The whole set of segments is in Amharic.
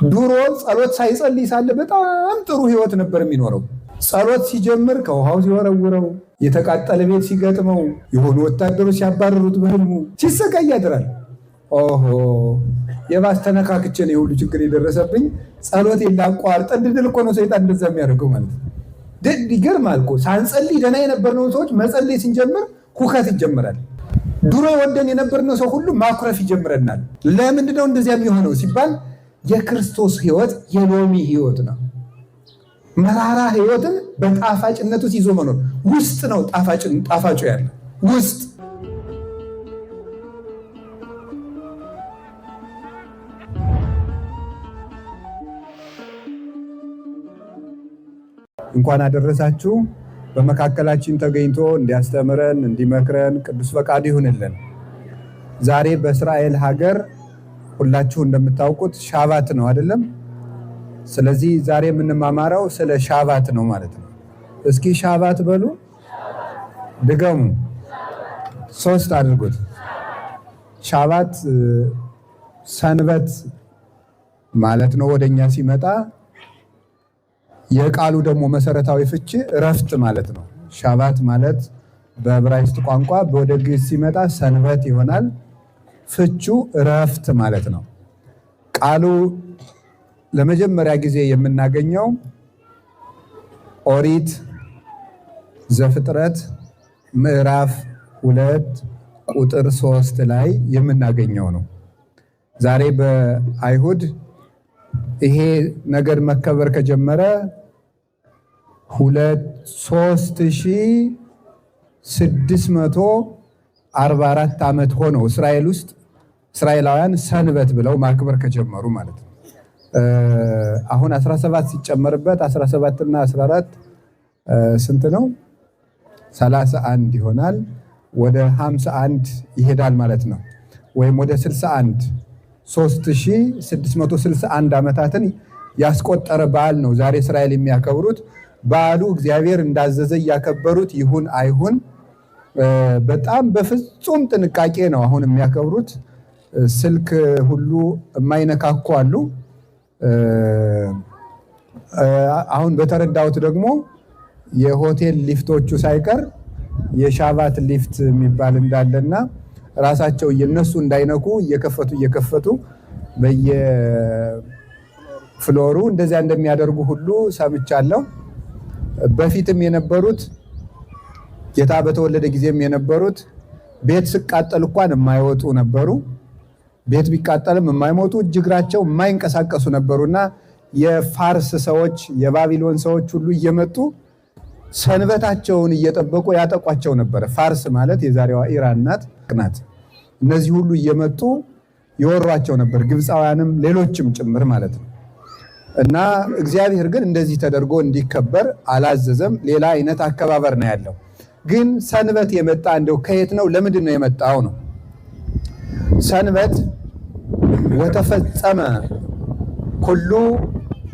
ድሮ ጸሎት ሳይጸልይ ሳለ በጣም ጥሩ ህይወት ነበር የሚኖረው። ጸሎት ሲጀምር ከውሃው ሲወረውረው፣ የተቃጠለ ቤት ሲገጥመው፣ የሆኑ ወታደሮች ሲያባረሩት በህልሙ ሲሰቃይ ያድራል። ኦሆ የባስ ተነካክቼ ነው የሁሉ ችግር የደረሰብኝ፣ ጸሎት ላቋርጥ እንድንል እኮ ነው ሰይጣን እንደዛ የሚያደርገው ማለት ነው። ይገርማል እኮ ሳንጸልይ ደህና የነበርነው ሰዎች መጸለይ ስንጀምር ሁከት ይጀምራል። ድሮ ወደን የነበርነው ሰው ሁሉ ማኩረፍ ይጀምረናል። ለምንድነው እንደዚያ የሚሆነው ሲባል የክርስቶስ ህይወት የሎሚ ህይወት ነው። መራራ ህይወትን በጣፋጭነቱ ይዞ መኖር ውስጥ ነው ጣፋጩ ያለ ውስጥ። እንኳን አደረሳችሁ። በመካከላችን ተገኝቶ እንዲያስተምረን እንዲመክረን ቅዱስ ፈቃዱ ይሁንልን። ዛሬ በእስራኤል ሀገር ሁላችሁ እንደምታውቁት ሻባት ነው አይደለም? ስለዚህ ዛሬ የምንማማረው ስለ ሻባት ነው ማለት ነው። እስኪ ሻባት በሉ፣ ድገሙ፣ 3 አድርጉት። ሻባት ሰንበት ማለት ነው ወደኛ ሲመጣ። የቃሉ ደግሞ መሰረታዊ ፍቺ እረፍት ማለት ነው። ሻባት ማለት በዕብራይስጥ ቋንቋ ወደ ግዕዝ ሲመጣ ሰንበት ይሆናል። ፍቹ እረፍት ማለት ነው። ቃሉ ለመጀመሪያ ጊዜ የምናገኘው ኦሪት ዘፍጥረት ምዕራፍ 2 ቁጥር 3 ላይ የምናገኘው ነው። ዛሬ በአይሁድ ይሄ ነገር መከበር ከጀመረ 3644 ዓመት ሆነው እስራኤል ውስጥ እስራኤላውያን ሰንበት ብለው ማክበር ከጀመሩ ማለት ነው። አሁን 17 ሲጨመርበት 17 እና 14 ስንት ነው? 31 ይሆናል። ወደ 51 ይሄዳል ማለት ነው። ወይም ወደ 61 3661 ዓመታትን ያስቆጠረ በዓል ነው ዛሬ እስራኤል የሚያከብሩት። በዓሉ እግዚአብሔር እንዳዘዘ እያከበሩት ይሁን አይሁን በጣም በፍጹም ጥንቃቄ ነው አሁን የሚያከብሩት። ስልክ ሁሉ የማይነካኩ አሉ። አሁን በተረዳሁት ደግሞ የሆቴል ሊፍቶቹ ሳይቀር የሻባት ሊፍት የሚባል እንዳለና ራሳቸው የነሱ እንዳይነኩ እየከፈቱ በየፍሎሩ እንደዚያ እንደሚያደርጉ ሁሉ ሰምቻለሁ። በፊትም የነበሩት ጌታ በተወለደ ጊዜም የነበሩት ቤት ሲቃጠል እንኳን የማይወጡ ነበሩ። ቤት ቢቃጠልም የማይሞቱ እግራቸው የማይንቀሳቀሱ ነበሩና የፋርስ ሰዎች የባቢሎን ሰዎች ሁሉ እየመጡ ሰንበታቸውን እየጠበቁ ያጠቋቸው ነበር። ፋርስ ማለት የዛሬዋ ኢራን ናት። እነዚህ ሁሉ እየመጡ ይወሯቸው ነበር፣ ግብፃውያንም ሌሎችም ጭምር ማለት ነው። እና እግዚአብሔር ግን እንደዚህ ተደርጎ እንዲከበር አላዘዘም። ሌላ አይነት አከባበር ነው ያለው። ግን ሰንበት የመጣ እንደው ከየት ነው? ለምንድን ነው የመጣው ነው? ሰንበት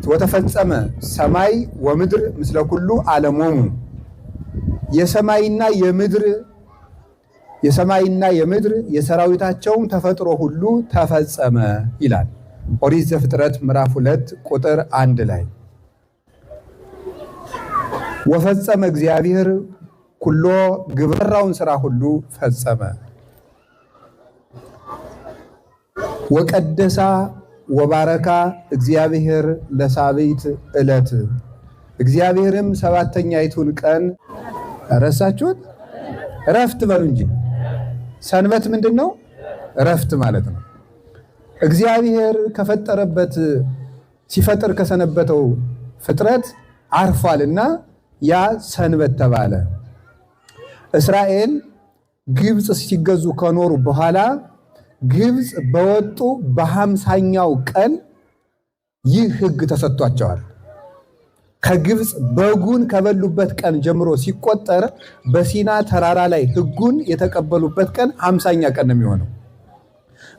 ወተፈጸመ ሰማይ ወምድር ምስለ ኩሉ ዓለሞሙ የሰማይና የምድር የሰራዊታቸውም ተፈጥሮ ሁሉ ተፈጸመ ይላል ኦሪት ዘፍጥረት ምዕራፍ 2 ቁጥር 1 ላይ። ወፈጸመ እግዚአብሔር ኩሎ ግብራውን ስራ ሁሉ ፈጸመ። ወቀደሳ ወባረካ እግዚአብሔር ለሳቢት ዕለት እግዚአብሔርም ሰባተኛይቱን ቀን ረሳችሁት? እረፍት በሉ እንጂ ሰንበት ምንድን ነው? እረፍት ማለት ነው። እግዚአብሔር ከፈጠረበት ሲፈጥር ከሰነበተው ፍጥረት አርፏልና ያ ሰንበት ተባለ። እስራኤል ግብፅ ሲገዙ ከኖሩ በኋላ ግብፅ በወጡ በ50ኛው ቀን ይህ ሕግ ተሰጥቷቸዋል። ከግብፅ በጉን ከበሉበት ቀን ጀምሮ ሲቆጠር በሲና ተራራ ላይ ሕጉን የተቀበሉበት ቀን 50ኛ ቀን ነው የሚሆነው።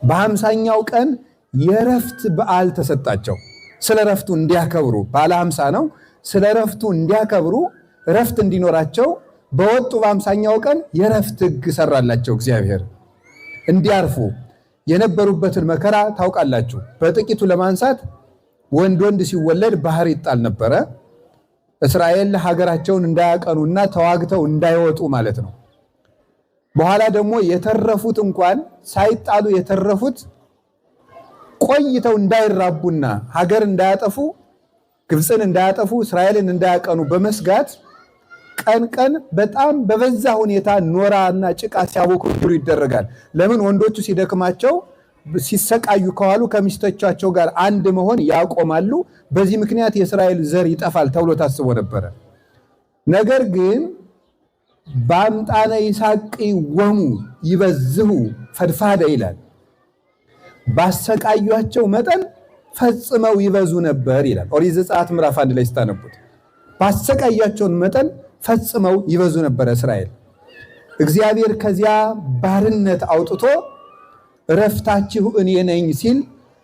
በ50ኛው ቀን የረፍት በዓል ተሰጣቸው። ስለ ረፍቱ እንዲያከብሩ ባለ 50 ነው። ስለ ረፍቱ እንዲያከብሩ ረፍት እንዲኖራቸው በወጡ በ50ኛው ቀን የረፍት ሕግ ሰራላቸው እግዚአብሔር። እንዲያርፉ የነበሩበትን መከራ ታውቃላችሁ። በጥቂቱ ለማንሳት ወንድ ሲወለድ ባህር ይጣል ነበረ። እስራኤል ሀገራቸውን እንዳያቀኑና ተዋግተው እንዳይወጡ ማለት ነው። በኋላ ደግሞ የተረፉት እንኳን ሳይጣሉ የተረፉት ቆይተው እንዳይራቡና ሀገር እንዳያጠፉ ግብፅን እንዳያጠፉ እስራኤልን እንዳያቀኑ በመስጋት ቀን ቀን በጣም በበዛ ሁኔታ ኖራና ጭቃ ሲያቦኩ ይደረጋል። ለምን? ወንዶቹ ሲደክማቸው ሲሰቃዩ ከዋሉ ከሚስቶቻቸው ጋር አንድ መሆን ያቆማሉ። በዚህ ምክንያት የእስራኤል ዘር ይጠፋል ተብሎ ታስቦ ነበረ። ነገር ግን በአምጣነ ይሳቂ ወሙ ይበዝሁ ፈድፋደ ይላል። ባሰቃዩቸው መጠን ፈጽመው ይበዙ ነበር ይላል። ኦሪት ዘጸአት ምዕራፍ 1 ላይ ስታነቡት ባሰቃያቸውን መጠን ፈጽመው ይበዙ ነበር እስራኤል። እግዚአብሔር ከዚያ ባርነት አውጥቶ እረፍታችሁ እኔ ነኝ ሲል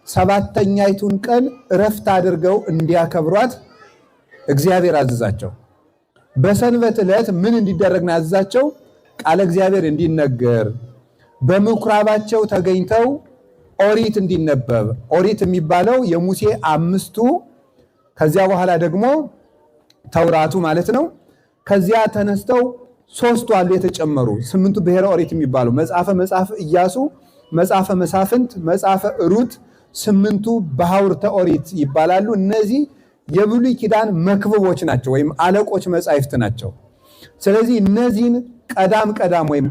ሰባተኛይቱን ቀን እረፍት አድርገው እንዲያከብሯት እግዚአብሔር አዘዛቸው። በሰንበት ዕለት ምን እንዲደረግና አዘዛቸው? ቃለ እግዚአብሔር እንዲነገር፣ በምኩራባቸው ተገኝተው ኦሪት እንዲነበብ። ኦሪት የሚባለው የሙሴ 5ቱ ከዚያ በኋላ ደግሞ ተውራቱ ማለት ነው። ከዚያ ተነስተው 3ቱ አሉ የተጨመሩ 8ቱ ብሔረ ኦሪት የሚባሉ መጽሐፈ ኢያሱ፣ መጽሐፈ መሳፍንት፣ መጽሐፈ ሩት 8ቱ በሐውርተ ኦሪት ይባላሉ። እነዚህ የብሉይ ኪዳን መክብቦች ናቸው ወይም አለቆች መጻሕፍት ናቸው። ስለዚህ እነዚህን ቀዳም ወይም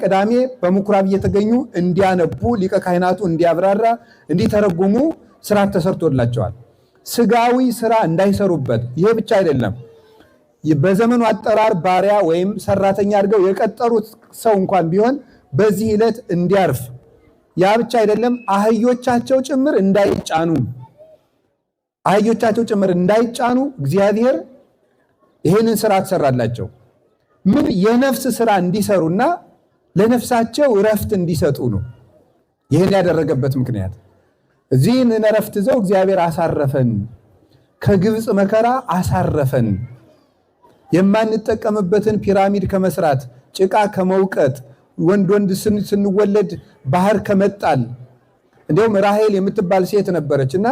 ቅዳሜ በምኩራብ እየተገኙ እንዲያነቡ ሊቀ ካህናቱ እንዲያብራራ እንዲተረጉሙ ስራ ተሰርቶላቸዋል። ስጋዊ ስራ እንዳይሰሩበት። ይሄ ብቻ አይደለም። በዘመኑ አጠራር ባሪያ ወይም ሰራተኛ አድርገው የቀጠሩት ሰው እንኳን ቢሆን በዚህ ዕለት እንዲያርፍ። ያ ብቻ አይደለም። አህዮቻቸው ጭምር እንዳይጫኑ እግዚአብሔር ይህንን ስራ ተሰራላቸው። ምን የነፍስ ስራ እንዲሰሩና ለነፍሳቸው እረፍት እንዲሰጡ ነው። ይህን ያደረገበት ምክንያት እዚህን እረፍት ይዘው እግዚአብሔር አሳረፈን፣ ከግብፅ መከራ አሳረፈን። የማንጠቀምበትን ፒራሚድ ከመስራት፣ ጭቃ ከመውቀጥ፣ ወንድ ስንወለድ ባህር ከመጣል። እንዲሁም ራሄል የምትባል ሴት ነበረችና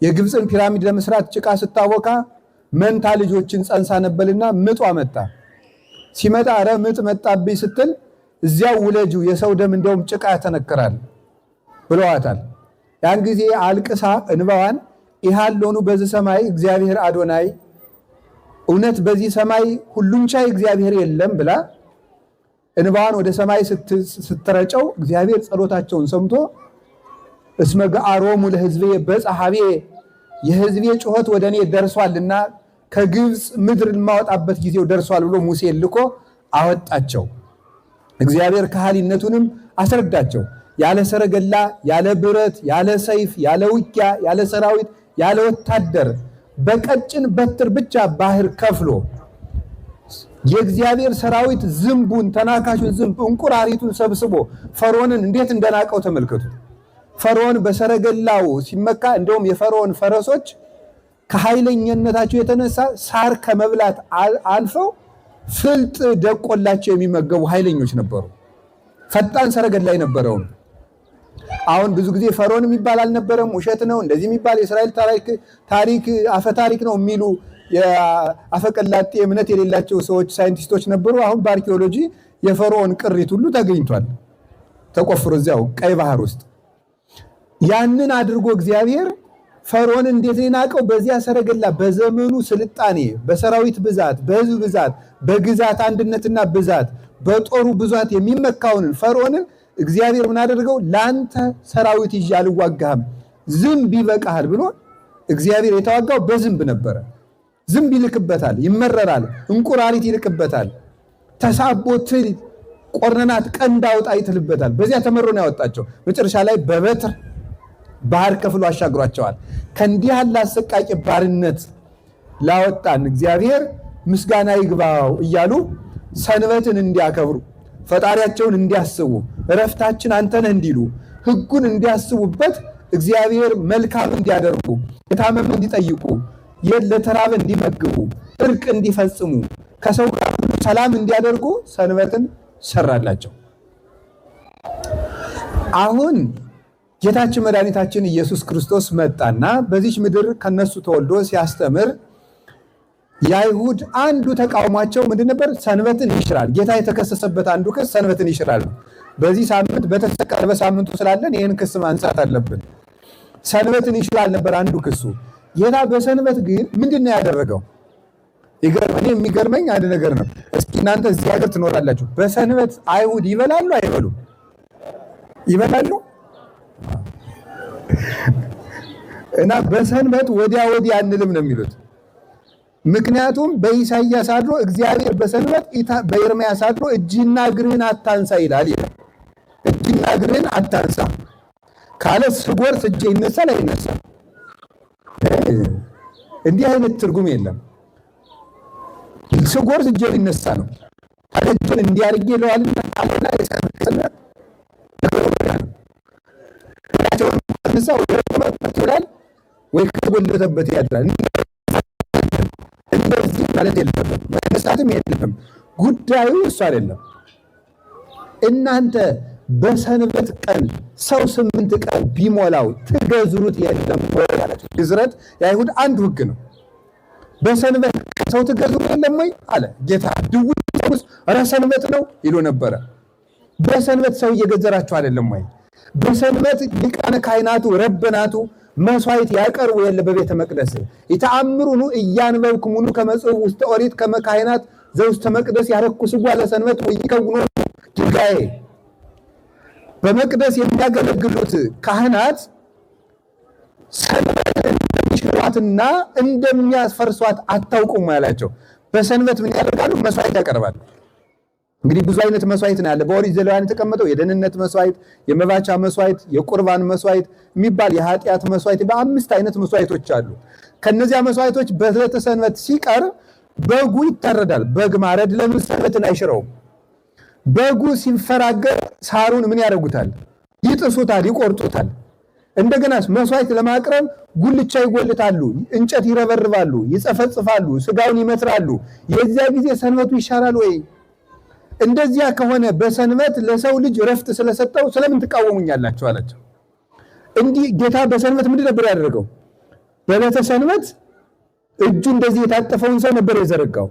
የግብፅን ፒራሚድ ለመስራት ጭቃ ስታወካ መንታ ልጆችን ጸንሳ ነበልና ምጧ መጣ። ሲመጣ ኧረ ምጥ መጣብኝ ስትል እዚያው ውለጁ የሰው ደም እንደውም ጭቃ ያተነክራል ብለዋታል። ያን ጊዜ አልቅሳ እንባዋን ይሃሎኑ በዚህ ሰማይ እግዚአብሔር አዶናይ፣ እውነት በዚህ ሰማይ ሁሉም ቻይ እግዚአብሔር የለም ብላ እንባዋን ወደ ሰማይ ስትረጨው እግዚአብሔር ጸሎታቸውን ሰምቶ እስመ ገአሮሙ ለሕዝቤ በጸሐቤ፣ የሕዝቤ ጩኸት ወደ እኔ ደርሷልና ከግብፅ ምድር የማወጣበት ጊዜው ደርሷል ብሎ ሙሴ ልኮ አወጣቸው። እግዚአብሔር ከሃሊነቱንም አስረዳቸው። ያለ ሰረገላ፣ ያለ ብረት፣ ያለ ሰይፍ፣ ያለ ውጊያ፣ ያለ ሰራዊት፣ ያለ ወታደር በቀጭን በትር ብቻ ባህር ከፍሎ የእግዚአብሔር ሰራዊት ዝንቡን፣ ተናካሹን ዝንብ እንቁራሪቱን ሰብስቦ ፈርዖንን እንዴት እንደናቀው ተመልከቱ። ፈርዖን በሰረገላው ሲመካ እንደውም የፈርዖን ፈረሶች ከኃይለኝነታቸው የተነሳ ሳር ከመብላት አልፈው ፍልጥ ደቆላቸው የሚመገቡ ኃይለኞች ነበሩ። ፈጣን ሰረገላ የነበረው። አሁን ብዙ ጊዜ ፈርዖን የሚባል አልነበረም፣ ውሸት ነው፣ እንደዚህ የሚባል የእስራኤል ታሪክ አፈ ታሪክ ነው የሚሉ የአፈቀላጤ እምነት የሌላቸው ሰዎች ሳይንቲስቶች ነበሩ። አሁን በአርኪኦሎጂ የፈርዖን ቅሪት ሁሉ ተገኝቷል፣ ተቆፍሮ እዚያው ቀይ ባህር ውስጥ። ያንን አድርጎ እግዚአብሔር ፈርዖን እንዴት ናቀው? በዚያ ሰረገላ በዘመኑ ስልጣኔ፣ በሰራዊት ብዛት፣ በህዝብ ብዛት፣ በግዛት አንድነትና ብዛት፣ በጦሩ ብዛት የሚመካውን ፈርዖንን እግዚአብሔር ምን አደረገው? ላንተ ሰራዊት ይዤ አልዋጋህም፣ ዝንብ ይበቃሃል ብሎ እግዚአብሔር የተዋጋው በዝንብ ነበረ። ዝንብ ይልክበታል፣ ይመረራል፣ እንቁራሪት ይልክበታል፣ ተሳቦ ትል፣ ቆርነናት፣ ቀንድ አውጣ ይትልበታል። በዚያ ተመሮ ነው ያወጣቸው። መጨረሻ ላይ በበትር ባህር ከፍሎ አሻግሯቸዋል። ከእንዲህ ያለ አሰቃቂ ባርነት ላወጣን እግዚአብሔር ምስጋና ይግባው እያሉ ሰንበትን እንዲያከብሩ፣ ፈጣሪያቸውን እንዲያስቡ፣ እረፍታችን አንተ ነህ እንዲሉ፣ ሕጉን እንዲያስቡበት፣ እግዚአብሔር መልካም እንዲያደርጉ፣ የታመመ እንዲጠይቁ፣ ለተራበ እንዲመግቡ፣ እርቅ እንዲፈጽሙ፣ ከሰው ጋር ሰላም እንዲያደርጉ ሰንበትን ሰራላቸው። አሁን ጌታችን መድኃኒታችን ኢየሱስ ክርስቶስ መጣና በዚች ምድር ከነሱ ተወልዶ ሲያስተምር የአይሁድ አንዱ ተቃውሟቸው ምንድን ነበር? ሰንበትን ይሽራል። ጌታ የተከሰሰበት አንዱ ክስ ሰንበትን ይሽራል። በዚህ ሳምንት በተሰቀለ በሳምንቱ ስላለን ይህን ክስ ማንሳት አለብን። ሰንበትን ይሽራል ነበር አንዱ ክሱ። ጌታ በሰንበት ግን ምንድን ነው ያደረገው? እኔ የሚገርመኝ አንድ ነገር ነው። እስኪ እናንተ እዚህ ሀገር ትኖራላችሁ። በሰንበት አይሁድ ይበላሉ አይበሉም? ይበላሉ። እና በሰንበት ወዲያ ወዲያ አንልም ነው የሚሉት። ምክንያቱም በኢሳይያስ አድሮ እግዚአብሔር በሰንበት በኤርምያስ አድሮ እጅና እግርህን አታንሳ ይላል። እጅና እግርህን አታንሳ ካለ ስጎርስ እጄ ይነሳል አይነሳም? እንዲህ አይነት ትርጉም የለም። ስጎርስ እጄ ሊነሳ ነው። አለችን እንዲያርጌ ለዋልና አለና የሰንበት ወይ ከተጎለተበት ያድራል። እንደዚህ ማለት የለም፣ መነሳትም የለም። ጉዳዩ እሱ አይደለም። እናንተ በሰንበት ቀን ሰው 8 ቀን ቢሞላው ትገዝሩት የለም ወይ አላቸው። ግዝረት የአይሁድ አንዱ ሕግ ነው። በሰንበት ሰው ትገዝሩት የለም ወይ አለ ጌታ። ድውይ ሰውስ ኧረ ሰንበት ነው ይሉ ነበረ። በሰንበት ሰው እየገዘራችሁ አይደለም ወይ? በሰንበት ሊቃነ ካህናቱ ረበናቱ መስዋዕት ያቀርቡ የለ በቤተ መቅደስ ይተአምሩኑ እያንበብክሙኑ ከመጽሐፍ ውስጥ ኦሪት ከመካህናት ዘውስተ መቅደስ ያረኩስዋ ለሰንበት ወይከውኑ ድንጋይ። በመቅደስ የሚያገለግሉት ካህናት ሰንበትን እንደሚሽሯትና እንደሚያስፈርሷት አታውቁም ያላቸው። በሰንበት ምን ያደርጋሉ? መስዋዕት ያቀርባሉ። እንግዲህ ብዙ አይነት መስዋዕት ነው ያለ። በኦሪት ዘሌዋውያን የተቀመጠው የደህንነት መስዋዕት፣ የመባቻ መስዋዕት፣ የቁርባን መስዋዕት የሚባል የኃጢአት መስዋዕት፣ በ5 አይነት መስዋዕቶች አሉ። ከነዚያ መስዋዕቶች በዕለተ ሰንበት ሲቀር በጉ ይታረዳል። በግ ማረድ ለምን ሰንበትን አይሽረውም? በጉ ሲንፈራገር ሳሩን ምን ያደርጉታል? ይጥሱታል፣ ይቆርጡታል። እንደገና መስዋዕት ለማቅረብ ጉልቻ ይጎልታሉ፣ እንጨት ይረበርባሉ፣ ይጸፈጽፋሉ፣ ስጋውን ይመትራሉ። የዚያ ጊዜ ሰንበቱ ይሻራል ወይ? እንደዚያ ከሆነ በሰንበት ለሰው ልጅ ረፍት ስለሰጠው ስለምን ትቃወሙኛላችሁ አላቸው። እንዲህ ጌታ በሰንበት ምንድን ነበር ያደረገው? በዕለተ ሰንበት እጁ እንደዚህ የታጠፈውን ሰው ነበር የዘረጋው።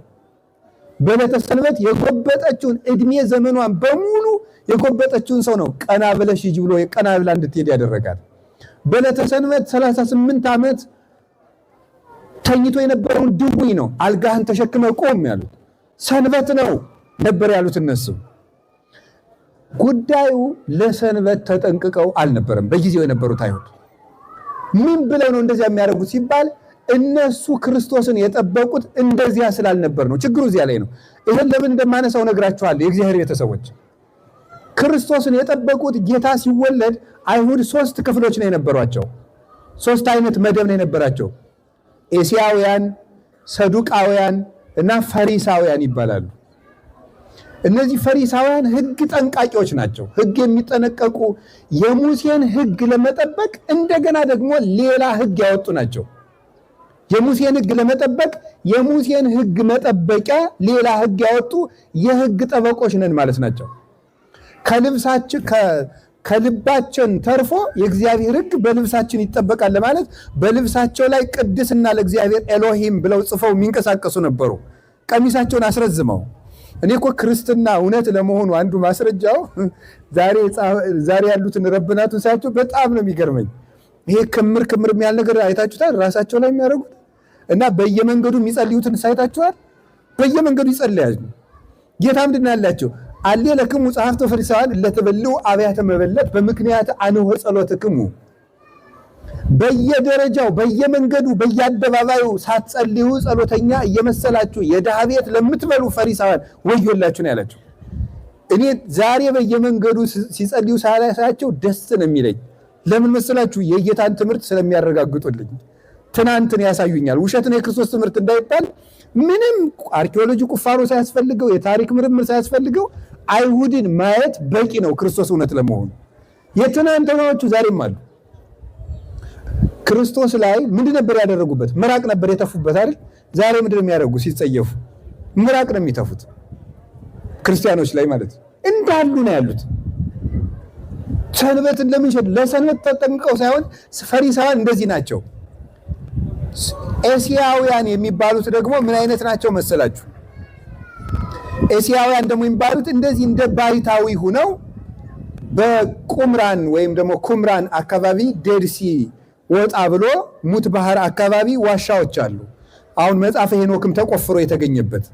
በዕለተ ሰንበት የጎበጠችውን እድሜ ዘመኗን በሙሉ የጎበጠችውን ሰው ነው ቀና ብለሽ ሂጂ ብሎ ቀና ብላ እንድትሄድ ያደረጋል። በዕለተ ሰንበት 38 ዓመት ተኝቶ የነበረውን ድውይ ነው አልጋህን ተሸክመ ቆም ያሉት። ሰንበት ነው ነበር ያሉት እነሱ። ጉዳዩ ለሰንበት ተጠንቅቀው አልነበረም በጊዜው የነበሩት አይሁድ። ምን ብለው ነው እንደዚያ የሚያደርጉት ሲባል እነሱ ክርስቶስን የጠበቁት እንደዚያ ስላልነበር ነው። ችግሩ እዚያ ላይ ነው። ይሄን ለምን እንደማነሳው ነግራችኋለሁ። የእግዚአብሔር ቤተሰቦች ክርስቶስን የጠበቁት ጌታ ሲወለድ አይሁድ 3 ክፍሎች ነው የነበሯቸው። 3 አይነት መደብ ነው የነበራቸው። ኤሲያውያን፣ ሰዱቃውያን እና ፈሪሳውያን ይባላሉ። እነዚህ ፈሪሳውያን ሕግ ጠንቃቂዎች ናቸው። ሕግ የሚጠነቀቁ የሙሴን ሕግ ለመጠበቅ እንደገና ደግሞ ሌላ ሕግ ያወጡ ናቸው። የሙሴን ሕግ ለመጠበቅ የሙሴን ሕግ መጠበቂያ ሌላ ሕግ ያወጡ የሕግ ጠበቆች ነን ማለት ናቸው። ከልባችን ተርፎ የእግዚአብሔር ሕግ በልብሳችን ይጠበቃል ለማለት በልብሳቸው ላይ ቅድስና ለእግዚአብሔር ኤሎሂም ብለው ጽፈው የሚንቀሳቀሱ ነበሩ፣ ቀሚሳቸውን አስረዝመው። እኔ እኮ ክርስትና እውነት ለመሆኑ አንዱ ማስረጃው ዛሬ ያሉትን ረብናቱን ሳያቸው በጣም ነው የሚገርመኝ። ይሄ ክምር የሚያል ነገር አይታችሁታል? ራሳቸው ላይ የሚያደርጉት እና በየመንገዱ የሚጸልዩትን ሳይታችኋል? በየመንገዱ ይጸልያሉ። ጌታ ምንድን ያላቸው? አሌ ለክሙ ጸሐፍቶ ፈሪሳውያን ለተበልዑ አብያተ መበለት በምክንያት አንሆ ጸሎትክሙ። በየደረጃው በየመንገዱ በየአደባባዩ ሳትጸልዩ ጸሎተኛ እየመሰላችሁ የድሃ ቤት ለምትበሉ ፈሪሳውያን ወዮላችሁ ነው ያላቸው። እኔ ዛሬ በየመንገዱ ሲጸልዩ ሳያቸው ደስ ነው የሚለኝ። ለምን መሰላችሁ? የጌታን ትምህርት ስለሚያረጋግጡልኝ። ትናንትን ያሳዩኛል። ውሸት ነው የክርስቶስ ትምህርት እንዳይባል ምንም አርኪኦሎጂ ቁፋሮ ሳያስፈልገው የታሪክ ምርምር ሳያስፈልገው አይሁድን ማየት በቂ ነው ክርስቶስ እውነት ለመሆኑ። የትናንትናዎቹ ዛሬም አሉ። ክርስቶስ ላይ ምንድን ነበር ያደረጉበት? ምራቅ ነበር የተፉበት አይደል? ዛሬ ምንድን ነው የሚያደርጉ? ሲጸየፉ ምራቅ ነው የሚተፉት። ክርስቲያኖች ላይ ማለት እንዳሉ ነው ያሉት። ሰንበትን ለምን ሸጡ? ለሰንበት ተጠንቅቀው ሳይሆን ፈሪሳውያን እንደዚህ ናቸው። ኤሲያውያን የሚባሉት ደግሞ ምን አይነት ናቸው መሰላችሁ? ኤሲያውያን ደግሞ የሚባሉት እንደዚህ እንደ ባይታዊ ሁነው በቁምራን ወይም ደግሞ ኩምራን አካባቢ ዴድሲ ወጣ ብሎ ሙት ባህር አካባቢ ዋሻዎች አሉ። አሁን መጽሐፈ ሄኖክም ተቆፍሮ የተገኘበት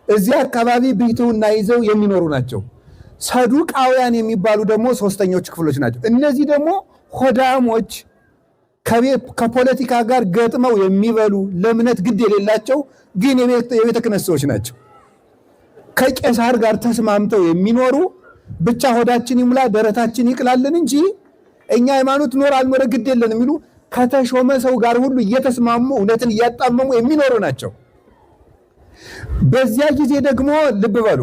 እዚህ አካባቢ ብሕትውና ይዘው የሚኖሩ ናቸው። ሰዱቃውያን የሚባሉ ደግሞ ሶስተኞች ክፍሎች ናቸው። እነዚህ ደግሞ ሆዳሞች ከፖለቲካ ጋር ገጥመው የሚበሉ ለእምነት ግድ የሌላቸው ግን የቤተ ክህነት ሰዎች ናቸው። ከቄሳር ጋር ተስማምተው የሚኖሩ ብቻ ሆዳችን ይሙላ ደረታችን ይቅላልን እንጂ እኛ ሃይማኖት ኖር አልኖረ ግድ የለን የሚሉ ከተሾመ ሰው ጋር ሁሉ እየተስማሙ እውነትን እያጣመሙ የሚኖሩ ናቸው። በዚያ ጊዜ ደግሞ ልብ በሉ፣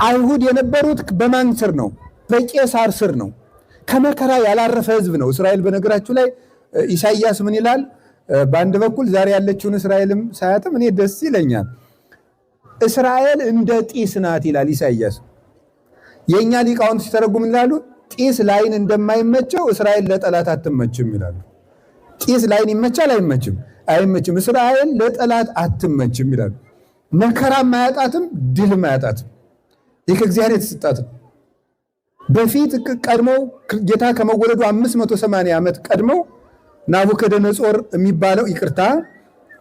አይሁድ የነበሩት በማን ስር ነው? በቄሳር ስር ነው። ከመከራ ያላረፈ ህዝብ ነው እስራኤል። በነገራችሁ ላይ ኢሳይያስ ምን ይላል? በአንድ በኩል ዛሬ ያለችውን እስራኤልም ሳያትም እኔ ደስ ይለኛል። እስራኤል እንደ ጢስ ናት ይላል ኢሳይያስ። የእኛ ሊቃውንት ሲተረጉም ይላሉ ጢስ ላይን እንደማይመቸው እስራኤል ለጠላት አትመችም ይላሉ። ጢስ ላይን ይመቻል አይመችም? አይመችም። እስራኤል ለጠላት አትመችም ይላሉ። መከራም አያጣትም፣ ድልም አያጣትም። ይህ ከእግዚአብሔር የተሰጣት ነው። በፊት ቀድመው ጌታ ከመወለዱ 580 ዓመት ቀድመው ናቡከደነጾር የሚባለው ይቅርታ፣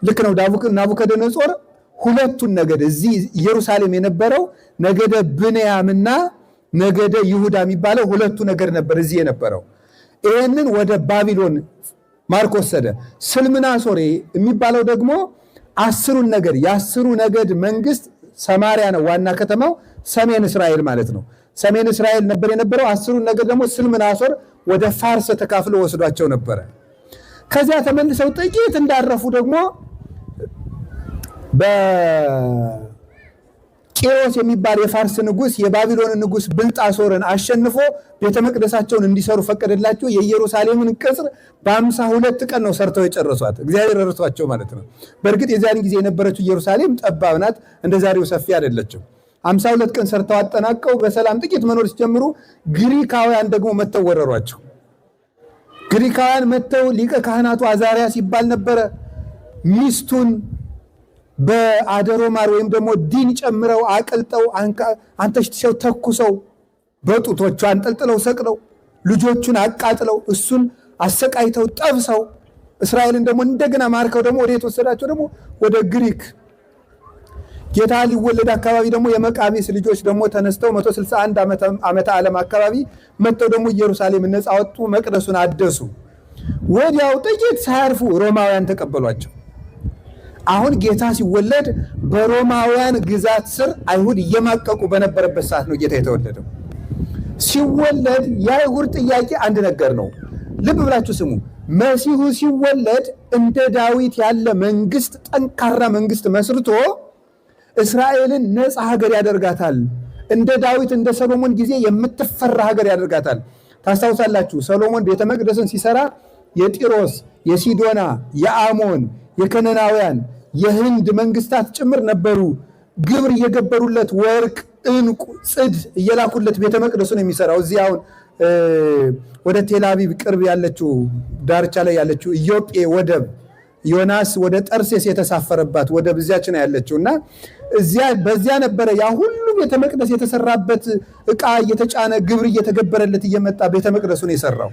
ልክ ነው። ናቡከደነጾር ሁለቱን ነገድ እዚህ ኢየሩሳሌም የነበረው ነገደ ብንያምና ነገደ ይሁዳ የሚባለው ሁለቱ ነገድ ነበር እዚህ የነበረው። ይህንን ወደ ባቢሎን ማርኮ ወሰደ። ስልምናሶር የሚባለው ደግሞ 10ሩን ነገድ የ10ሩ ነገድ መንግስት ሰማሪያ ነው ዋና ከተማው፣ ሰሜን እስራኤል ማለት ነው። ሰሜን እስራኤል ነበር የነበረው። 10ሩን ነገድ ደግሞ ስልምናሶር ወደ ፋርስ ተካፍሎ ወስዷቸው ነበረ። ከዚያ ተመልሰው ጥቂት እንዳረፉ ደግሞ በቂሮስ የሚባል የፋርስ ንጉስ የባቢሎን ንጉስ ብልጣሶርን አሸንፎ ቤተ መቅደሳቸውን እንዲሰሩ ፈቀደላቸው። የኢየሩሳሌምን ቅጽር በ52 ቀን ነው ሰርተው የጨረሷት። እግዚአብሔር ረድቷቸው ማለት ነው። በእርግጥ የዚያን ጊዜ የነበረችው ኢየሩሳሌም ጠባብ ናት፣ እንደ ዛሬው ሰፊ አይደለችም። 52 ቀን ሰርተው አጠናቀው በሰላም ጥቂት መኖር ሲጀምሩ ግሪካውያን ደግሞ መተው ወረሯቸው። ግሪካውያን መተው ሊቀ ካህናቱ አዛሪያስ ይባል ነበረ ሚስቱን በአደሮ ማር ወይም ደግሞ ዲን ጨምረው አቅልጠው አንተሽትሸው ተኩሰው በጡቶቹ አንጠልጥለው ሰቅለው ልጆቹን አቃጥለው እሱን አሰቃይተው ጠብሰው እስራኤልን ደግሞ እንደገና ማርከው ደግሞ ወደ የተወሰዳቸው ደግሞ ወደ ግሪክ። ጌታ ሊወለድ አካባቢ ደግሞ የመቃቢስ ልጆች ደግሞ ተነስተው 161 ዓመተ ዓለም አካባቢ መጥተው ደግሞ ኢየሩሳሌም ነፃ ወጡ፣ መቅደሱን አደሱ። ወዲያው ጥቂት ሳያርፉ ሮማውያን ተቀበሏቸው። አሁን ጌታ ሲወለድ በሮማውያን ግዛት ስር አይሁድ እየማቀቁ በነበረበት ሰዓት ነው ጌታ የተወለደው። ሲወለድ የአይሁድ ጥያቄ አንድ ነገር ነው። ልብ ብላችሁ ስሙ። መሲሁ ሲወለድ እንደ ዳዊት ያለ መንግስት፣ ጠንካራ መንግስት መስርቶ እስራኤልን ነፃ ሀገር ያደርጋታል። እንደ ዳዊት እንደ ሰሎሞን ጊዜ የምትፈራ ሀገር ያደርጋታል። ታስታውሳላችሁ፣ ሰሎሞን ቤተ መቅደስን ሲሰራ የጢሮስ፣ የሲዶና፣ የአሞን፣ የከነናውያን፣ የህንድ መንግስታት ጭምር ነበሩ ግብር እየገበሩለት ወርቅ፣ ዕንቁ፣ ጽድ እየላኩለት ቤተ መቅደሱን የሚሰራው። እዚህ አሁን ወደ ቴልአቪቭ ቅርብ ያለችው ዳርቻ ላይ ያለችው ኢዮጴ ወደብ ዮናስ ወደ ጠርሴስ የተሳፈረባት ወደብ እዚያች ነው ያለችው እና በዚያ ነበረ ያ ሁሉ ቤተ መቅደስ የተሰራበት ዕቃ እየተጫነ ግብር እየተገበረለት እየመጣ ቤተ መቅደሱን የሰራው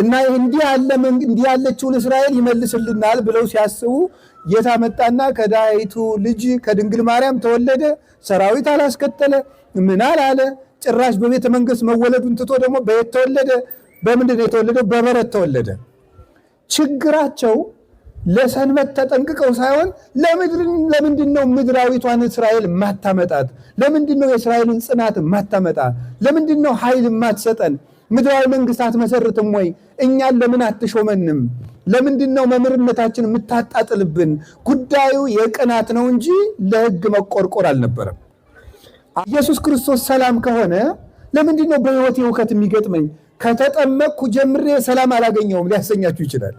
እና እንዲህ ያለችውን እስራኤል ይመልስልናል ብለው ሲያስቡ ጌታ መጣና ከዳይቱ ልጅ ከድንግል ማርያም ተወለደ። ሰራዊት አላስከተለ፣ ምን አላለ። ጭራሽ በቤተ መንግስት መወለዱን ትቶ ደግሞ በየት ተወለደ? በምንድን ነው የተወለደው? በበረት ተወለደ። ችግራቸው ለሰንበት ተጠንቅቀው ሳይሆን ለምንድን ነው ምድራዊቷን እስራኤል ማታመጣት? ለምንድን ነው የእስራኤልን ጽናት ማታመጣ? ለምንድን ነው ኃይል ማትሰጠን? ምድራዊ መንግስታት መሰረትም ወይ እኛን ለምን አትሾመንም? ለምንድን ነው መምህርነታችን የምታጣጥልብን? ጉዳዩ የቅናት ነው እንጂ ለሕግ መቆርቆር አልነበረም። ኢየሱስ ክርስቶስ ሰላም ከሆነ ለምንድን ነው በሕይወቴ ሁከት የሚገጥመኝ? ከተጠመቅኩ ጀምሬ ሰላም አላገኘውም ሊያሰኛችሁ ይችላል።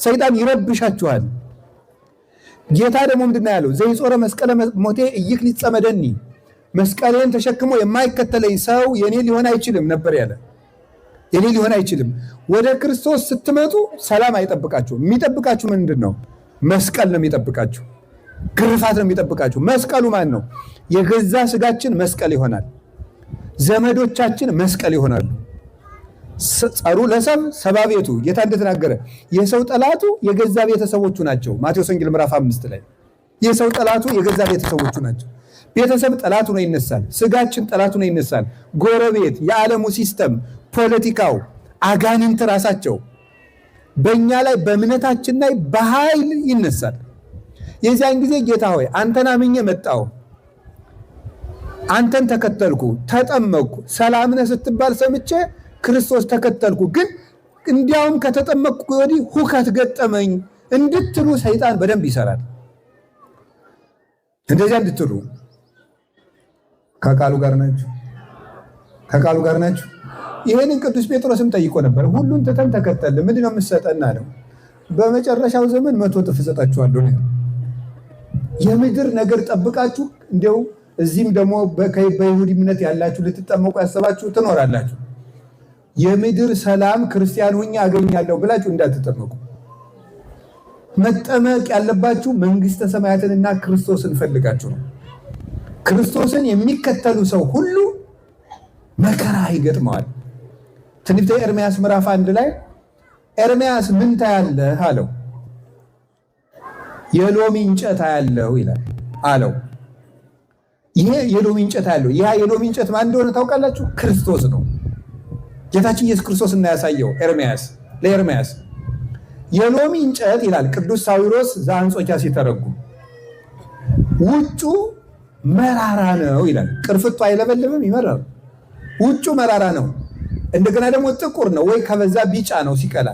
ሰይጣን ይረብሻችኋል። ጌታ ደግሞ ምንድን ነው ያለው? ዘይጾረ መስቀለ ሞቴ ኢይክሊጸ መደኒ፣ መስቀሌን ተሸክሞ የማይከተለኝ ሰው የኔ ሊሆን አይችልም ነበር ያለ። የኔ ሊሆን አይችልም። ወደ ክርስቶስ ስትመጡ ሰላም አይጠብቃችሁ። የሚጠብቃችሁ ምንድን ነው? መስቀል ነው የሚጠብቃችሁ። ግርፋት ነው የሚጠብቃችሁ። መስቀሉ ማን ነው? የገዛ ስጋችን መስቀል ይሆናል። ዘመዶቻችን መስቀል ይሆናሉ። ጸሩ ለሰብ ሰባ ቤቱ ጌታ እንደተናገረ የሰው ጠላቱ የገዛ ቤተሰቦቹ ናቸው። ማቴዎስ ወንጌል ምዕራፍ 5 ላይ የሰው ጠላቱ የገዛ ቤተሰቦቹ ናቸው። ቤተሰብ ጠላቱ ነው ይነሳል። ስጋችን ጠላቱ ነው ይነሳል። ጎረቤት፣ የዓለሙ ሲስተም፣ ፖለቲካው፣ አጋንንት ራሳቸው በእኛ ላይ በእምነታችን ላይ በኃይል ይነሳል። የዚያን ጊዜ ጌታ ሆይ አንተን አምኜ መጣሁ፣ አንተን ተከተልኩ፣ ተጠመቅኩ፣ ሰላም ነህ ስትባል ሰምቼ ክርስቶስ ተከተልኩ፣ ግን እንዲያውም ከተጠመቅኩ ወዲህ ሁከት ገጠመኝ እንድትሉ ሰይጣን በደንብ ይሰራል። እንደዚያ እንድትሉ ከቃሉ ጋር ናችሁ፣ ከቃሉ ጋር ናችሁ። ይሄንን ቅዱስ ጴጥሮስም ጠይቆ ነበር። ሁሉን ትተን ተከተልን፣ ምንድነው የምትሰጠን አለው። በመጨረሻው ዘመን 100 እጥፍ እሰጣችኋለሁ ነው። የምድር ነገር ጠብቃችሁ እንዲያው እዚህም ደግሞ በይሁዲ እምነት ያላችሁ ልትጠመቁ ያሰባችሁ ትኖራላችሁ። የምድር ሰላም ክርስቲያን ሁኜ አገኛለሁ ብላችሁ እንዳትጠመቁ። መጠመቅ ያለባችሁ መንግስተ ሰማያትንና ክርስቶስን ፈልጋችሁ ነው። ክርስቶስን የሚከተሉ ሰው ሁሉ መከራ ይገጥመዋል። ትንቢተ ኤርምያስ ምዕራፍ 1 ላይ ኤርምያስ ምን ታያለህ አለው። የሎሚ እንጨት አያለው ይላል አለው። ይሄ የሎሚ እንጨት አያለው። ያ የሎሚ እንጨት ማን እንደሆነ ታውቃላችሁ? ክርስቶስ ነው። ጌታችን ኢየሱስ ክርስቶስ እናያሳየው ኤርምያስ ለኤርምያስ የሎሚ እንጨት ይላል ቅዱስ ሳዊሮስ ዘአንጾኪያ ሲተረጉም፣ ውጩ መራራ ነው ይላል። ቅርፍቱ አይለበልብም፣ ይመራል። ውጩ መራራ ነው። እንደገና ደግሞ ጥቁር ነው ወይ ከበዛ ቢጫ ነው ሲቀላ።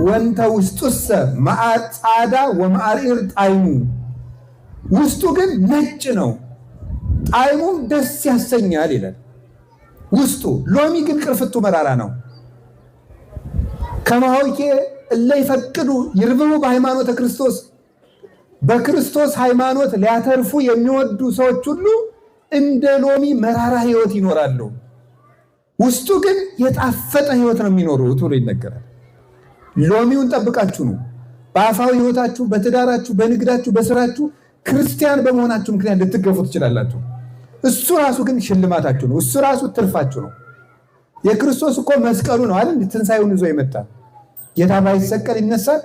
ወንተ ውስጡሰ መዓር ጻዳ ወመዓርዕር ጣዕሙ፣ ውስጡ ግን ነጭ ነው፣ ጣዕሙም ደስ ያሰኛል ይላል። ውስጡ ሎሚ ግን ቅርፍቱ መራራ ነው። ከማሆይኬ እለ ይፈቅዱ ይርብቡ በሃይማኖተ ክርስቶስ፣ በክርስቶስ ሃይማኖት ሊያተርፉ የሚወዱ ሰዎች ሁሉ እንደ ሎሚ መራራ ህይወት ይኖራሉ። ውስጡ ግን የጣፈጠ ህይወት ነው የሚኖሩት ብሎ ይነገራል። ሎሚውን ጠብቃችሁ ነው በአፋዊ ህይወታችሁ፣ በትዳራችሁ፣ በንግዳችሁ፣ በስራችሁ ክርስቲያን በመሆናችሁ ምክንያት ልትገፉ ትችላላችሁ። እሱ ራሱ ግን ሽልማታችሁ ነው። እሱ ራሱ ትርፋችሁ ነው። የክርስቶስ እኮ መስቀሉ ነው አይደል? ትንሣኤውን ይዞ የመጣ ጌታ ባይሰቀል ይነሳል?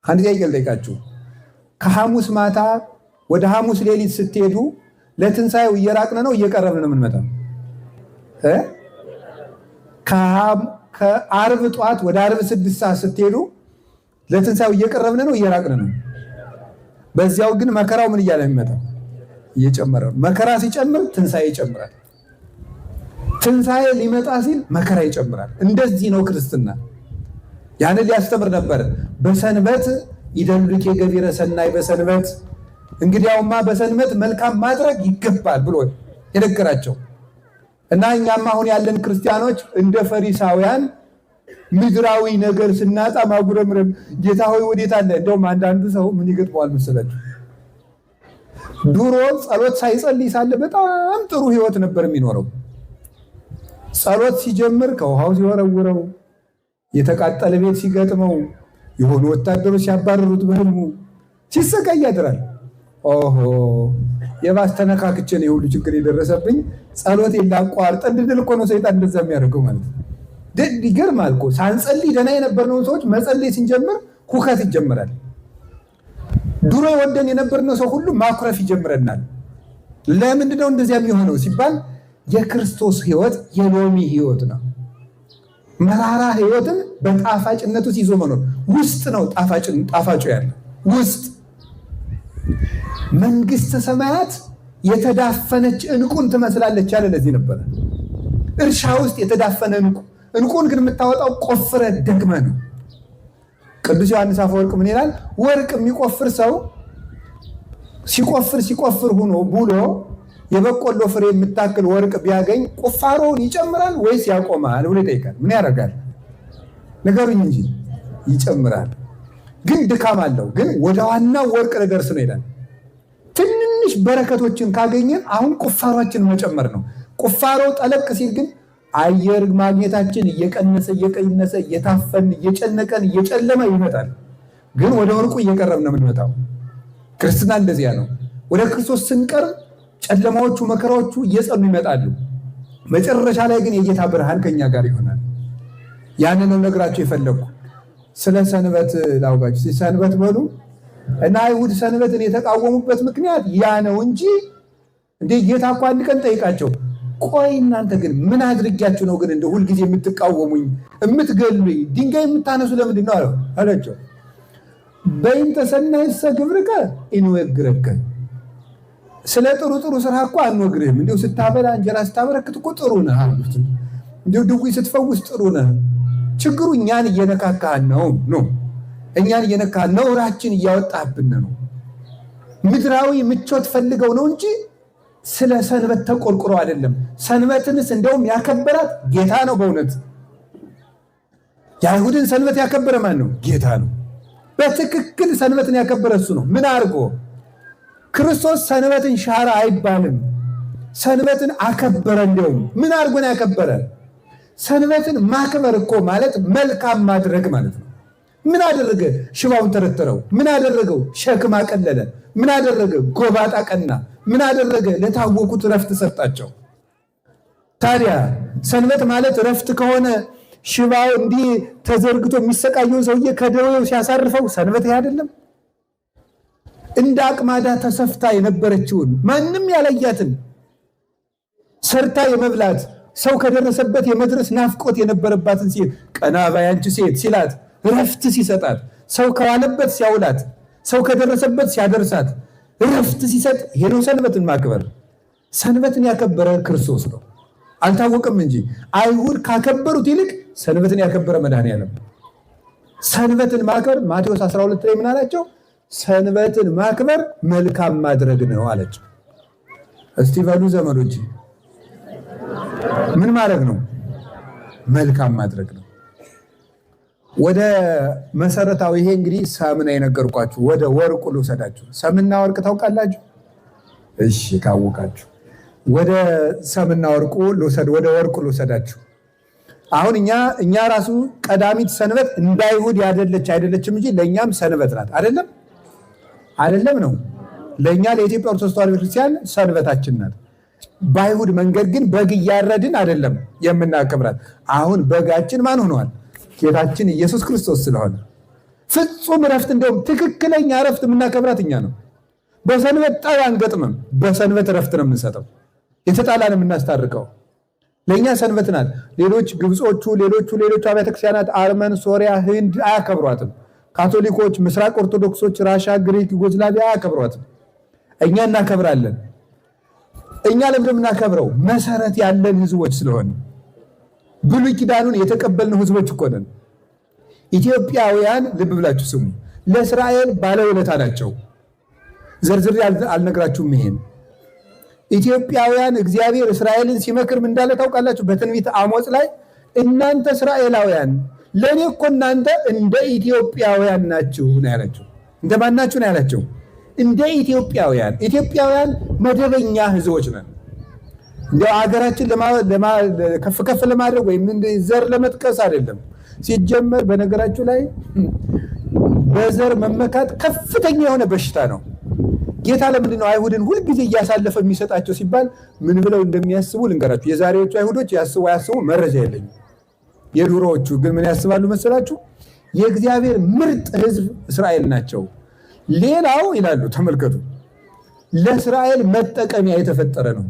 አንድ ጥያቄ ልጠይቃችሁ። ከሐሙስ ማታ ወደ ሐሙስ ሌሊት ስትሄዱ ለትንሣኤው እየራቅን ነው እየቀረብን ነው የምንመጣው? ከአርብ ጠዋት ወደ አርብ 6 ሰዓት ስትሄዱ ለትንሣኤው እየቀረብን ነው እየራቅን ነው? በዚያው ግን መከራው ምን እያለ የሚመጣው? እየጨመረ ነው። መከራ ሲጨምር ትንሣኤ ይጨምራል። ትንሣኤ ሊመጣ ሲል መከራ ይጨምራል። እንደዚህ ነው ክርስትና። ያንን ሊያስተምር ነበር። በሰንበት ይደሉኬ ገቢረ ሰናይ በሰንበት፣ እንግዲያውማ በሰንበት መልካም ማድረግ ይገባል ብሎ የነገራቸው እና እኛም አሁን ያለን ክርስቲያኖች እንደ ፈሪሳውያን ምድራዊ ነገር ስናጣ ማጉረምረም፣ ጌታ ሆይ ወዴት አለ? እንደውም አንዳንዱ ሰው ምን ይገጥመዋል መሰላችሁ? ድሮ ጸሎት ሳይጸልይ ሳለ በጣም ጥሩ ህይወት ነበር የሚኖረው። ጸሎት ሲጀምር ከውሃው ሲወረውረው፣ የተቃጠለ ቤት ሲገጥመው፣ የሆኑ ወታደሮች ሲያባረሩት፣ በህልሙ ሲሰቃይ ያድራል። ኦሆ የባስ ተነካክቼ ነው የሁሉ ችግር የደረሰብኝ፣ ጸሎት ላቋርጥ እንድንል እኮ ነው ሰይጣን እንደዛ የሚያደርገው ማለት ነው። ይገርማል እኮ ሳንጸልይ ደህና የነበርነው ሰዎች መጸለይ ስንጀምር ሁከት ይጀምራል። ድሮ የወደን የነበርነው ሰው ሁሉ ማኩረፍ ይጀምረናል። ለምንድነው እንደዚያ የሚሆነው ሲባል የክርስቶስ ህይወት የሎሚ ህይወት ነው። መራራ ህይወትን በጣፋጭነቱ ይዞ መኖር ውስጥ ነው ጣፋጩ ያለ ውስጥ። መንግስተ ሰማያት የተዳፈነች ዕንቁን ትመስላለች ያለ ለዚህ ነበረ። እርሻ ውስጥ የተዳፈነ ዕንቁን ግን የምታወጣው ቆፍረ ደግመ ነው። ቅዱስ ዮሐንስ አፈወርቅ ምን ይላል? ወርቅ የሚቆፍር ሰው ሲቆፍር ሆኖ ብሎ የበቆሎ ፍሬ የምታክል ወርቅ ቢያገኝ ቁፋሮውን ይጨምራል ወይስ ያቆማል ብሎ ይጠይቃል። ምን ያደርጋል? ንገሩኝ እንጂ ይጨምራል። ግን ድካም አለው። ግን ወደ ዋናው ወርቅ ልደርስ ነው ይላል። ትንንሽ በረከቶችን ካገኘን አሁን ቁፋሯችን መጨመር ነው። ቁፋሮ ጠለቅ ሲል ግን አየር ማግኘታችን እየቀነሰ እየታፈን እየጨነቀን እየጨለመ ይመጣል። ግን ወደ ወርቁ እየቀረብን ነው የምንመጣው። ክርስትና እንደዚያ ነው። ወደ ክርስቶስ ስንቀርብ ጨለማዎቹ መከራዎቹ እየጸኑ ይመጣሉ። መጨረሻ ላይ ግን የጌታ ብርሃን ከኛ ጋር ይሆናል። ያንን ነው ነግራችሁ የፈለግኩ። ስለ ሰንበት ላውጋችሁ። ሰንበት በሉ እና አይሁድ ሰንበትን የተቃወሙበት ምክንያት ያ ነው እንጂ እንደ ጌታ እኮ አንድ ቀን ጠይቃቸው፣ ቆይ እናንተ ግን ምን አድርጊያችሁ ነው ግን እንደ ሁልጊዜ የምትቃወሙኝ የምትገሉኝ ድንጋይ የምታነሱ ለምንድን ነው አላቸው። በእንተ ሰናይሰ ግብርከ እንወግረከ፣ ስለ ጥሩ ስራ እኮ አንወግርህም። እንዲሁ ስታበላ እንጀራ ስታበረክት እኮ ጥሩ ነህ አሉት። እንዲሁ ድውይ ስትፈውስ ጥሩ ነህ። ችግሩ እኛን እየነካካን ነው። እኛን እየነካን ነውራችን እያወጣብን ነው። ምድራዊ ምቾት ፈልገው ነው እንጂ ስለ ሰንበት ተቆርቁሮ አይደለም። ሰንበትንስ እንደውም ያከበራት ጌታ ነው። በእውነት የአይሁድን ሰንበት ያከበረ ማን ነው? ጌታ ነው። በትክክል ሰንበትን ያከበረ እሱ ነው። ምን አድርጎ? ክርስቶስ ሰንበትን ሻረ አይባልም። ሰንበትን አከበረ። እንደውም ምን አድርጎ ነው ያከበረ? ሰንበትን ማክበር እኮ ማለት መልካም ማድረግ ማለት ነው። ምን አደረገ? ሽባውን ተረተረው። ምን አደረገው? ሸክም አቀለለ። ምን አደረገ? ጎባጣ ቀና። ምን አደረገ? ለታወቁት ረፍት ሰጣቸው። ታዲያ ሰንበት ማለት ረፍት ከሆነ ሽባው እንዲህ ተዘርግቶ የሚሰቃየውን ሰውዬ ከደዌው ሲያሳርፈው ሰንበት አይደለም? እንደ አቅማዳ ተሰፍታ የነበረችውን ማንም ያላያትን ሰርታ የመብላት ሰው ከደረሰበት የመድረስ ናፍቆት የነበረባትን ሴት ቀና ባይ አንቺ ሴት ሲላት ረፍት ሲሰጣት፣ ሰው ከዋለበት ሲያውላት፣ ሰው ከደረሰበት ሲያደርሳት ረፍት ሲሰጥ ሄዶ ሰንበትን ማክበር። ሰንበትን ያከበረ ክርስቶስ ነው። አልታወቅም እንጂ አይሁድ ካከበሩት ይልቅ ሰንበትን ያከበረ መድኃኔዓለም። ሰንበትን ማክበር ማቴዎስ 12 ላይ ምን አላቸው? ሰንበትን ማክበር መልካም ማድረግ ነው አለችው። እስቲ በሉ ዘመዶች፣ ምን ማድረግ ነው? መልካም ማድረግ ነው። ወደ መሰረታዊ ይሄ እንግዲህ ሰምና የነገርኳችሁ ወደ ወርቁ ልውሰዳችሁ። ሰምና ወርቅ ታውቃላችሁ? እሺ ካወቃችሁ ወደ ሰምና ወርቁ ልውሰድ፣ ወደ ወርቁ ልውሰዳችሁ። አሁን እኛ ራሱ ቀዳሚት ሰንበት እንደ አይሁድ አይደለችም እንጂ ለእኛም ሰንበት ናት። አይደለም ነው። ለእኛ ለኢትዮጵያ ኦርቶዶክስ ተዋሕዶ ቤተክርስቲያን ሰንበታችን ናት። በአይሁድ መንገድ ግን በግ እያረድን አይደለም የምናከብራት። አሁን በጋችን ማን ሆነዋል? ጌታችን ኢየሱስ ክርስቶስ ስለሆነ ፍጹም ረፍት፣ እንደውም ትክክለኛ ረፍት የምናከብራት እኛ ነው። በሰንበት ጠብ አንገጥምም። በሰንበት ረፍት ነው የምንሰጠው። የተጣላን የምናስታርቀው ለእኛ ሰንበት ናት። ሌሎች ግብጾቹ፣ ሌሎቹ አብያተ ክርስቲያናት አርመን፣ ሶሪያ፣ ህንድ አያከብሯትም። ካቶሊኮች፣ ምስራቅ ኦርቶዶክሶች፣ ራሻ፣ ግሪክ፣ ዩጎዝላቪያ አያከብሯትም። እኛ እናከብራለን። እኛ ለምን የምናከብረው? መሰረት ያለን ህዝቦች ስለሆነ ብሉይ ኪዳኑን የተቀበልነው ህዝቦች እኮ ነን። ኢትዮጵያውያን ልብ ብላችሁ ስሙ። ለእስራኤል ባለውለታ ናቸው። ዘርዝሬ አልነግራችሁም። ይሄን ኢትዮጵያውያን እግዚአብሔር እስራኤልን ሲመክር ምን እንዳለ ታውቃላችሁ? በትንቢተ አሞጽ ላይ እናንተ እስራኤላውያን ለእኔ እኮ እናንተ እንደ ኢትዮጵያውያን ናችሁ ነው ያላቸው። እንደማን ናችሁ ነው ያላቸው? እንደ ኢትዮጵያውያን። ኢትዮጵያውያን መደበኛ ህዝቦች ነን። እንደው ሀገራችን ከፍ ለማድረግ ወይም ዘር ለመጥቀስ አይደለም። ሲጀመር በነገራችሁ ላይ በዘር መመካት ከፍተኛ የሆነ በሽታ ነው። ጌታ ለምንድን ነው አይሁድን ሁልጊዜ እያሳለፈ የሚሰጣቸው ሲባል ምን ብለው እንደሚያስቡ ልንገራችሁ። የዛሬዎቹ አይሁዶች ያስቡ አያስቡ መረጃ የለኝም። የድሮዎቹ ግን ምን ያስባሉ መሰላችሁ? የእግዚአብሔር ምርጥ ህዝብ እስራኤል ናቸው። ሌላው ይላሉ፣ ተመልከቱ፣ ለእስራኤል መጠቀሚያ የተፈጠረ ነው።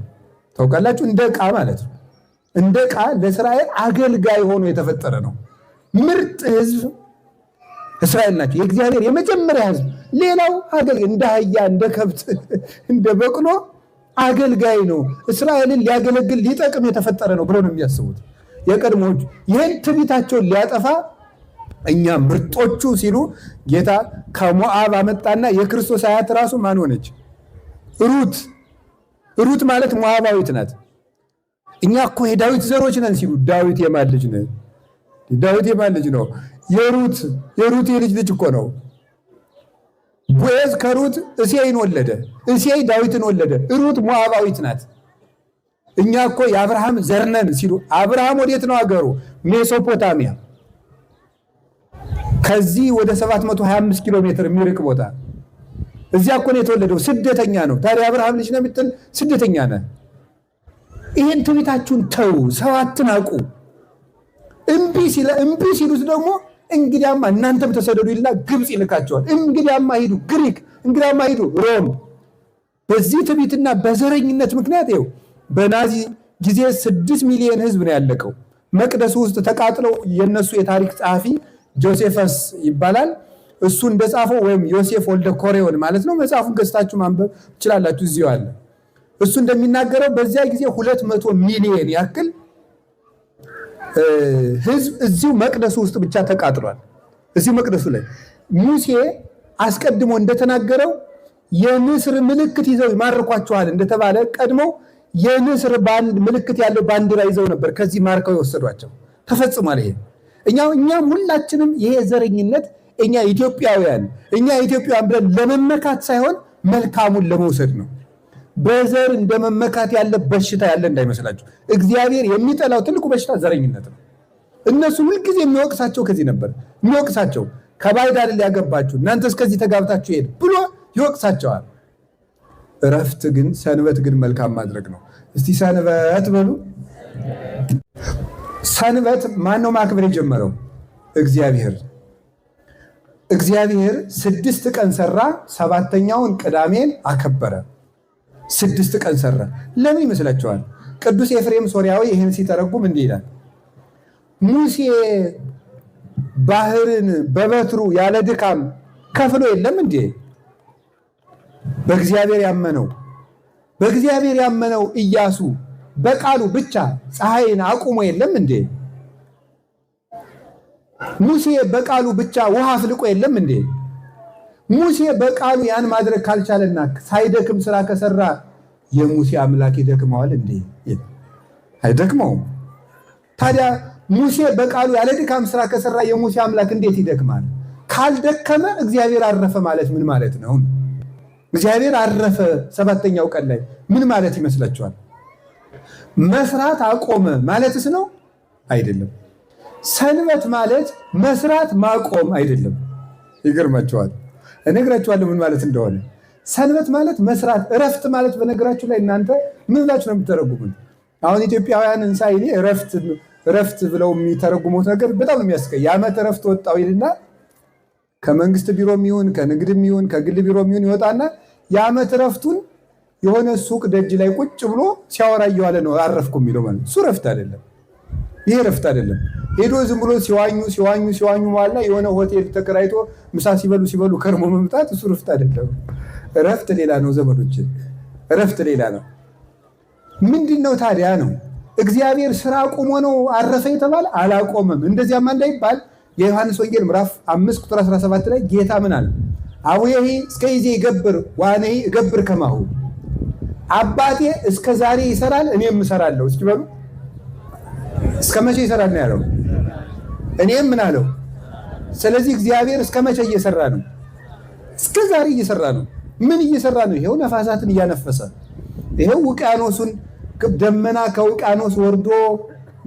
ታውቃላችሁ? እንደ ዕቃ ማለት ነው። እንደ ዕቃ ለእስራኤል አገልጋይ ሆኖ የተፈጠረ ነው። ምርጥ ህዝብ እስራኤል ናቸው፣ የእግዚአብሔር የመጀመሪያ ህዝብ። ሌላው አገልጋይ፣ እንደ አህያ፣ እንደ ከብት፣ እንደ በቅሎ አገልጋይ ነው። እስራኤልን ሊያገለግል ሊጠቅም የተፈጠረ ነው ብለው ነው የሚያስቡት የቀድሞዎቹ። ይህን ትዕቢታቸውን ሊያጠፋ እኛ ምርጦቹ ሲሉ ጌታ ከሞዓብ አመጣና የክርስቶስ አያት ራሱ ማን ሆነች? ሩት ማለት ሞዓባዊት ናት። እኛ እኮ የዳዊት ዘሮች ነን ሲሉ ዳዊት የማን ልጅ ነው? ዳዊት የማን ልጅ ነው? የሩት የልጅ ልጅ እኮ ነው። ቦዔዝ ከሩት እሴይን ወለደ፣ እሴይ ዳዊትን ወለደ። ሩት ሞዓባዊት ናት። እኛ እኮ የአብርሃም ዘርነን ሲሉ አብርሃም ወዴት ነው አገሩ? ሜሶፖታሚያ። ከዚህ ወደ 725 ኪሎ ሜትር የሚርቅ ቦታ እዚያ እኮ ነው የተወለደው። ስደተኛ ነው። ታዲያ አብርሃም ልጅ ነው የምትል ስደተኛ ነህ። ይህን ትዕቢታችሁን ተው፣ ሰው አትናቁ። እምቢ ሲሉት ደግሞ እንግዲያማ እናንተም ተሰደዱ ይልና ግብፅ ይልካቸዋል። እንግዲያማ ሂዱ ግሪክ፣ እንግዲያማ ሂዱ ሮም። በዚህ ትዕቢትና በዘረኝነት ምክንያት ይኸው በናዚ ጊዜ 6 ሚሊዮን ህዝብ ነው ያለቀው። መቅደሱ ውስጥ ተቃጥለው የነሱ የታሪክ ጸሐፊ ጆሴፈስ ይባላል። እሱ እንደጻፈው ወይም ዮሴፍ ወልደ ኮሬዮን ማለት ነው። መጽሐፉን ገዝታችሁ ማንበብ ትችላላችሁ፣ እዚሁ አለ። እሱ እንደሚናገረው በዚያ ጊዜ 200 ሚሊዮን ያክል ህዝብ እዚሁ መቅደሱ ውስጥ ብቻ ተቃጥሏል። እዚሁ መቅደሱ ላይ ሙሴ አስቀድሞ እንደተናገረው የንስር ምልክት ይዘው ይማርኳቸዋል እንደተባለ ቀድሞ የንስር ምልክት ያለው ባንዲራ ይዘው ነበር ከዚህ ማርከው የወሰዷቸው። ተፈጽሟል። ይሄ እኛም ሁላችንም ይሄ ዘረኝነት እኛ ኢትዮጵያውያን ብለን ለመመካት ሳይሆን መልካሙን ለመውሰድ ነው። በዘር እንደመመካት ያለ በሽታ ያለ እንዳይመስላችሁ። እግዚአብሔር የሚጠላው ትልቁ በሽታ ዘረኝነት ነው። እነሱ ሁልጊዜ የሚወቅሳቸው ከዚህ ነበር የሚወቅሳቸው። ከባዕድ አይደል ያገባችሁ እናንተ እስከዚህ ተጋብታችሁ ሄድ ብሎ ይወቅሳቸዋል። እረፍት ግን ሰንበት ግን መልካም ማድረግ ነው። እስቲ ሰንበት በሉ። ሰንበት ማነው ማክበር የጀመረው? እግዚአብሔር 6 ቀን ሰራ፣ 7ኛውን ቅዳሜን አከበረ። 6 ቀን ሰራ። ለምን ይመስላችኋል? ቅዱስ ኤፍሬም ሶርያዊ ይህን ሲተረጉም እንዲህ ይላል። ሙሴ ባህርን በበትሩ ያለ ድካም ከፍሎ የለም እንዴ? በእግዚአብሔር ያመነው ኢያሱ በቃሉ ብቻ ፀሐይን አቁሞ የለም እንዴ? ሙሴ በቃሉ ብቻ ውሃ አፍልቆ የለም እንዴ? ሙሴ በቃሉ ያን ማድረግ ካልቻለና ሳይደክም ስራ ከሰራ የሙሴ አምላክ ይደክመዋል እንዴ? አይደክመውም። ታዲያ ሙሴ በቃሉ ያለ ድካም ስራ ከሰራ የሙሴ አምላክ እንዴት ይደክማል? ካልደከመ እግዚአብሔር አረፈ ማለት ምን ማለት ነው? እግዚአብሔር አረፈ 7ኛው ቀን ላይ ምን ማለት ይመስላችኋል? መስራት አቆመ ማለትስ ነው? አይደለም። ሰንበት ማለት መስራት ማቆም አይደለም። ይገርማችኋል። እነግራችኋለሁ ምን ማለት እንደሆነ። ሰንበት ማለት መስራት፣ እረፍት ማለት በነገራችሁ ላይ እናንተ ምን ብላችሁ ነው የምትተረጉሙት? አሁን ኢትዮጵያውያንን ሳይ እረፍት ብለው የሚተረጉሙት ነገር በጣም ነው የሚያስቀኝ። የዓመት እረፍት ወጣው ይልና ከመንግስት ቢሮም ይሁን ከንግድም ይሁን ከግል ቢሮም ይሁን ይወጣና የዓመት እረፍቱን የሆነ ሱቅ ደጅ ላይ ቁጭ ብሎ ሲያወራ እየዋለ ነው አረፍኩ የሚለው ማለት። እሱ እረፍት አይደለም። ይሄ እረፍት አይደለም። ሄዶ ዝም ብሎ ሲዋኙ በኋላ የሆነ ሆቴል ተከራይቶ ምሳ ሲበሉ ከርሞ መምጣት እሱ እረፍት አይደለም። እረፍት ሌላ ነው ዘመዶች፣ እረፍት ሌላ ነው። ምንድን ነው ታዲያ ነው? እግዚአብሔር ስራ አቁሞ ነው አረፈ የተባለ? አላቆመም። እንደዚያማ እንዳይባል የዮሐንስ ወንጌል ምዕራፍ 5 ቁጥር 17 ላይ ጌታ ምን አለ? አቡየሂ እስከ ይዜ ይገብር ዋኔሂ እገብር ከማሁ። አባቴ እስከ ዛሬ ይሰራል እኔም እሰራለሁ። እስኪ በሉ እስከ መቼ ይሰራል ነው ያለው? እኔም ምን አለው? ስለዚህ እግዚአብሔር እስከ መቼ እየሰራ ነው? እስከ ዛሬ እየሰራ ነው። ምን እየሰራ ነው? ይሄው ነፋሳትን እያነፈሰ፣ ይሄው ውቅያኖሱን ደመና ከውቅያኖስ ወርዶ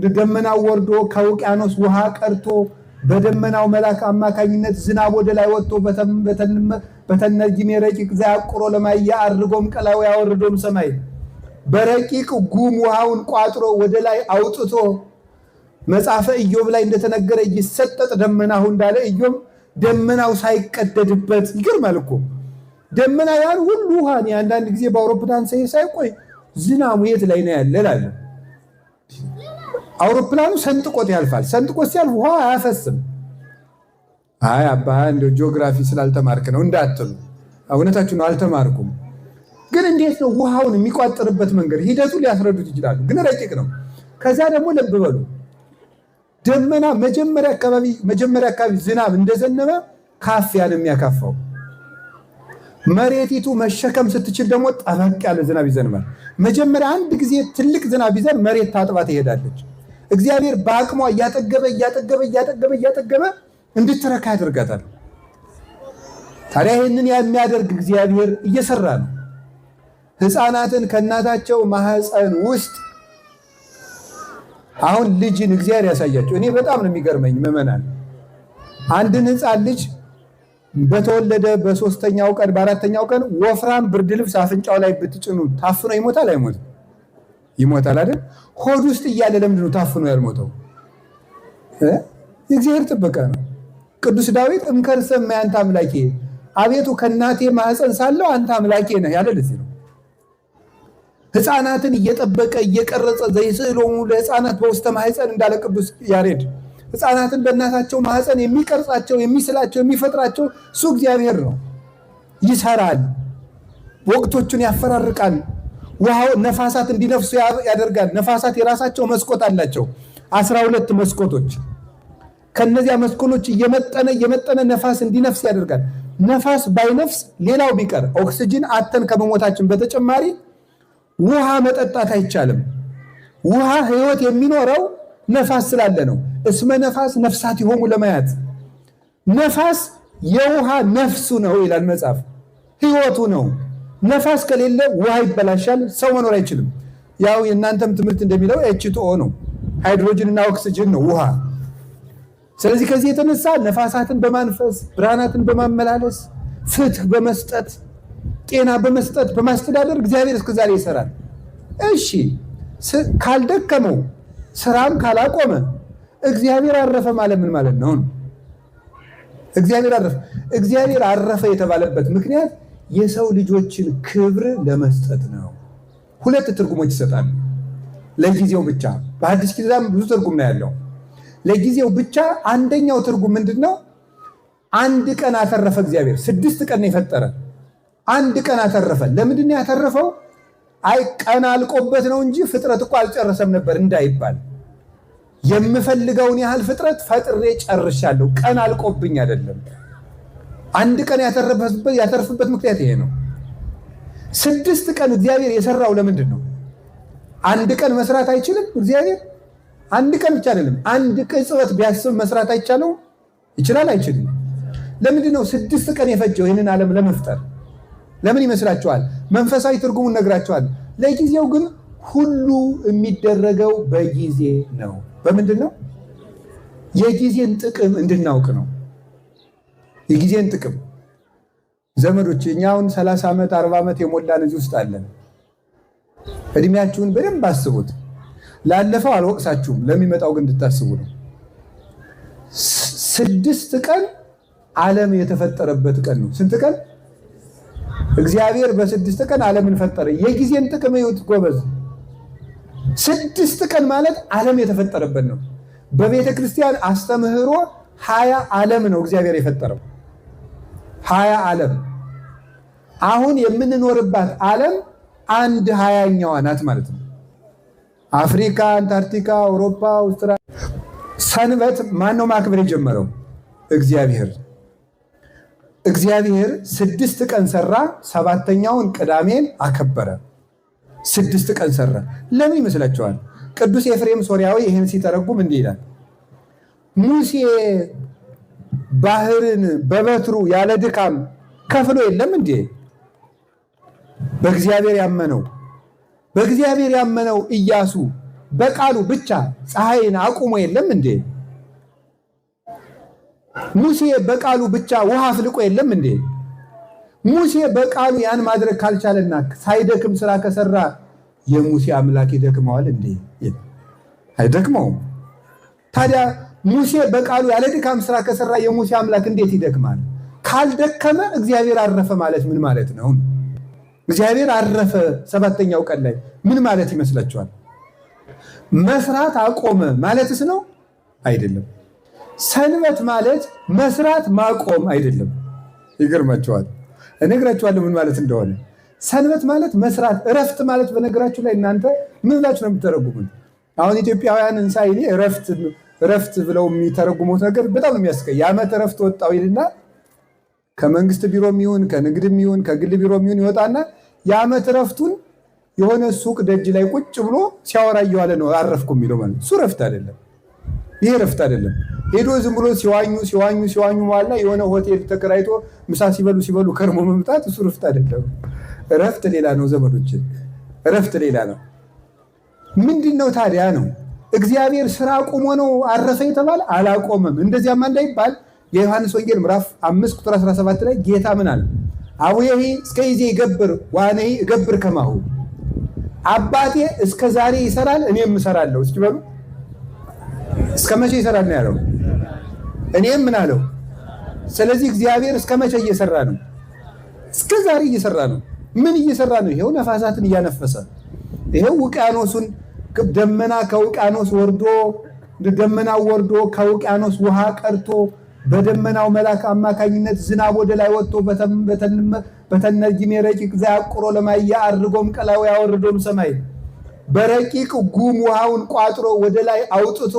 ደመናው ወርዶ ከውቅያኖስ ውሃ ቀርቶ በደመናው መልአክ አማካኝነት ዝናብ ወደ ላይ ወጥቶ በተነጊሜ ረቂቅ ዘያቁሮ ለማያ አርጎም ቀላው ያወርዶም ሰማይ በረቂቅ ጉም ውሃውን ቋጥሮ ወደ ላይ አውጥቶ መጽሐፈ ኢዮብ ላይ እንደተነገረ ይሰጠጥ ደመናሁ እንዳለ ኢዮብ ደመናው ሳይቀደድበት ይገርማል እኮ ደመና ያን ሁሉ ውሃን አንዳንድ ጊዜ በአውሮፕላን ሳይቆይ ዝናሙ የት ላይ ነው ያለ እላለሁ። አውሮፕላኑ ሰንጥቆት ያልፋል። ሰንጥቆት ሲያልፍ ውሃ አያፈስም። አይ አባ እንደው ጂኦግራፊ ስላልተማርክ ነው እንዳትሉ፣ እውነታችሁ ነው አልተማርኩም። ግን እንዴት ነው ውሃውን የሚቋጥርበት መንገድ ሂደቱ ሊያስረዱት ይችላሉ። ግን ረቂቅ ነው። ከዛ ደግሞ ልብ በሉ ደመና መጀመሪያ አካባቢ ዝናብ እንደዘነበ ካፊያ ነው የሚያካፋው። መሬቲቱ መሸከም ስትችል ደግሞ ጠበቅ ያለ ዝናብ ይዘንባል። መጀመሪያ አንድ ጊዜ ትልቅ ዝናብ ይዘን መሬት ታጥባ ትሄዳለች። እግዚአብሔር በአቅሟ እያጠገበ እንድትረካ ያደርጋታል። ታዲያ ይህንን የሚያደርግ እግዚአብሔር እየሰራ ነው። ሕፃናትን ከእናታቸው ማህፀን ውስጥ አሁን ልጅን እግዚአብሔር ያሳያቸው። እኔ በጣም ነው የሚገርመኝ ምዕመናን፣ አንድን ሕፃን ልጅ በተወለደ በ3ኛው ቀን በ4ኛው ቀን ወፍራም ብርድ ልብስ አፍንጫው ላይ ብትጭኑ ታፍኖ ይሞታል አይሞትም? ይሞታል አይደል? ሆድ ውስጥ እያለ ለምንድን ነው ታፍኖ ያልሞተው? የእግዚአብሔር ጥበቃ ነው። ቅዱስ ዳዊት እምከርሰ እማያንተ አምላኬ፣ አቤቱ ከእናቴ ማህፀን ሳለው አንተ አምላኬ ነህ ያለ ለዚህ ነው። ሕፃናትን እየጠበቀ እየቀረጸ ዘይስዕሎሙ ለሕፃናት በውስተ ማህፀን እንዳለ ቅዱስ ያሬድ፣ ሕፃናትን በእናታቸው ማህፀን የሚቀርጻቸው የሚስላቸው የሚፈጥራቸው እሱ እግዚአብሔር ነው። ይሰራል፣ ወቅቶቹን ያፈራርቃል፣ ውሃው ነፋሳት እንዲነፍሱ ያደርጋል። ነፋሳት የራሳቸው መስኮት አላቸው፣ 12 መስኮቶች። ከነዚያ መስኮቶች እየመጠነ ነፋስ እንዲነፍስ ያደርጋል። ነፋስ ባይነፍስ ሌላው ቢቀር ኦክሲጅን አተን ከመሞታችን በተጨማሪ ውሃ መጠጣት አይቻልም። ውሃ ህይወት የሚኖረው ነፋስ ስላለ ነው። እስመ ነፋስ ነፍሳት ይሆሙ ለማያት፣ ነፋስ የውሃ ነፍሱ ነው ይላል መጽሐፍ፣ ህይወቱ ነው። ነፋስ ከሌለ ውሃ ይበላሻል፣ ሰው መኖር አይችልም። ያው የእናንተም ትምህርት እንደሚለው H2O ነው፣ ሃይድሮጅን እና ኦክሲጅን ነው ውሃ። ስለዚህ ከዚህ የተነሳ ነፋሳትን በማንፈስ ብርሃናትን በማመላለስ ፍትህ በመስጠት ጤና በመስጠት በማስተዳደር እግዚአብሔር እስከዛሬ ይሰራል። እሺ ካልደከመው ስራም ካላቆመ እግዚአብሔር አረፈ ማለት ምን ማለት ነው? እግዚአብሔር አረፈ የተባለበት ምክንያት የሰው ልጆችን ክብር ለመስጠት ነው። 2 ትርጉሞች ይሰጣሉ። ለጊዜው ብቻ በአዲስ ኪዳን ብዙ ትርጉም ነው ያለው። ለጊዜው ብቻ አንደኛው ትርጉም ምንድነው? አንድ ቀን አተረፈ እግዚአብሔር። 6 ቀን ነው የፈጠረ፣ አንድ ቀን አተረፈ። ለምንድን ነው ያተረፈው? አይ ቀን አልቆበት ነው እንጂ ፍጥረት እኮ አልጨረሰም ነበር እንዳይባል፣ የምፈልገውን ያህል ፍጥረት ፈጥሬ ጨርሻለሁ፣ ቀን አልቆብኝ አይደለም። አንድ ቀን ያተረፈበት ምክንያት ይሄ ነው። 6 ቀን እግዚአብሔር የሰራው ለምንድን ነው? አንድ ቀን መስራት አይችልም እግዚአብሔር? አንድ ቀን ብቻ አይደለም፣ አንድ ቅጽበት ቢያስብ መስራት አይቻለው? ይችላል? አይችልም? ለምንድን ነው 6 ቀን የፈጀው ይህንን ዓለም ለመፍጠር? ለምን ይመስላችኋል? መንፈሳዊ ትርጉሙን ነግራችኋል። ለጊዜው ግን ሁሉ የሚደረገው በጊዜ ነው። በምንድን ነው? የጊዜን ጥቅም እንድናውቅ ነው። የጊዜን ጥቅም ዘመዶች፣ እኛውን 30 ዓመት 40 ዓመት የሞላን እዚህ ውስጥ አለን። እድሜያችሁን በደንብ አስቡት። ላለፈው አልወቅሳችሁም፣ ለሚመጣው ግን እንድታስቡ ነው። 6 ቀን ዓለም የተፈጠረበት ቀን ነው። ስንት ቀን? እግዚአብሔር በ6 ቀን ዓለምን ፈጠረ። የጊዜን ጥቅም ይሁት ጎበዝ። 6 ቀን ማለት ዓለም የተፈጠረበት ነው። በቤተ ክርስቲያን አስተምህሮ 20 ዓለም ነው እግዚአብሔር የፈጠረው። 20 ዓለም። አሁን የምንኖርባት ዓለም 1/20ኛዋ ናት ማለት ነው። አፍሪካ፣ አንታርክቲካ፣ አውሮፓ፣ አውስትራሊያ። ሰንበት ማነው ማክበር የጀመረው? እግዚአብሔር። እግዚአብሔር 6 ቀን ሰራ፣ 7ኛውን ቅዳሜን አከበረ። 6 ቀን ሰራ። ለምን ይመስላችኋል? ቅዱስ ኤፍሬም ሶርያዊ ይህን ሲተረጉም እንዲህ ይላል። ሙሴ ባህርን በበትሩ ያለ ድካም ከፍሎ የለም እንዴ? በእግዚአብሔር ያመነው ኢያሱ በቃሉ ብቻ ፀሐይን አቁሞ የለም እንዴ? ሙሴ በቃሉ ብቻ ውሃ አፍልቆ የለም እንዴ? ሙሴ በቃሉ ያን ማድረግ ካልቻለና ሳይደክም ስራ ከሰራ የሙሴ አምላክ ይደክመዋል እንዴ? አይደክመውም። ታዲያ ሙሴ በቃሉ ያለ ድካም ስራ ከሰራ የሙሴ አምላክ እንዴት ይደክማል? ካልደከመ እግዚአብሔር አረፈ ማለት ምን ማለት ነው? እግዚአብሔር አረፈ 7ኛው ቀን ላይ ምን ማለት ይመስላችኋል? መስራት አቆመ ማለትስ ነው? አይደለም። ሰንበት ማለት መስራት ማቆም አይደለም። ይገርማችኋል። እነግራችኋለሁ ምን ማለት እንደሆነ። ሰንበት ማለት መስራት፣ እረፍት ማለት በነገራችሁ ላይ እናንተ ምን ብላችሁ ነው የምትተረጉሙት? አሁን ኢትዮጵያውያን እንሳይኔ እረፍት ብለው የሚተረጉሙት ነገር በጣም ነው የሚያስቀኝ። የዓመት እረፍት ወጣው ይልና ከመንግስት ቢሮም ይሁን ከንግድም ይሁን ከግል ቢሮም ይሁን ይወጣና የዓመት እረፍቱን የሆነ ሱቅ ደጅ ላይ ቁጭ ብሎ ሲያወራ እየዋለ ነው አረፍኩ የሚለው ማለት። እሱ እረፍት አይደለም። ይሄ ረፍት አይደለም። ሄዶ ዝም ብሎ ሲዋኙ በኋላ የሆነ ሆቴል ተከራይቶ ምሳ ሲበሉ ከርሞ መምጣት እሱ ረፍት አይደለም። ረፍት ሌላ ነው ዘመዶች፣ ረፍት ሌላ ነው። ምንድነው ታዲያ ነው? እግዚአብሔር ስራ ቆሞ ነው አረፈ የተባለ? አላቆመም። እንደዚያማ እንዳይባል የዮሐንስ ወንጌል ምዕራፍ 5 ቁጥር 17 ላይ ጌታ ምን አለ? አቡዬ እስከ ይዜ ይገብር ዋኔ እገብር ከማሁ፣ አባቴ እስከ ዛሬ ይሰራል እኔም እሰራለሁ። እስኪ በሉ እስከ መቼ ይሰራል ነው ያለው? እኔም ምን አለው? ስለዚህ እግዚአብሔር እስከ መቼ እየሰራ ነው? እስከ ዛሬ እየሰራ ነው። ምን እየሰራ ነው? ይሄው ነፋሳትን እያነፈሰ፣ ይሄው ውቅያኖሱን ደመና ከውቅያኖስ ወርዶ ደመናው ወርዶ ከውቅያኖስ ውሃ ቀርቶ በደመናው መልአክ አማካኝነት ዝናብ ወደ ላይ ወጥቶ በተነጊሜ ረቂቅ ዘያቁሮ ለማያ አድርጎም ቀላው ያወርዶም ሰማይ በረቂቅ ጉም ውሃውን ቋጥሮ ወደ ላይ አውጥቶ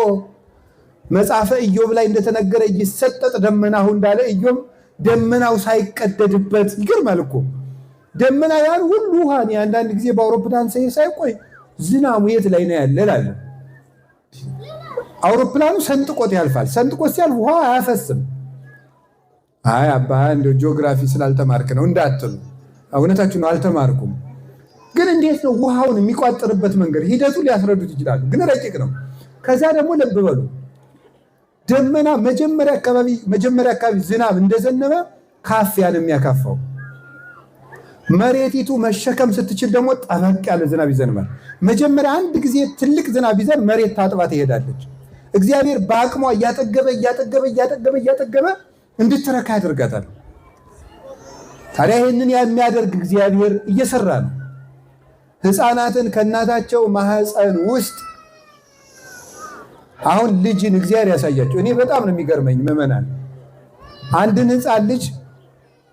መጽሐፈ ኢዮብ ላይ እንደተነገረ ይሰጠጥ ደመናሁ እንዳለ ኢዮብ ደመናው ሳይቀደድበት ይገርማል እኮ ደመና ያን ሁሉ ውሃን አንዳንድ ጊዜ በአውሮፕላን ሳይቆይ ዝናቡ የት ላይ ነው ያለ እላለሁ። አውሮፕላኑ ሰንጥቆት ያልፋል። ሰንጥቆት ሲያልፍ ውሃ አያፈስም። አይ አባ እንደው ጂኦግራፊ ስላልተማርክ ነው እንዳትሉ፣ እውነታችሁ ነው አልተማርኩም። ግን እንዴት ነው ውሃውን የሚቋጥርበት መንገድ ሂደቱን ሊያስረዱት ይችላሉ። ግን ረቂቅ ነው። ከዛ ደግሞ ልብ በሉ ደመና መጀመሪያ አካባቢ ዝናብ እንደዘነበ ካፊያ ነው የሚያካፋው። መሬቲቱ መሸከም ስትችል ደግሞ ጠበቅ ያለ ዝናብ ይዘንባል። መጀመሪያ አንድ ጊዜ ትልቅ ዝናብ ይዘን መሬት ታጥባ ትሄዳለች። እግዚአብሔር በአቅሟ እያጠገበ እንድትረካ ያደርጋታል። ታዲያ ይህንን የሚያደርግ እግዚአብሔር እየሰራ ነው። ሕፃናትን ከእናታቸው ማህፀን ውስጥ አሁን ልጅን እግዚአብሔር ያሳያቸው። እኔ በጣም ነው የሚገርመኝ ምዕመናን፣ አንድን ሕፃን ልጅ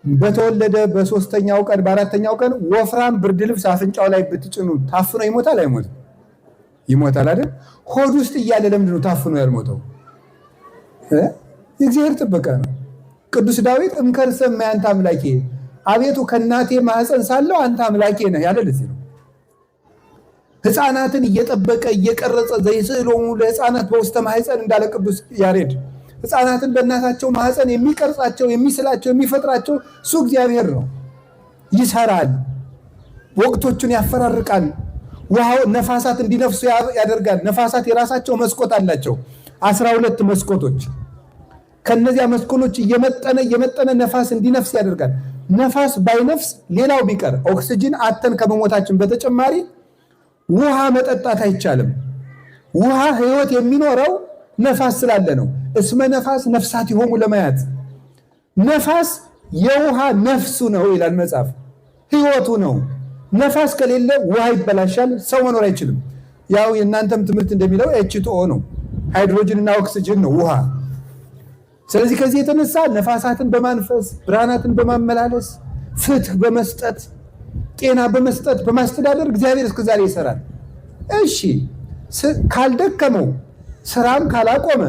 በተወለደ በ3ኛው ቀን በ4ኛው ቀን ወፍራም ብርድ ልብስ አፍንጫው ላይ ብትጭኑ ታፍኖ ይሞታል አይሞትም? ይሞታል አይደል? ሆድ ውስጥ እያለ ለምንድን ነው ታፍኖ ያልሞተው? የእግዚአብሔር ጥበቃ ነው። ቅዱስ ዳዊት እምከርሰ አንተ አምላኬ፣ አቤቱ ከእናቴ ማህፀን ሳለው አንተ አምላኬ ነህ ያለ ለዚህ ነው። ሕፃናትን እየጠበቀ እየቀረጸ ዘይስዕሎሙ ለሕፃናት በውስተ ማህፀን እንዳለ ቅዱስ ያሬድ ሕፃናትን በእናታቸው ማህፀን የሚቀርጻቸው የሚስላቸው የሚፈጥራቸው እሱ እግዚአብሔር ነው። ይሰራል፣ ወቅቶቹን ያፈራርቃል፣ ውሃው ነፋሳት እንዲነፍሱ ያደርጋል። ነፋሳት የራሳቸው መስኮት አላቸው፣ 12 መስኮቶች። ከነዚያ መስኮቶች እየመጠነ ነፋስ እንዲነፍስ ያደርጋል። ነፋስ ባይነፍስ ሌላው ቢቀር ኦክሲጅን አተን ከመሞታችን በተጨማሪ ውሃ መጠጣት አይቻልም። ውሃ ህይወት የሚኖረው ነፋስ ስላለ ነው። እስመ ነፋስ ነፍሳት ይሆሙ ለማያት፣ ነፋስ የውሃ ነፍሱ ነው ይላል መጽሐፍ፣ ህይወቱ ነው። ነፋስ ከሌለ ውሃ ይበላሻል፣ ሰው መኖር አይችልም። ያው የእናንተም ትምህርት እንደሚለው H2O ነው፣ ሃይድሮጅን እና ኦክሲጅን ነው ውሃ። ስለዚህ ከዚህ የተነሳ ነፋሳትን በማንፈስ ብርሃናትን በማመላለስ ፍትህ በመስጠት ጤና በመስጠት በማስተዳደር እግዚአብሔር እስከዛሬ ይሰራል። እሺ ካልደከመው ስራም ካላቆመ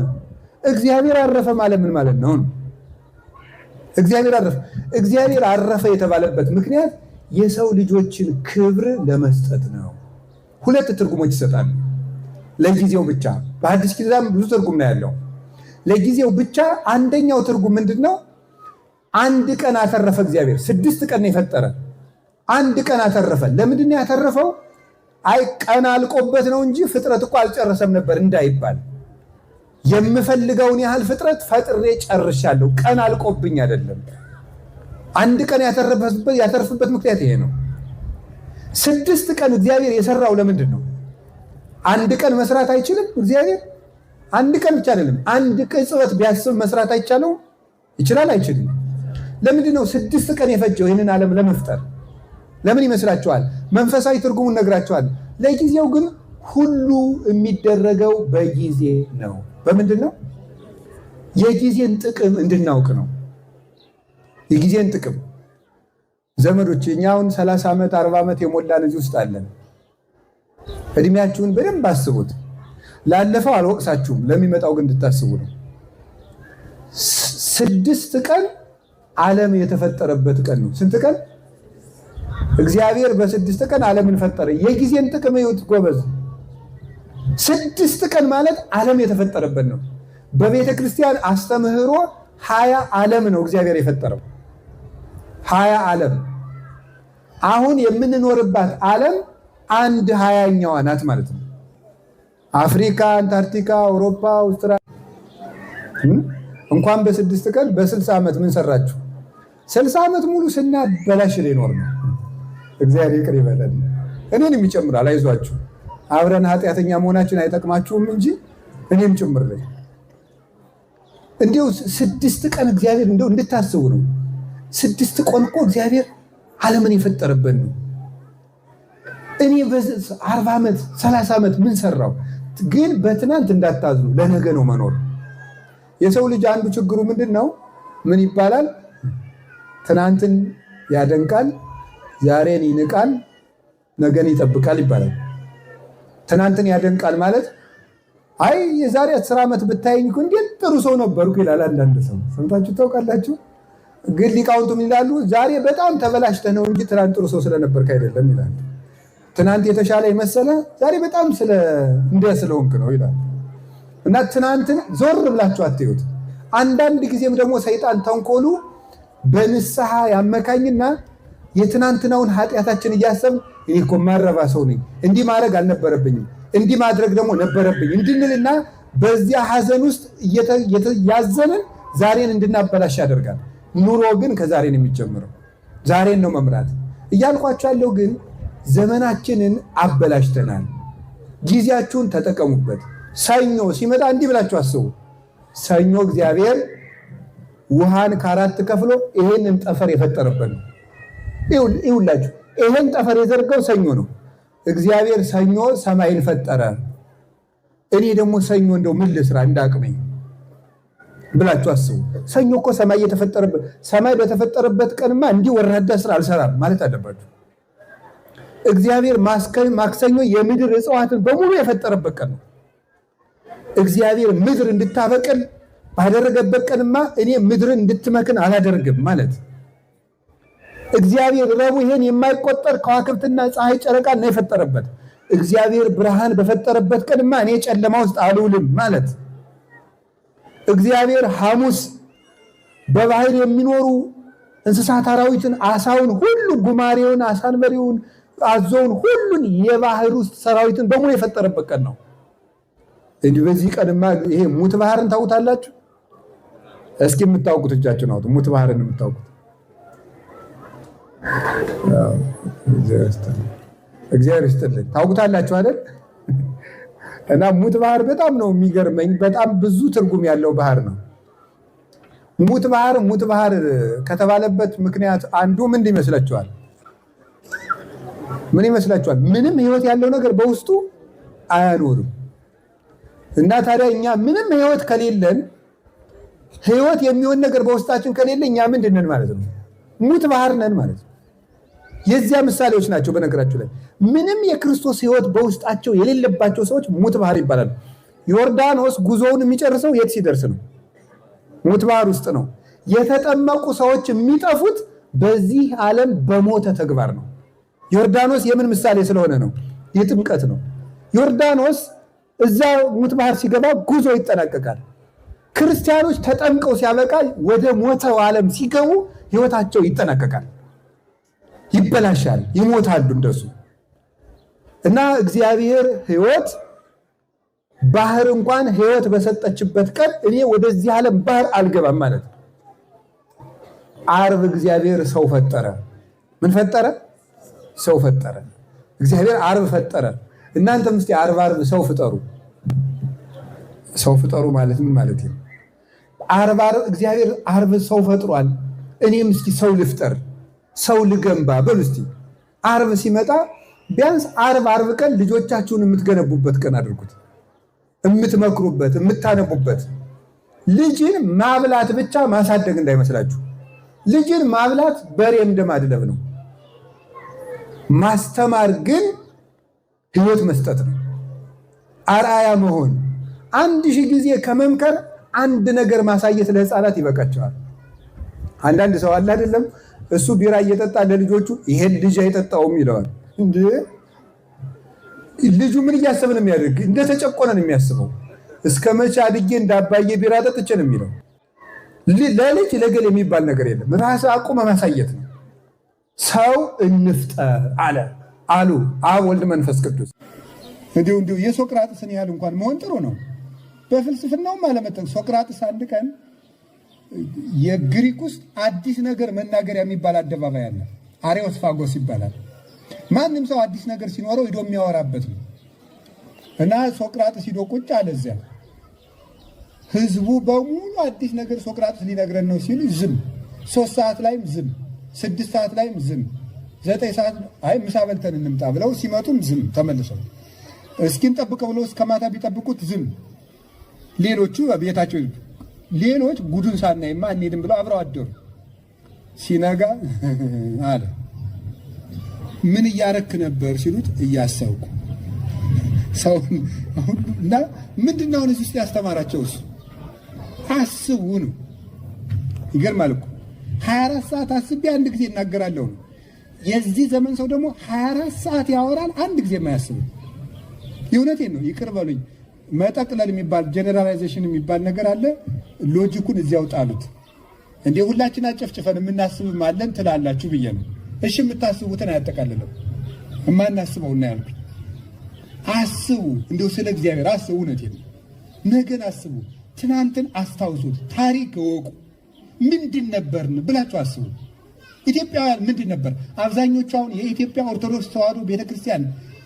እግዚአብሔር አረፈ ማለት ምን ማለት ነው? እግዚአብሔር አረፈ የተባለበት ምክንያት የሰው ልጆችን ክብር ለመስጠት ነው። 2 ትርጉሞች ይሰጣሉ። ለጊዜው ብቻ በአዲስ ኪዳን ብዙ ትርጉም ነው ያለው። ለጊዜው ብቻ አንደኛው ትርጉም ምንድነው? አንድ ቀን አተረፈ እግዚአብሔር። 6 ቀን ነው የፈጠረ፣ አንድ ቀን አተረፈ። ለምንድን ነው ያተረፈው? አይ ቀን አልቆበት ነው እንጂ ፍጥረት እኮ አልጨረሰም ነበር እንዳይባል፣ የምፈልገውን ያህል ፍጥረት ፈጥሬ ጨርሻለሁ፣ ቀን አልቆብኝ አይደለም። አንድ ቀን ያተረፈበት ምክንያት ይሄ ነው። 6 ቀን እግዚአብሔር የሰራው ለምንድን ነው? አንድ ቀን መስራት አይችልም እግዚአብሔር? አንድ ቀን ብቻ አይደለም፣ አንድ ቅጽበት ቢያስብ መስራት አይቻለው? ይችላል? አይችልም? ለምንድን ነው 6 ቀን የፈጀው ይህንን ዓለም ለመፍጠር? ለምን ይመስላችኋል? መንፈሳዊ ትርጉሙን ነግራችኋል። ለጊዜው ግን ሁሉ የሚደረገው በጊዜ ነው። በምንድን ነው? የጊዜን ጥቅም እንድናውቅ ነው። የጊዜን ጥቅም ዘመዶች፣ እኛውን 30 ዓመት 40 ዓመት የሞላን እዚህ ውስጥ አለን። እድሜያችሁን በደንብ አስቡት። ላለፈው አልወቅሳችሁም፣ ለሚመጣው ግን እንድታስቡ ነው። 6 ቀን ዓለም የተፈጠረበት ቀን ነው። ስንት ቀን? እግዚአብሔር በ6 ቀን ዓለምን ፈጠረ። የጊዜን ጥቅም ይሁት ጎበዝ። 6 ቀን ማለት ዓለም የተፈጠረበት ነው። በቤተ ክርስቲያን አስተምህሮ 20 ዓለም ነው እግዚአብሔር የፈጠረው 20 ዓለም። አሁን የምንኖርባት ዓለም 1/20ኛዋ ናት ማለት ነው። አፍሪካ፣ አንታርክቲካ፣ አውሮፓ፣ አውስትራሊያ እንኳን በ6 ቀን በ60 ዓመት ምን ሰራችሁ? 60 ዓመት ሙሉ ስናበላሽ ሊኖር ነው። እግዚአብሔር ይቅር ይበለን፣ እኔንም ይጨምራል። አይዟችሁ፣ አብረን ኃጢአተኛ መሆናችን አይጠቅማችሁም እንጂ እኔም ጭምር ነኝ። እንዲሁ 6 ቀን እግዚአብሔር እንደው እንድታስቡ ነው። 6 ቀን እኮ እግዚአብሔር ዓለምን የፈጠረበት ነው። እኔ በ40 ዓመት 30 ዓመት ምን ሰራው? ግን በትናንት እንዳታዝኑ፣ ለነገ ነው መኖር። የሰው ልጅ አንዱ ችግሩ ምንድን ነው? ምን ይባላል? ትናንትን ያደንቃል፣ ዛሬን ይንቃል፣ ነገን ይጠብቃል ይባላል። ትናንትን ያደንቃል ማለት አይ የዛሬ 10 ዓመት ብታየኝ እኮ እንዴት ጥሩ ሰው ነበርኩ ይላል አንዳንድ ሰው። ሰምታችሁ ታውቃላችሁ? ግን ሊቃውንቱ ምን ይላሉ? ዛሬ በጣም ተበላሽተህ ነው እንጂ ትናንት ጥሩ ሰው ስለነበርክ አይደለም ይላል። ትናንት የተሻለ የመሰለ ዛሬ በጣም ስለሆንክ ነው ይላል። እና ትናንትን ዞር ብላችሁ አትዩት። አንዳንድ ጊዜም ደግሞ ሰይጣን ተንኮሉ በንስሐ ያመካኝና የትናንትናውን ኃጢአታችን እያሰብን እኔ እኮ ማረባ ሰው ነኝ፣ እንዲህ ማድረግ አልነበረብኝም፣ እንዲህ ማድረግ ደግሞ ነበረብኝ እንድንልና በዚያ ሐዘን ውስጥ ያዘንን ዛሬን እንድናበላሽ ያደርጋል። ኑሮ ግን ከዛሬ ነው የሚጀምረው። ዛሬን ነው መምራት እያልኳቸው ያለው። ግን ዘመናችንን አበላሽተናል። ጊዜያችሁን ተጠቀሙበት። ሰኞ ሲመጣ እንዲህ ብላችሁ አስቡ። ሰኞ እግዚአብሔር ውሃን ከ4 ከፍሎ ይሄንን ጠፈር የፈጠረበት ነው። ይኸውላችሁ ይሄን ጠፈር የዘርጋው ሰኞ ነው። እግዚአብሔር ሰኞ ሰማይን ፈጠረ። እኔ ደግሞ ሰኞ እንደው ምን ልስራ እንዳቅመኝ ብላችሁ አስቡ። ሰኞ እኮ ሰማይ በተፈጠረበት ቀንማ እንዲህ ወራዳ ስራ አልሰራም ማለት አለባችሁ። እግዚአብሔር ማክሰኞ የምድር እጽዋትን በሙሉ የፈጠረበት ቀን ነው። እግዚአብሔር ምድር እንድታበቅል ባደረገበት ቀንማ እኔ ምድርን እንድትመክን አላደርግም ማለት። እግዚአብሔር ረቡዕ ይሄን የማይቆጠር ከዋክብትና ፀሐይ ጨረቃን ነው የፈጠረበት። እግዚአብሔር ብርሃን በፈጠረበት ቀንማ እኔ ጨለማ ውስጥ አልውልም ማለት። እግዚአብሔር ሐሙስ በባህር የሚኖሩ እንስሳት አራዊትን፣ አሳውን ሁሉ ጉማሬውን፣ አሳንበሪውን፣ አዞውን ሁሉን የባህር ውስጥ ሰራዊትን በሙሉ የፈጠረበት ቀን ነው። እንዲህ በዚህ ቀንማ ይሄ ሙት ባህርን ታውቁታላችሁ? እስኪ የምታውቁት እጃችሁን አውጡ። ሙት ባህርን የምታውቁት እግዚአብሔር ይስጥልኝ። ታውቁታላችሁ አይደል? እና ሙት ባህር በጣም ነው የሚገርመኝ። በጣም ብዙ ትርጉም ያለው ባህር ነው። ሙት ባህር ከተባለበት ምክንያት አንዱ ምን ይመስላችኋል? ምን ይመስላችኋል? ምንም ህይወት ያለው ነገር በውስጡ አያኖርም። እና ታዲያ እኛ ምንም ህይወት ከሌለን፣ ህይወት የሚሆን ነገር በውስጣችን ከሌለ እኛ ምንድን ነን ማለት ነው? ሙት ባህር ነን ማለት ነው። የዚያ ምሳሌዎች ናቸው። በነገራችሁ ላይ ምንም የክርስቶስ ህይወት በውስጣቸው የሌለባቸው ሰዎች ሙት ባህር ይባላሉ። ዮርዳኖስ ጉዞውን የሚጨርሰው የት ሲደርስ ነው? ሙት ባህር ውስጥ ነው። የተጠመቁ ሰዎች የሚጠፉት በዚህ ዓለም በሞተ ተግባር ነው። ዮርዳኖስ የምን ምሳሌ ስለሆነ ነው? የጥምቀት ነው። ዮርዳኖስ እዛ ሙት ባህር ሲገባ ጉዞ ይጠናቀቃል። ክርስቲያኖች ተጠምቀው ሲያበቃ ወደ ሞተው ዓለም ሲገቡ ህይወታቸው ይጠናቀቃል፣ ይበላሻል፣ ይሞታሉ እንደሱ። እና እግዚአብሔር ህይወት ባህር እንኳን ህይወት በሰጠችበት ቀን እኔ ወደዚህ ዓለም ባህር አልገባም ማለት ነው። ዓርብ እግዚአብሔር ሰው ፈጠረ። ምን ፈጠረ? ሰው ፈጠረ። እግዚአብሔር ዓርብ ፈጠረ። እናንተም እስቲ ዓርብ ሰው ፍጠሩ። ሰው ፍጠሩ ማለት ምን ማለት ነው? ዓርብ እግዚአብሔር ዓርብ ሰው ፈጥሯል። እኔም እስቲ ሰው ልፍጠር፣ ሰው ልገንባ በሉ እስቲ። ዓርብ ሲመጣ ቢያንስ ዓርብ ቀን ልጆቻችሁን የምትገነቡበት ቀን አድርጉት፣ የምትመክሩበት፣ የምታነቡበት። ልጅን ማብላት ብቻ ማሳደግ እንዳይመስላችሁ። ልጅን ማብላት በሬም እንደማድለብ ነው። ማስተማር ግን ህይወት መስጠት ነው። አርአያ መሆን። 1000 ጊዜ ከመምከር አንድ ነገር ማሳየት ለህፃናት ይበቃቸዋል። አንዳንድ ሰው አለ አይደለም፣ እሱ ቢራ እየጠጣ ለልጆቹ ይሄን ልጅ አይጠጣውም ይለዋል። እንዴ ልጁ ምን እያሰበ ነው የሚያደርግ? እንደተጨቆነ ነው የሚያስበው። እስከ መቼ አድጌ እንዳባዬ ቢራ ጠጥቼ ነው የሚለው። ለልጅ ለገል የሚባል ነገር የለም። ራስ አቁመ ማሳየት ነው። ሰው እንፍጠር አሉ አብ ወልድ መንፈስ ቅዱስ። እንዲሁ የሶቅራጥስን ያህል እንኳን መሆን ጥሩ ነው። በፍልስፍናውም አለመጠን ሶቅራጥስ አንድ ቀን የግሪክ ውስጥ አዲስ ነገር መናገሪያ የሚባል አደባባይ አለ። አሬዎስፋጎስ ይባላል። ማንም ሰው አዲስ ነገር ሲኖረው ሂዶ የሚያወራበት ነው። እና ሶቅራጥስ ሂዶ ቁጭ አለ እዚያ። ህዝቡ በሙሉ አዲስ ነገር ሶቅራጥስ ሊነግረን ነው ሲሉ ዝም። 3 ሰዓት ላይም ዝም፣ 6 ሰዓት ላይም ዝም፣ 9 ሰዓት አይ ምሳ በልተን እንምጣ ብለው ሲመጡም ዝም ተመልሰው፣ እስኪን ጠብቀው ብለው እስከ ማታ ቢጠብቁት ዝም። ሌሎቹ ቤታቸው ሌሎች ጉዱን ሳናይማ እንሄድም ብለው አብረው አደሩ። ሲነጋ አለ ምን እያረክ ነበር ሲሉት እያሰብኩ ሰው እና ምንድነው እዚህ ውስጥ ያስተማራቸው? እሱ አስቡ ነው። ይገርማል እኮ 24 ሰዓት አስቤ አንድ ጊዜ እናገራለሁ ነው። የዚህ ዘመን ሰው ደግሞ 24 ሰዓት ያወራል፣ አንድ ጊዜ የማያስብ። የእውነቴን ነው። ይቅር በሉኝ። መጠቅለል የሚባል ጀነራላይዜሽን የሚባል ነገር አለ። ሎጂኩን እዚያው ጣሉት። እንዴ ሁላችን አጨፍጭፈን የምናስብም አለን ትላላችሁ ብዬ ነው። እሺ የምታስቡትን አያጠቃልለው የማናስበውና ያልኩኝ። አስቡ፣ እንደው ስለ እግዚአብሔር አስቡ። እውነቴን ነው። ነገን አስቡ፣ ትናንትን አስታውሱት፣ ታሪክ እወቁ። ምንድን ነበርን ብላችሁ አስቡ። ኢትዮጵያውያን ምንድን ነበር? አብዛኞቹ አሁን የኢትዮጵያ ኦርቶዶክስ ተዋሕዶ ቤተክርስቲያን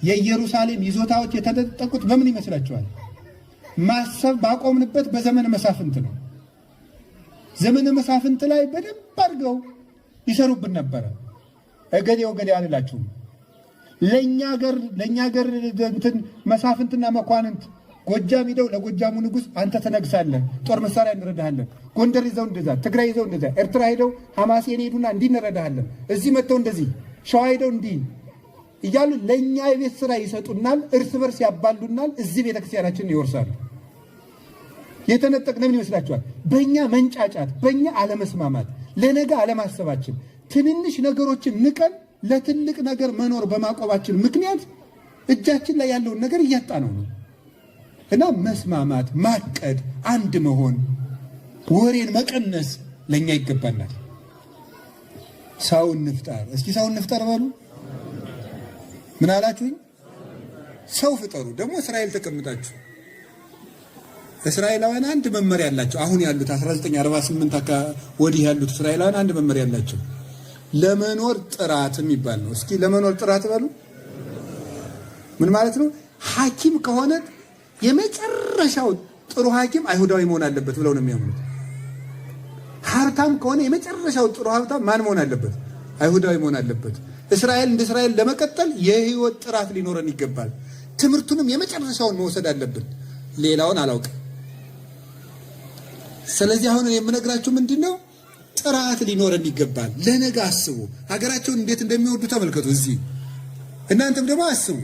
የኢየሩሳሌም ይዞታዎች የተነጠቁት በምን ይመስላችኋል? ማሰብ ባቆምንበት በዘመነ መሳፍንት ነው። ዘመነ መሳፍንት ላይ በደንብ አድርገው ይሰሩብን ነበረ። እገሌ ወገሌ አልላችሁም። ለእኛ ሀገር እንትን መሳፍንትና መኳንንት ጎጃም ሂደው ለጎጃሙ ንጉሥ አንተ ተነግሳለህ፣ ጦር መሳሪያ እንረዳሃለን። ጎንደር ይዘው እንደዛ፣ ትግራይ ይዘው እንደዛ፣ ኤርትራ ሂደው ሐማሴን ሄዱና እንዲህ እንረዳሃለን፣ እዚህ መጥተው እንደዚህ፣ ሸዋ ሂደው እንዲህ እያሉ ለእኛ የቤት ስራ ይሰጡናል። እርስ በርስ ያባሉናል። እዚህ ቤተክርስቲያናችንን ይወርሳሉ። የተነጠቅ ለምን ይመስላችኋል? በእኛ መንጫጫት፣ በእኛ አለመስማማት፣ ለነገ አለማሰባችን፣ ትንንሽ ነገሮችን ንቀን ለትልቅ ነገር መኖር በማቆባችን ምክንያት እጃችን ላይ ያለውን ነገር እያጣነው ነው። እና መስማማት፣ ማቀድ፣ አንድ መሆን፣ ወሬን መቀነስ ለእኛ ይገባናል። ሰው እንፍጠር። እስኪ ሰው እንፍጠር በሉ። ምን አላችሁኝ? ሰው ፍጠሩ። ደግሞ እስራኤል ተቀምጣችሁ እስራኤላውያን አንድ መመሪያ ያላቸው አሁን ያሉት 1948 ወዲህ ያሉት እስራኤላውያን አንድ መመሪያ ያላቸው ለመኖር ጥራት የሚባል ነው። እስኪ ለመኖር ጥራት በሉ። ምን ማለት ነው? ሐኪም ከሆነ የመጨረሻው ጥሩ ሐኪም አይሁዳዊ መሆን አለበት ብለው ነው የሚያምኑት። ሀብታም ከሆነ የመጨረሻው ጥሩ ሀብታም ማን መሆን አለበት? አይሁዳዊ መሆን አለበት። እስራኤል እንደ እስራኤል ለመቀጠል የህይወት ጥራት ሊኖረን ይገባል። ትምህርቱንም የመጨረሻውን መውሰድ አለብን። ሌላውን አላውቅም። ስለዚህ አሁን የምነግራችሁ ምንድነው? ጥራት ሊኖረን ይገባል። ለነገ አስቡ። ሀገራቸውን እንዴት እንደሚወዱ ተመልከቱ። እዚህ እናንተም ደግሞ አስቡ።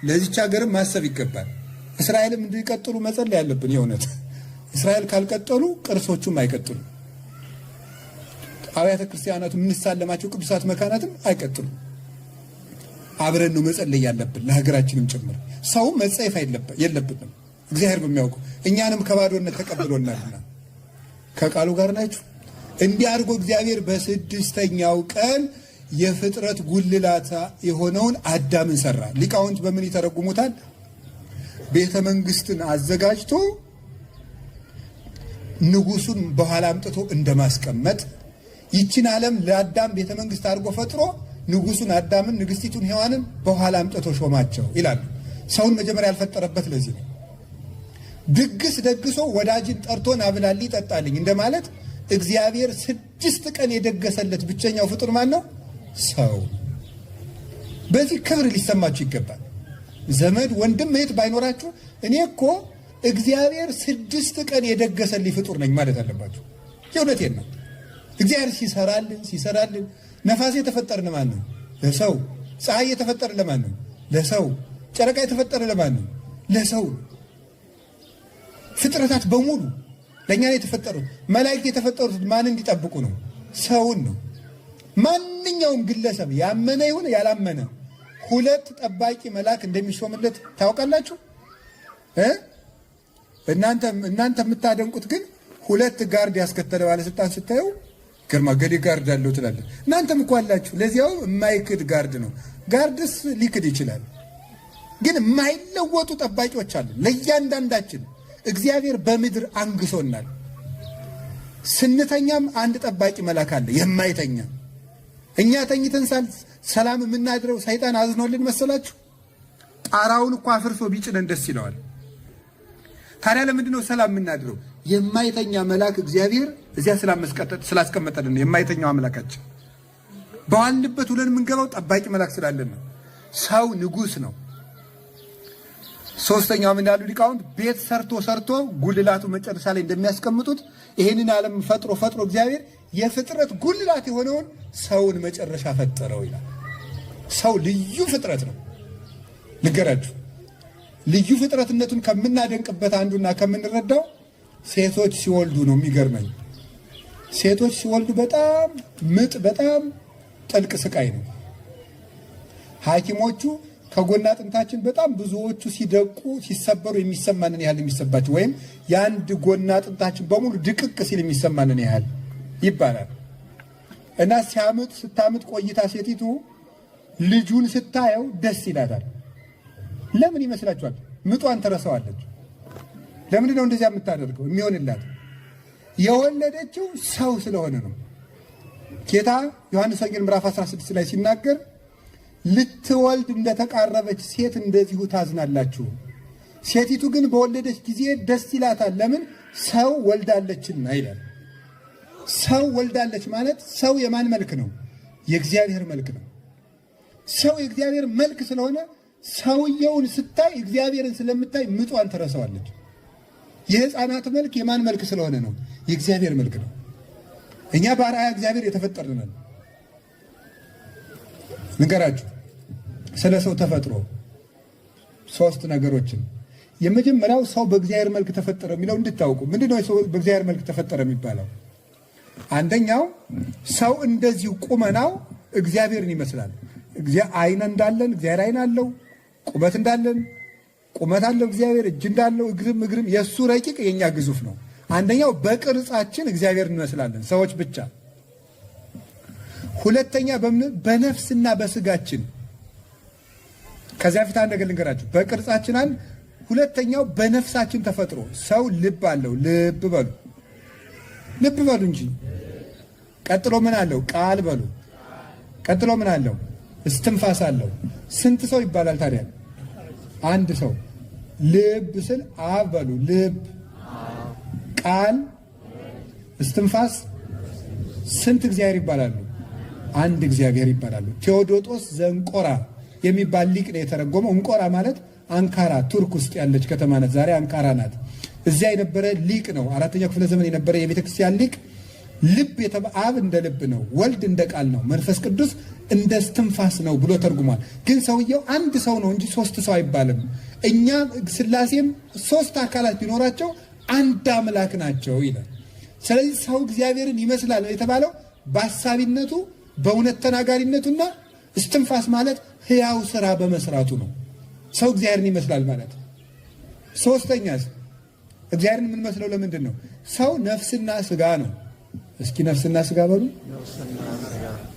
ለዚች ሀገርም ማሰብ ይገባል። እስራኤልም እንዲቀጥሉ መጸለይ ያለብን። የእውነት እስራኤል ካልቀጠሉ ቅርሶቹም አይቀጥሉም። አብያተ ክርስቲያናቱ የምንሳለማቸው ቅዱሳት መካናትም አይቀጥሉም። አብረን ነው መጸለይ ያለብን፣ ለሀገራችንም ጭምር። ሰውም መጸየፍ የለብንም። እግዚአብሔር በሚያውቁ እኛንም ከባዶነት ተቀብሎናልና ከቃሉ ጋር ናችሁ። እንዲህ አድርጎ እግዚአብሔር በስድስተኛው ቀን የፍጥረት ጉልላት የሆነውን አዳምን ሰራ። ሊቃውንት በምን ይተረጉሙታል? ቤተ መንግስትን አዘጋጅቶ ንጉሱን በኋላ አምጥቶ እንደማስቀመጥ ይችን ዓለም ለአዳም ቤተ መንግስት አድርጎ ፈጥሮ ንጉሱን አዳምን ንግስቲቱን ሔዋንን በኋላ አምጥቶ ሾማቸው ይላሉ። ሰውን መጀመሪያ ያልፈጠረበት ለዚህ ነው። ድግስ ደግሶ ወዳጅን ጠርቶ ናብላልኝ ጠጣልኝ እንደማለት እግዚአብሔር 6 ቀን የደገሰለት ብቸኛው ፍጡር ማን ነው? ሰው። በዚህ ክብር ሊሰማችሁ ይገባል። ዘመድ ወንድም እህት ባይኖራችሁ እኔ እኮ እግዚአብሔር 6 ቀን የደገሰልኝ ፍጡር ነኝ ማለት አለባችሁ። የእውነቴን ነው። እግዚአብሔር ሲሰራልን ነፋስ የተፈጠረ ለማን ነው? ለሰው። ፀሐይ የተፈጠረ ለማን ነው? ለሰው። ጨረቃ የተፈጠረ ለማን ነው? ለሰው። ፍጥረታት በሙሉ ለእኛ ነው የተፈጠሩት። መላእክት የተፈጠሩት ማን እንዲጠብቁ ነው? ሰውን ነው። ማንኛውም ግለሰብ ያመነ ይሁን ያላመነ 2 ጠባቂ መልአክ እንደሚሾምለት ታውቃላችሁ? እናንተ የምታደንቁት ግን 2 ጋርድ ያስከተለ ባለስልጣን ስታዩ ግርማ ገሌ ጋርድ አለው ትላለህ። እናንተም እኮ አላችሁ። ለዚያው የማይክድ ጋርድ ነው። ጋርድስ ሊክድ ይችላል፣ ግን የማይለወጡ ጠባቂዎች አሉ ለእያንዳንዳችን። እግዚአብሔር በምድር አንግሶናል። ስንተኛም አንድ ጠባቂ መልአክ አለ የማይተኛ። እኛ ተኝተን ሰላም የምናድረው ሰይጣን አዝኖልን መሰላችሁ? ጣራውን እኮ አፍርሶ ቢጭነን ደስ ይለዋል። ታዲያ ለምንድን ነው ሰላም የምናድረው? የማይተኛ መልአክ እግዚአብሔር እዚያ ስላስቀመጠልን ነው። የማይተኛው አምላካችን በዋልንበት ውለን የምንገባው ጠባቂ መልአክ ስላለን ነው። ሰው ንጉሥ ነው። ሶስተኛው ምን ያሉ ሊቃውንት ቤት ሰርቶ ጉልላቱ መጨረሻ ላይ እንደሚያስቀምጡት ይሄንን ዓለም ፈጥሮ እግዚአብሔር የፍጥረት ጉልላት የሆነውን ሰውን መጨረሻ ፈጠረው ይላል። ሰው ልዩ ፍጥረት ነው። ልገራችሁ፣ ልዩ ፍጥረትነቱን ከምናደንቅበት አንዱና ከምንረዳው ሴቶች ሲወልዱ ነው። የሚገርመኝ ሴቶች ሲወልዱ በጣም ምጥ፣ በጣም ጥልቅ ስቃይ ነው። ሐኪሞቹ ከጎና አጥንታችን በጣም ብዙዎቹ ሲደቁ ሲሰበሩ የሚሰማንን ያህል የሚሰባቸው ወይም የአንድ ጎና አጥንታችን በሙሉ ድቅቅ ሲል የሚሰማንን ያህል ይባላል። እና ስታምጥ ቆይታ ሴቲቱ ልጁን ስታየው ደስ ይላታል። ለምን ይመስላችኋል? ምጧን ትረሳዋለች። ለምንድን ነው እንደዚያ የምታደርገው? የሚሆንላት የወለደችው ሰው ስለሆነ ነው። ጌታ ዮሐንስ ወንጌል ምዕራፍ 16 ላይ ሲናገር ልትወልድ እንደተቃረበች ሴት እንደዚሁ ታዝናላችሁ። ሴቲቱ ግን በወለደች ጊዜ ደስ ይላታል። ለምን? ሰው ወልዳለችና ይላል። ሰው ወልዳለች ማለት ሰው የማን መልክ ነው? የእግዚአብሔር መልክ ነው። ሰው የእግዚአብሔር መልክ ስለሆነ ሰውየውን ስታይ እግዚአብሔርን ስለምታይ ምጧን ትረሳዋለች። የሕፃናት መልክ የማን መልክ ስለሆነ ነው? የእግዚአብሔር መልክ ነው። እኛ በአርአያ እግዚአብሔር የተፈጠርን ነን። ንገራችሁ ስለ ሰው ተፈጥሮ 3 ነገሮችን። የመጀመሪያው ሰው በእግዚአብሔር መልክ ተፈጠረ የሚለው እንድታውቁ። ምንድነው ሰው በእግዚአብሔር መልክ ተፈጠረ የሚባለው? አንደኛው ሰው እንደዚሁ ቁመናው እግዚአብሔርን ይመስላል። አይን እንዳለን እግዚአብሔር አይን አለው። ቁመት እንዳለን ቁመት አለው እግዚአብሔር። እጅ እንዳለው እግርም የእሱ ረቂቅ የእኛ ግዙፍ ነው። አንደኛው በቅርጻችን እግዚአብሔር እንመስላለን ሰዎች ብቻ። ሁለተኛ በነፍስና በስጋችን። ከዚያ ፊት አንድ ነገር ልንገራችሁ። በቅርጻችን አለ። ሁለተኛው በነፍሳችን ተፈጥሮ ሰው ልብ አለው። ልብ በሉ እንጂ። ቀጥሎ ምን አለው? ቃል በሉ። ቀጥሎ ምን አለው? እስትንፋስ አለው። ስንት ሰው ይባላል ታዲያ? አንድ ሰው። ልብ ስል አብ በሉ። ልብ፣ ቃል፣ እስትንፋስ ስንት እግዚአብሔር ይባላሉ? አንድ እግዚአብሔር ይባላሉ። ቴዎዶጦስ ዘእንቆራ የሚባል ሊቅ ነው የተረጎመው። እንቆራ ማለት አንካራ ቱርክ ውስጥ ያለች ከተማ ናት። ዛሬ አንካራ ናት። እዚያ የነበረ ሊቅ ነው። 4ኛው ክፍለ ዘመን የነበረ የቤተክርስቲያን ሊቅ። ልብ አብ እንደ ልብ ነው፣ ወልድ እንደ ቃል ነው፣ መንፈስ ቅዱስ እንደ እስትንፋስ ነው ብሎ ተርጉሟል። ግን ሰውየው አንድ ሰው ነው እንጂ 3 ሰው አይባልም። እኛ ሥላሴም 3 አካላት ቢኖራቸው አንድ አምላክ ናቸው ይላል። ስለዚህ ሰው እግዚአብሔርን ይመስላል የተባለው በአሳቢነቱ በእውነት ተናጋሪነቱና እስትንፋስ ማለት ሕያው ስራ በመስራቱ ነው። ሰው እግዚአብሔርን ይመስላል ማለት። ሶስተኛስ እግዚአብሔርን የምንመስለው ለምንድን ነው? ሰው ነፍስና ስጋ ነው። እስኪ ነፍስና ስጋ በሉ።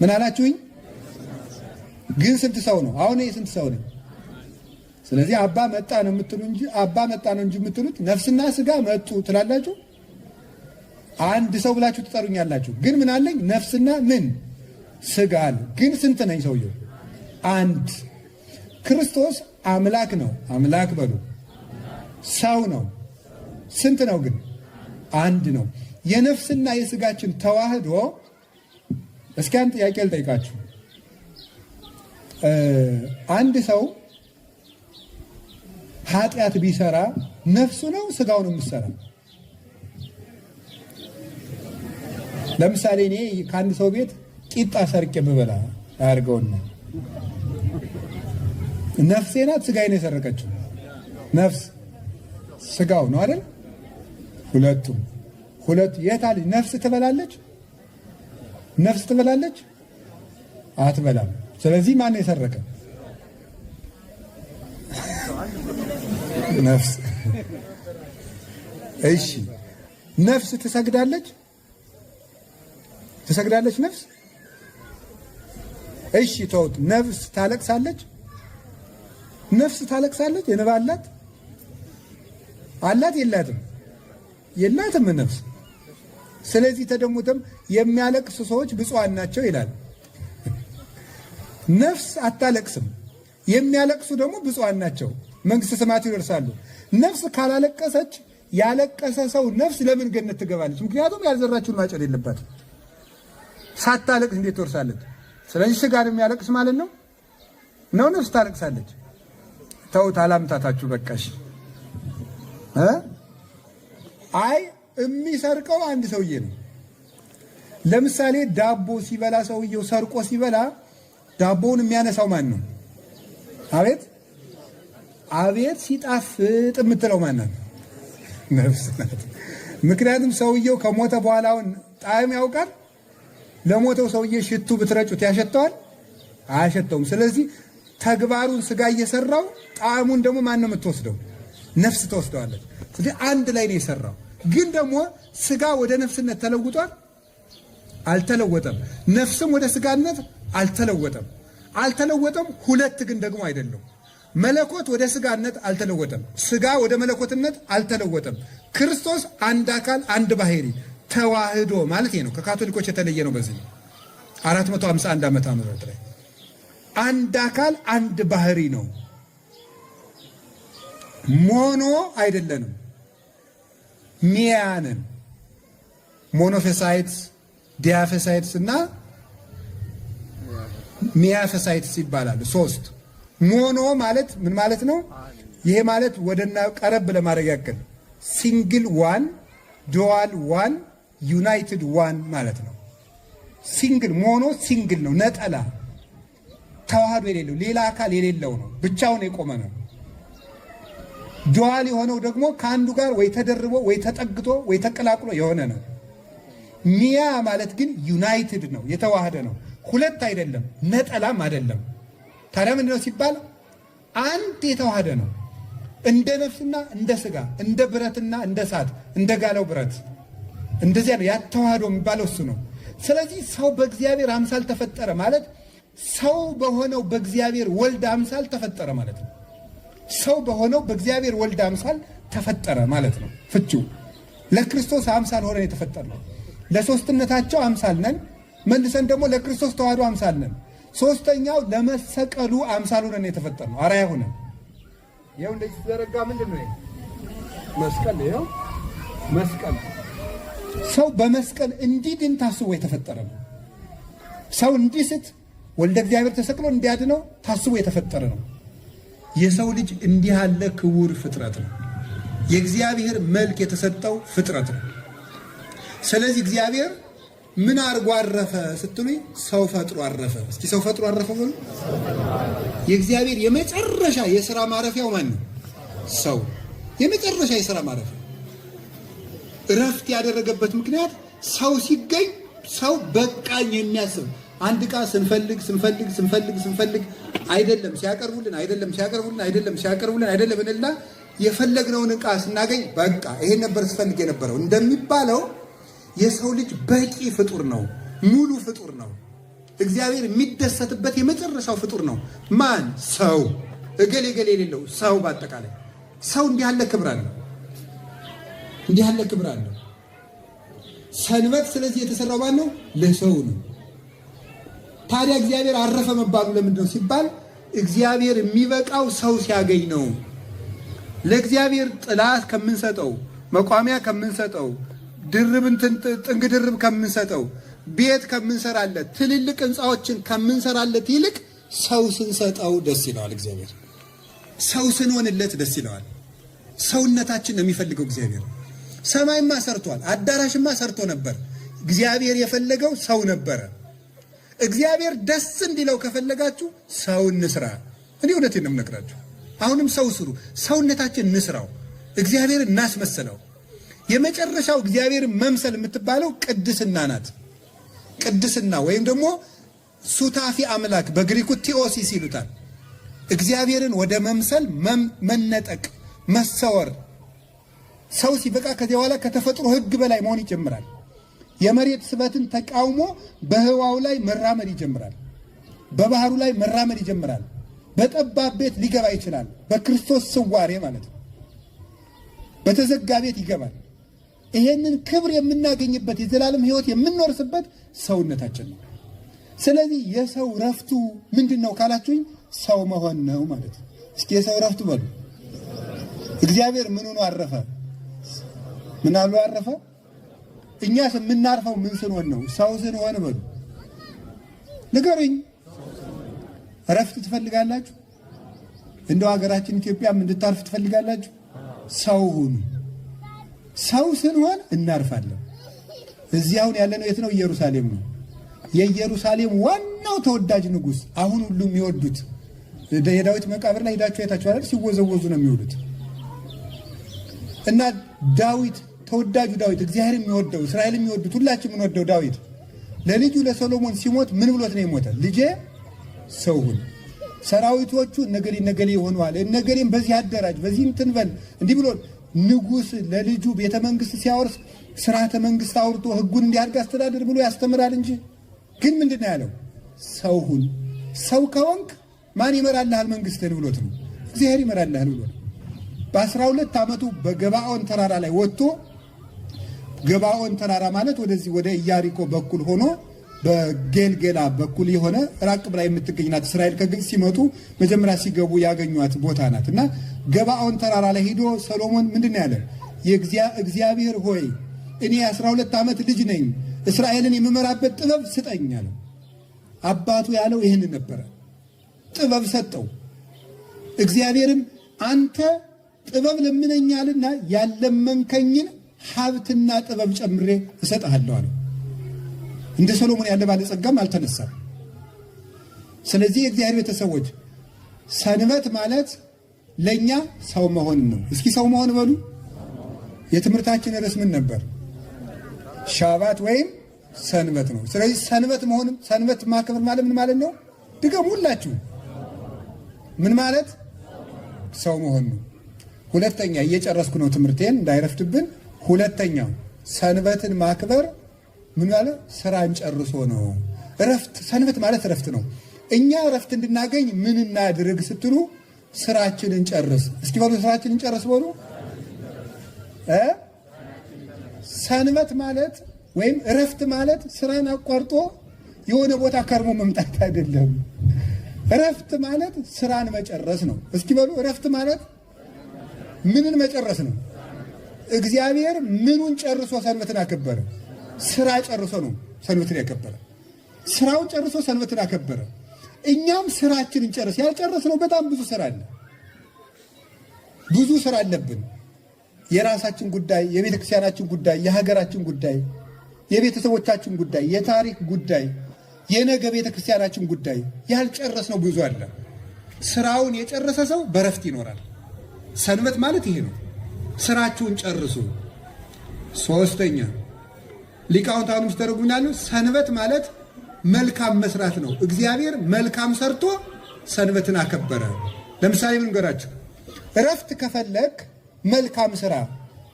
ምን አላችሁኝ? ግን ስንት ሰው ነው? አሁን ስንት ሰው ነው? ስለዚህ አባ መጣ ነው የምትሉ እንጂ አባ መጣ ነው እንጂ የምትሉት ነፍስና ስጋ መጡ ትላላችሁ። አንድ ሰው ብላችሁ ትጠሩኛላችሁ። ግን ምን አለኝ? ነፍስና ምን ስጋ አለ። ግን ስንት ነኝ? ሰውየው አንድ። ክርስቶስ አምላክ ነው። አምላክ በሉ። ሰው ነው። ስንት ነው ግን? አንድ ነው። የነፍስና የስጋችን ተዋህዶ። እስኪ አንድ ጥያቄ ልጠይቃችሁ። አንድ ሰው ኃጢአት ቢሰራ ነፍሱ ነው ስጋው ነው የሚሰራ? ለምሳሌ እኔ ከአንድ ሰው ቤት ቂጣ ሰርቄ ብበላ አያርገውና ነፍሴ ናት ስጋዬ ነው የሰረቀችው? ነፍስ ስጋው ነው አይደል? ሁለቱ የታል? ነፍስ ትበላለች? ነፍስ ትበላለች? አትበላም። ስለዚህ ማን የሰረቀ? ነፍስ እሺ፣ ነፍስ ትሰግዳለች? ትሰግዳለች ነፍስ? እሺ ተውት። ነፍስ ታለቅሳለች? ነፍስ ታለቅሳለች? የነባ አላት? አላት? የላትም? የላትም ነፍስ። ስለዚህ ተደሙተም የሚያለቅሱ ሰዎች ብፁዓን ናቸው ይላል። ነፍስ አታለቅስም፣ የሚያለቅሱ ደግሞ ብፁዓን ናቸው፣ መንግስተ ሰማያት ይወርሳሉ። ነፍስ ካላለቀሰች ያለቀሰ ሰው ነፍስ ለምን ገነት ትገባለች? ምክንያቱም ያልዘራችውን ማጨድ የለባትም። ሳታለቅስ እንዴት ትወርሳለች? ስለዚህ ስጋን የሚያለቅስ ማለት ነው ነፍስ ታለቅሳለች። ተውት፣ አላምታታችሁ በቃሽ። አይ የሚሰርቀው አንድ ሰውዬ ነው። ለምሳሌ ዳቦ ሲበላ ሰውየው ሰርቆ ሲበላ ዳቦውን የሚያነሳው ማን ነው? አቤት አቤት ሲጣፍጥ የምትለው ማን ናት? ነፍስ ናት። ምክንያቱም ሰውየው ከሞተ በኋላውን ጣዕም ያውቃል። ለሞተው ሰውዬ ሽቱ ብትረጩት ያሸተዋል? አያሸተውም። ስለዚህ ተግባሩን ስጋ እየሰራው ጣዕሙን ደግሞ ማን ነው የምትወስደው? ነፍስ ተወስደዋለች። ስለዚህ አንድ ላይ ነው የሰራው። ግን ደግሞ ስጋ ወደ ነፍስነት ተለውጧል? አልተለወጠም። ነፍስም ወደ ስጋነት አልተለወጠም። ሁለት ግን ደግሞ አይደለም። መለኮት ወደ ስጋነት አልተለወጠም። ስጋ ወደ መለኮትነት አልተለወጠም። ክርስቶስ አንድ አካል አንድ ባህሪ ተዋህዶ ማለት ነው። ከካቶሊኮች የተለየ ነው። በዚህ 451 ዓመተ ምህረት ላይ አንድ አካል አንድ ባህሪ ነው። ሞኖ አይደለንም፣ ሚያንን ሞኖፌሳይትስ፣ ዲያፌሳይትስ እና ሚያፌሳይትስ ይባላሉ። ሶስት። ሞኖ ማለት ምን ማለት ነው? ይሄ ማለት ወደና ቀረብ ለማድረግ ያክል ሲንግል ዋን፣ ዱዋል ዋን፣ ዩናይትድ ዋን ማለት ነው። ሲንግል ሞኖ ሲንግል ነው፣ ነጠላ ተዋህዶ የሌለው ሌላ አካል የሌለው ነው፣ ብቻውን የቆመ ነው። ዱዋል የሆነው ደግሞ ከአንዱ ጋር ወይ ተደርቦ ወይ ተጠግቶ ወይ ተቀላቅሎ የሆነ ነው። ሚያ ማለት ግን ዩናይትድ ነው፣ የተዋህደ ነው። ሁለት አይደለም፣ ነጠላም አይደለም። ታዲያ ምንድነው ሲባል አንድ የተዋህደ ነው። እንደ ነፍስና እንደ ስጋ፣ እንደ ብረትና እንደ እሳት፣ እንደ ጋለው ብረት እንደዚያ ነው ያተዋህዶ የሚባለው እሱ ነው። ስለዚህ ሰው በእግዚአብሔር አምሳል ተፈጠረ ማለት ሰው በሆነው በእግዚአብሔር ወልድ አምሳል ተፈጠረ ማለት ነው። ሰው በሆነው በእግዚአብሔር ወልድ አምሳል ተፈጠረ ማለት ነው ፍቺው። ለክርስቶስ አምሳል ሆነን የተፈጠርነው ለሶስትነታቸው አምሳል ነን። መልሰን ደግሞ ለክርስቶስ ተዋህዶ አምሳል ነን። ሶስተኛው ለመሰቀሉ አምሳል ሆነን የተፈጠርነው አርአያ ሆነን። ይኸው እንደዚህ ተዘረጋ። ምንድን ነው መስቀል? ይኸው መስቀል። ሰው በመስቀል እንዲድን ታስቦ የተፈጠረ ነው። ሰው እንዲስት ወልደ እግዚአብሔር ተሰቅሎ እንዲያድነው ታስቦ የተፈጠረ ነው። የሰው ልጅ እንዲህ ያለ ክቡር ፍጥረት ነው። የእግዚአብሔር መልክ የተሰጠው ፍጥረት ነው። ስለዚህ እግዚአብሔር ምን አርጎ አረፈ ስትሉኝ፣ ሰው ፈጥሮ አረፈ። እስኪ ሰው ፈጥሮ አረፈ በሉ። የእግዚአብሔር የመጨረሻ የሥራ ማረፊያው ማን ነው? ሰው። የመጨረሻ የሥራ ማረፊያ እረፍት ያደረገበት ምክንያት ሰው ሲገኝ ሰው በቃኝ የሚያስብ አንድ ዕቃ ስንፈልግ አይደለም ሲያቀርቡልን እንልና የፈለግነውን ዕቃ ስናገኝ በቃ ይሄን ነበር ስፈልግ የነበረው እንደሚባለው የሰው ልጅ በቂ ፍጡር ነው፣ ሙሉ ፍጡር ነው። እግዚአብሔር የሚደሰትበት የመጨረሻው ፍጡር ነው። ማን? ሰው። እገሌ የሌለው ሰው። በአጠቃላይ ሰው እንዲህ ያለ ክብር አለው። ሰንበት ስለዚህ የተሰራው ማን ነው? ለሰው ነው። ታዲያ እግዚአብሔር አረፈ መባሉ ለምንድን ነው ሲባል እግዚአብሔር የሚበቃው ሰው ሲያገኝ ነው። ለእግዚአብሔር ጥላት ከምንሰጠው፣ መቋሚያ ከምንሰጠው፣ ጥንግ ድርብ ከምንሰጠው፣ ቤት ከምንሰራለት፣ ትልልቅ ህንፃዎችን ከምንሰራለት ይልቅ ሰው ስንሰጠው ደስ ይለዋል እግዚአብሔር። ሰው ስንሆንለት ደስ ይለዋል። ሰውነታችን ነው የሚፈልገው እግዚአብሔር። ሰማይማ ሰርቷል፣ አዳራሽማ ሰርቶ ነበር። እግዚአብሔር የፈለገው ሰው ነበረ። እግዚአብሔር ደስ እንዲለው ከፈለጋችሁ ሰው እንስራ። እኔ እውነቴን ነው የምነግራችሁ። አሁንም ሰው ስሩ፣ ሰውነታችን እንስራው፣ እግዚአብሔር እናስመሰለው። የመጨረሻው እግዚአብሔር መምሰል የምትባለው ቅድስና ናት። ቅድስና ወይም ደግሞ ሱታፊ አምላክ በግሪኩ ቲኦሲስ ይሉታል። እግዚአብሔርን ወደ መምሰል መነጠቅ፣ መሰወር። ሰው ሲበቃ ከዚያ በኋላ ከተፈጥሮ ሕግ በላይ መሆን ይጀምራል። የመሬት ስበትን ተቃውሞ በህዋው ላይ መራመድ ይጀምራል። በባህሩ ላይ መራመድ ይጀምራል። በጠባብ ቤት ሊገባ ይችላል። በክርስቶስ ስዋሬ ማለት ነው። በተዘጋ ቤት ይገባል። ይሄንን ክብር የምናገኝበት የዘላለም ሕይወት የምንወርስበት ሰውነታችን ነው። ስለዚህ የሰው ረፍቱ ምንድን ነው ካላችሁኝ፣ ሰው መሆን ነው ማለት ነው። እስኪ የሰው ረፍቱ በሉ። እግዚአብሔር ምን ሆኖ አረፈ? ምን አሉ አረፈ? እኛስ የምናርፈው ምን ስንሆን ነው? ሰው ስንሆን በሉ። ንገሩኝ። ረፍት ትፈልጋላችሁ? እንደው ሀገራችን ኢትዮጵያም እንድታርፍ ትፈልጋላችሁ? ሰው ሁኑ። ሰው ስንሆን እናርፋለን። እዚህ አሁን ያለነው የት ነው? ኢየሩሳሌም ነው። የኢየሩሳሌም ዋናው ተወዳጅ ንጉሥ፣ አሁን ሁሉ የሚወዱት የዳዊት መቃብር ላይ ሄዳችሁ አይታችኋል። ሲወዘወዙ ነው የሚውሉት። እና ዳዊት፣ ተወዳጁ ዳዊት፣ እግዚአብሔር የሚወደው እስራኤል የሚወዱት ሁላችን የምንወደው ዳዊት ለልጁ ለሰሎሞን ሲሞት ምን ብሎት ነው የሞተ? ልጄ ሰው ሁን፣ ሰራዊቶቹ ነገሌ ነገሌ ሆነዋል፣ ነገሌም በዚህ አደራጅ፣ በዚህም ትንበል፣ እንዲህ ብሎ ንጉሥ ለልጁ ቤተ መንግስት ሲያወርስ ስርዓተ መንግስት አውርቶ ህጉን እንዲያርግ አስተዳደር ብሎ ያስተምራል እንጂ። ግን ምንድን ነው ያለው? ሰው ሁን። ሰው ከወንክ ማን ይመራልሃል መንግስትህን ብሎት ነው። እግዚአብሔር ይመራልሃል ብሎ ነው። በ12 ዓመቱ በገባኦን ተራራ ላይ ወጥቶ፣ ገባኦን ተራራ ማለት ወደዚህ ወደ ኢያሪኮ በኩል ሆኖ በጌልጌላ በኩል የሆነ ራቅ ብላ የምትገኝ ናት። እስራኤል ከግብፅ ሲመጡ መጀመሪያ ሲገቡ ያገኟት ቦታ ናት። እና ገባኦን ተራራ ላይ ሄዶ ሰሎሞን ምንድን ያለ? እግዚአብሔር ሆይ እኔ 12 ዓመት ልጅ ነኝ፣ እስራኤልን የምመራበት ጥበብ ስጠኝ አለው። አባቱ ያለው ይህን ነበረ። ጥበብ ሰጠው። እግዚአብሔርም አንተ ጥበብ ለምነኛልና ያለመንከኝን ሀብትና ጥበብ ጨምሬ እሰጥሃለሁ አለው። እንደ ሰሎሞን ያለ ባለጸጋም አልተነሳም። ስለዚህ የእግዚአብሔር ቤተሰቦች ሰንበት ማለት ለእኛ ሰው መሆን ነው። እስኪ ሰው መሆን በሉ። የትምህርታችን ርዕስ ምን ነበር? ሻባት ወይም ሰንበት ነው። ስለዚህ ሰንበት መሆንም ሰንበት ማክበር ማለት ምን ማለት ነው? ድገሙ ሁላችሁ። ምን ማለት? ሰው መሆን ነው። ሁለተኛ፣ እየጨረስኩ ነው ትምህርቴን እንዳይረፍድብን። ሁለተኛው ሰንበትን ማክበር ምን ማለት? ስራን ጨርሶ ነው። እረፍት፣ ሰንበት ማለት እረፍት ነው። እኛ እረፍት እንድናገኝ ምን እናድርግ ስትሉ ስራችንን ጨርስ። እስኪ በሉ ስራችንን ጨርስ በሉ። ሰንበት ማለት ወይም እረፍት ማለት ስራን አቋርጦ የሆነ ቦታ ከርሞ መምጣት አይደለም። እረፍት ማለት ስራን መጨረስ ነው። እስኪ በሉ እረፍት ማለት ምንን መጨረስ ነው? እግዚአብሔር ምኑን ጨርሶ ሰንበትን አከበረ? ስራ ጨርሶ ነው ሰንበትን ያከበረ። ስራውን ጨርሶ ሰንበትን አከበረ። እኛም ስራችንን ጨርስ። ያልጨረስነው በጣም ብዙ ስራ አለ። ብዙ ስራ አለብን። የራሳችን ጉዳይ፣ የቤተ ክርስቲያናችን ጉዳይ፣ የሀገራችን ጉዳይ፣ የቤተሰቦቻችን ጉዳይ፣ የታሪክ ጉዳይ፣ የነገ ቤተ ክርስቲያናችን ጉዳይ ያልጨረስነው ብዙ አለ። ስራውን የጨረሰ ሰው በረፍት ይኖራል። ሰንበት ማለት ይሄ ነው። ስራችሁን ጨርሱ። ሶስተኛ ሊቃውንት አሁንም ሲተረጉማሉ ሰንበት ማለት መልካም መስራት ነው። እግዚአብሔር መልካም ሰርቶ ሰንበትን አከበረ። ለምሳሌ ምን ገራችሁ? እረፍት ከፈለክ መልካም ስራ።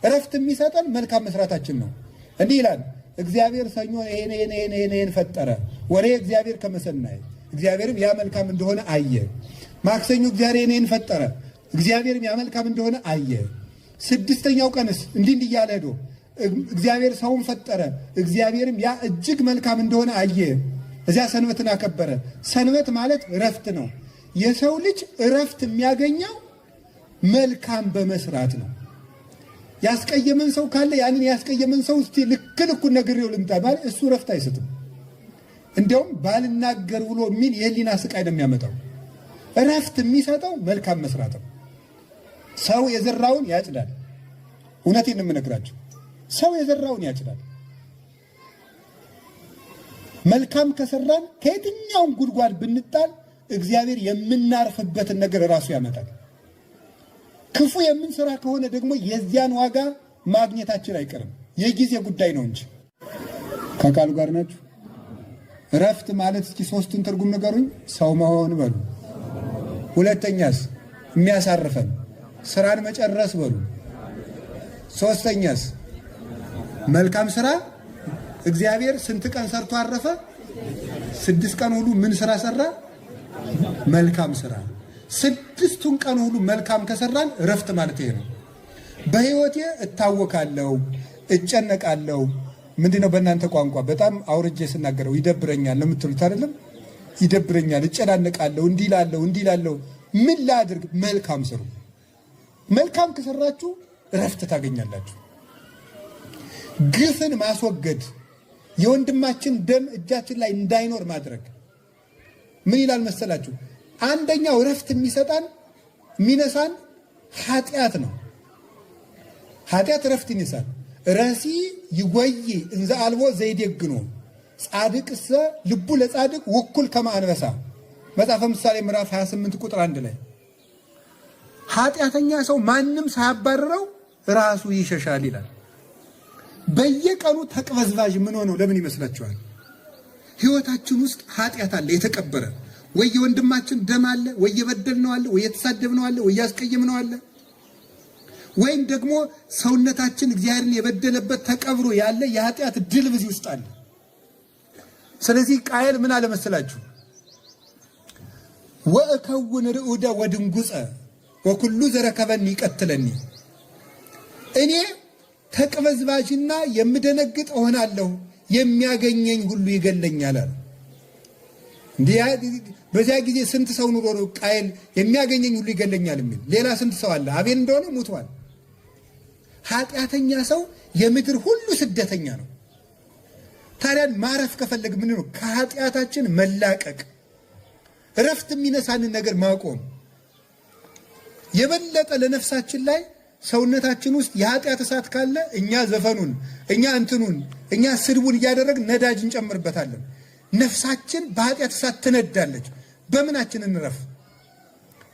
እረፍት የሚሰጠን መልካም መስራታችን ነው። እንዲህ ይላል እግዚአብሔር ሰኞ ይሄን ፈጠረ፣ ወሬ እግዚአብሔር ከመሰናይ፣ እግዚአብሔርም ያ መልካም እንደሆነ አየ። ማክሰኞ እግዚአብሔር ይሄን ፈጠረ፣ እግዚአብሔርም ያ መልካም እንደሆነ አየ። ስድስተኛው ቀንስ እንዲህ እያለ ሄዶ እግዚአብሔር ሰውን ፈጠረ፣ እግዚአብሔርም ያ እጅግ መልካም እንደሆነ አየ። እዚያ ሰንበትን አከበረ። ሰንበት ማለት እረፍት ነው። የሰው ልጅ እረፍት የሚያገኘው መልካም በመስራት ነው። ያስቀየመን ሰው ካለ ያንን ያስቀየመን ሰው እስቲ ልክ ልኩን ነግሬው ልምጣ ማለት እሱ እረፍት አይሰጥም። እንዲያውም ባልናገር ብሎ የሚል የህሊና ስቃይ ነው የሚያመጣው። እረፍት የሚሰጠው መልካም መስራት ነው። ሰው የዘራውን ያጭዳል። እውነቴን ነው የምነግራቸው። ሰው የዘራውን ያጭዳል። መልካም ከሰራን ከየትኛውም ጉድጓድ ብንጣል እግዚአብሔር የምናርፍበትን ነገር ራሱ ያመጣል። ክፉ የምንሰራ ከሆነ ደግሞ የዚያን ዋጋ ማግኘታችን አይቀርም። የጊዜ ጉዳይ ነው እንጂ። ከቃሉ ጋር ናችሁ? እረፍት ማለት እስኪ ሶስቱን ትርጉም ንገሩኝ። ሰው መሆን በሉ። ሁለተኛስ? የሚያሳርፈን ስራን መጨረስ በሉ። ሶስተኛስ መልካም ስራ። እግዚአብሔር ስንት ቀን ሰርቶ አረፈ? 6 ቀን ሁሉ ምን ስራ ሰራ? መልካም ስራ። 6ቱን ቀን ሁሉ መልካም ከሰራን እረፍት ማለት ይሄ ነው። በህይወቴ እታወካለሁ፣ እጨነቃለሁ። ምንድነው በእናንተ ቋንቋ በጣም አውርጄ ስናገረው ይደብረኛል ነው የምትሉት አይደለም? ይደብረኛል፣ እጨናነቃለሁ፣ እንዲላለሁ። ምን ላድርግ? መልካም ስሩ። መልካም ከሰራችሁ እረፍት ታገኛላችሁ። ግፍን ማስወገድ፣ የወንድማችን ደም እጃችን ላይ እንዳይኖር ማድረግ። ምን ይላል መሰላችሁ? አንደኛው እረፍት የሚነሳን ኃጢአት ነው። ኃጢአት እረፍት ይነሳል። ረሲ ይወይ እንዘ አልቦ ዘይደግኖ ጻድቅሰ ልቡ ለጻድቅ ውኩል ከማንበሳ መጽሐፈ ምሳሌ ምዕራፍ 28 ቁጥር 1 ላይ ኃጢአተኛ ሰው ማንም ሳያባርረው ራሱ ይሸሻል ይላል። በየቀኑ ተቅበዝባዥ ምን ሆነው ለምን ይመስላችኋል? ህይወታችን ውስጥ ኃጢአት አለ የተቀበረ። ወይ የወንድማችን ደም አለ፣ ወይ የበደልነው አለ፣ ወይ የተሳደብነው አለ፣ ወይ ያስቀየምነው አለ፣ ወይም ደግሞ ሰውነታችን እግዚአብሔርን የበደለበት ተቀብሮ ያለ የኃጢአት ድል በዚህ ውስጥ አለ። ስለዚህ ቃየል ምን አለ መሰላችሁ? ወእከውን ርዑደ ወድንጉፀ ወኩሉ ዘረከበኒ ይቀትለኒ፣ እኔ ተቅበዝባዥና የምደነግጥ እሆናለሁ፣ የሚያገኘኝ ሁሉ ይገለኛል አለ። በዚያ ጊዜ ስንት ሰው ኑሮ ነው ቃየል የሚያገኘኝ ሁሉ ይገለኛል የሚል? ሌላ ስንት ሰው አለ? አቤል እንደሆነ ሙቷል። ኃጢአተኛ ሰው የምድር ሁሉ ስደተኛ ነው። ታዲያን ማረፍ ከፈለግ ምን ነው? ከኃጢአታችን መላቀቅ፣ እረፍት የሚነሳንን ነገር ማቆም። የበለጠ ለነፍሳችን ላይ ሰውነታችን ውስጥ የኃጢአት እሳት ካለ እኛ ዘፈኑን፣ እኛ ስድቡን እያደረግን ነዳጅ እንጨምርበታለን። ነፍሳችን በኃጢአት እሳት ትነዳለች። በምናችን እንረፍ?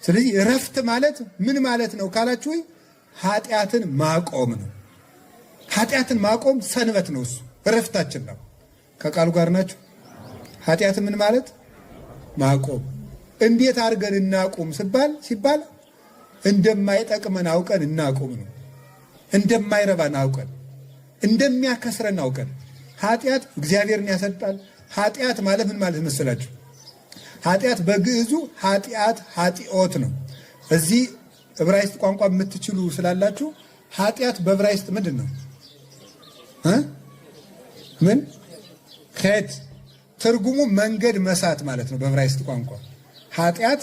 ስለዚህ እረፍት ማለት ምን ማለት ነው ካላችሁ፣ ኃጢአትን ማቆም ነው። ኃጢአትን ማቆም ሰንበት ነው። እሱ እረፍታችን ነው። ከቃሉ ጋር ናችሁ? ኃጢአትን ምን ማለት ማቆም። እንዴት አድርገን እናቁም ሲባል እንደማይጠቅመን አውቀን እናቁም ነው። እንደማይረባን አውቀን፣ እንደሚያከስረን አውቀን። ኃጢአት እግዚአብሔርን ያሰጣል። ኃጢአት ማለት ምን ማለት መሰላችሁ? ኃጢአት በግዕዙ ኃጢኦት ነው። እዚህ ዕብራይስጥ ቋንቋ የምትችሉ ስላላችሁ ኃጢአት በዕብራይስጥ ምንድን ነው? ምን ኸት ትርጉሙ መንገድ መሳት ማለት ነው በዕብራይስጥ ቋንቋ። ኃጢአት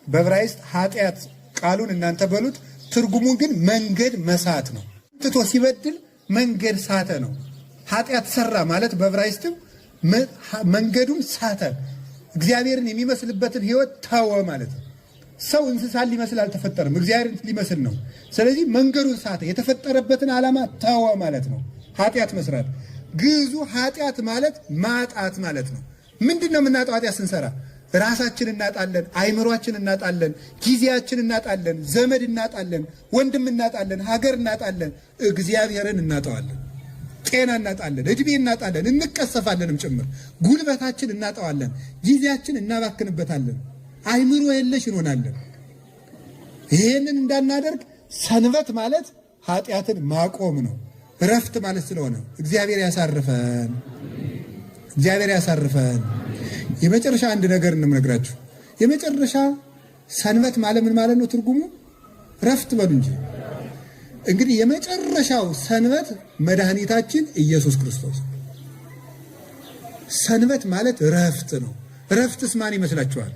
በዕብራይስጥ ኃጢአት ቃሉን እናንተ በሉት፣ ትርጉሙ ግን መንገድ መሳት ነው። ትቶ ሲበድል መንገድ ሳተ ነው። ኃጢአት ሰራ ማለት በዕብራይስጥም መንገዱን ሳተ፣ እግዚአብሔርን የሚመስልበትን ህይወት ተወ ማለት ነው። ሰው እንስሳን ሊመስል አልተፈጠረም፣ እግዚአብሔርን ሊመስል ነው። ስለዚህ መንገዱን ሳተ፣ የተፈጠረበትን ዓላማ ተወ ማለት ነው ኃጢአት መስራት። ግዙ ኃጢአት ማለት ማጣት ማለት ነው። ምንድን ነው የምናጣው? ኃጢአት ስንሰራ ራሳችን እናጣለን፣ አይምሯችን እናጣለን፣ ጊዜያችን እናጣለን፣ ዘመድ እናጣለን፣ ወንድም እናጣለን፣ ሀገር እናጣለን፣ እግዚአብሔርን እናጠዋለን፣ ጤና እናጣለን፣ እድሜ እናጣለን፣ እንቀሰፋለንም ጭምር። ጉልበታችን እናጠዋለን፣ ጊዜያችን እናባክንበታለን፣ አይምሮ የለሽ እንሆናለን። ይህንን እንዳናደርግ ሰንበት ማለት ኃጢአትን ማቆም ነው፣ እረፍት ማለት ስለሆነ እግዚአብሔር ያሳርፈን፣ እግዚአብሔር ያሳርፈን። የመጨረሻ አንድ ነገር እንነግራችሁ። የመጨረሻ ሰንበት ማለት ምን ማለት ነው? ትርጉሙ እረፍት በሉ እንጂ። እንግዲህ የመጨረሻው ሰንበት መድኃኒታችን ኢየሱስ ክርስቶስ። ሰንበት ማለት እረፍት ነው። እረፍትስ ማን ይመስላችኋል?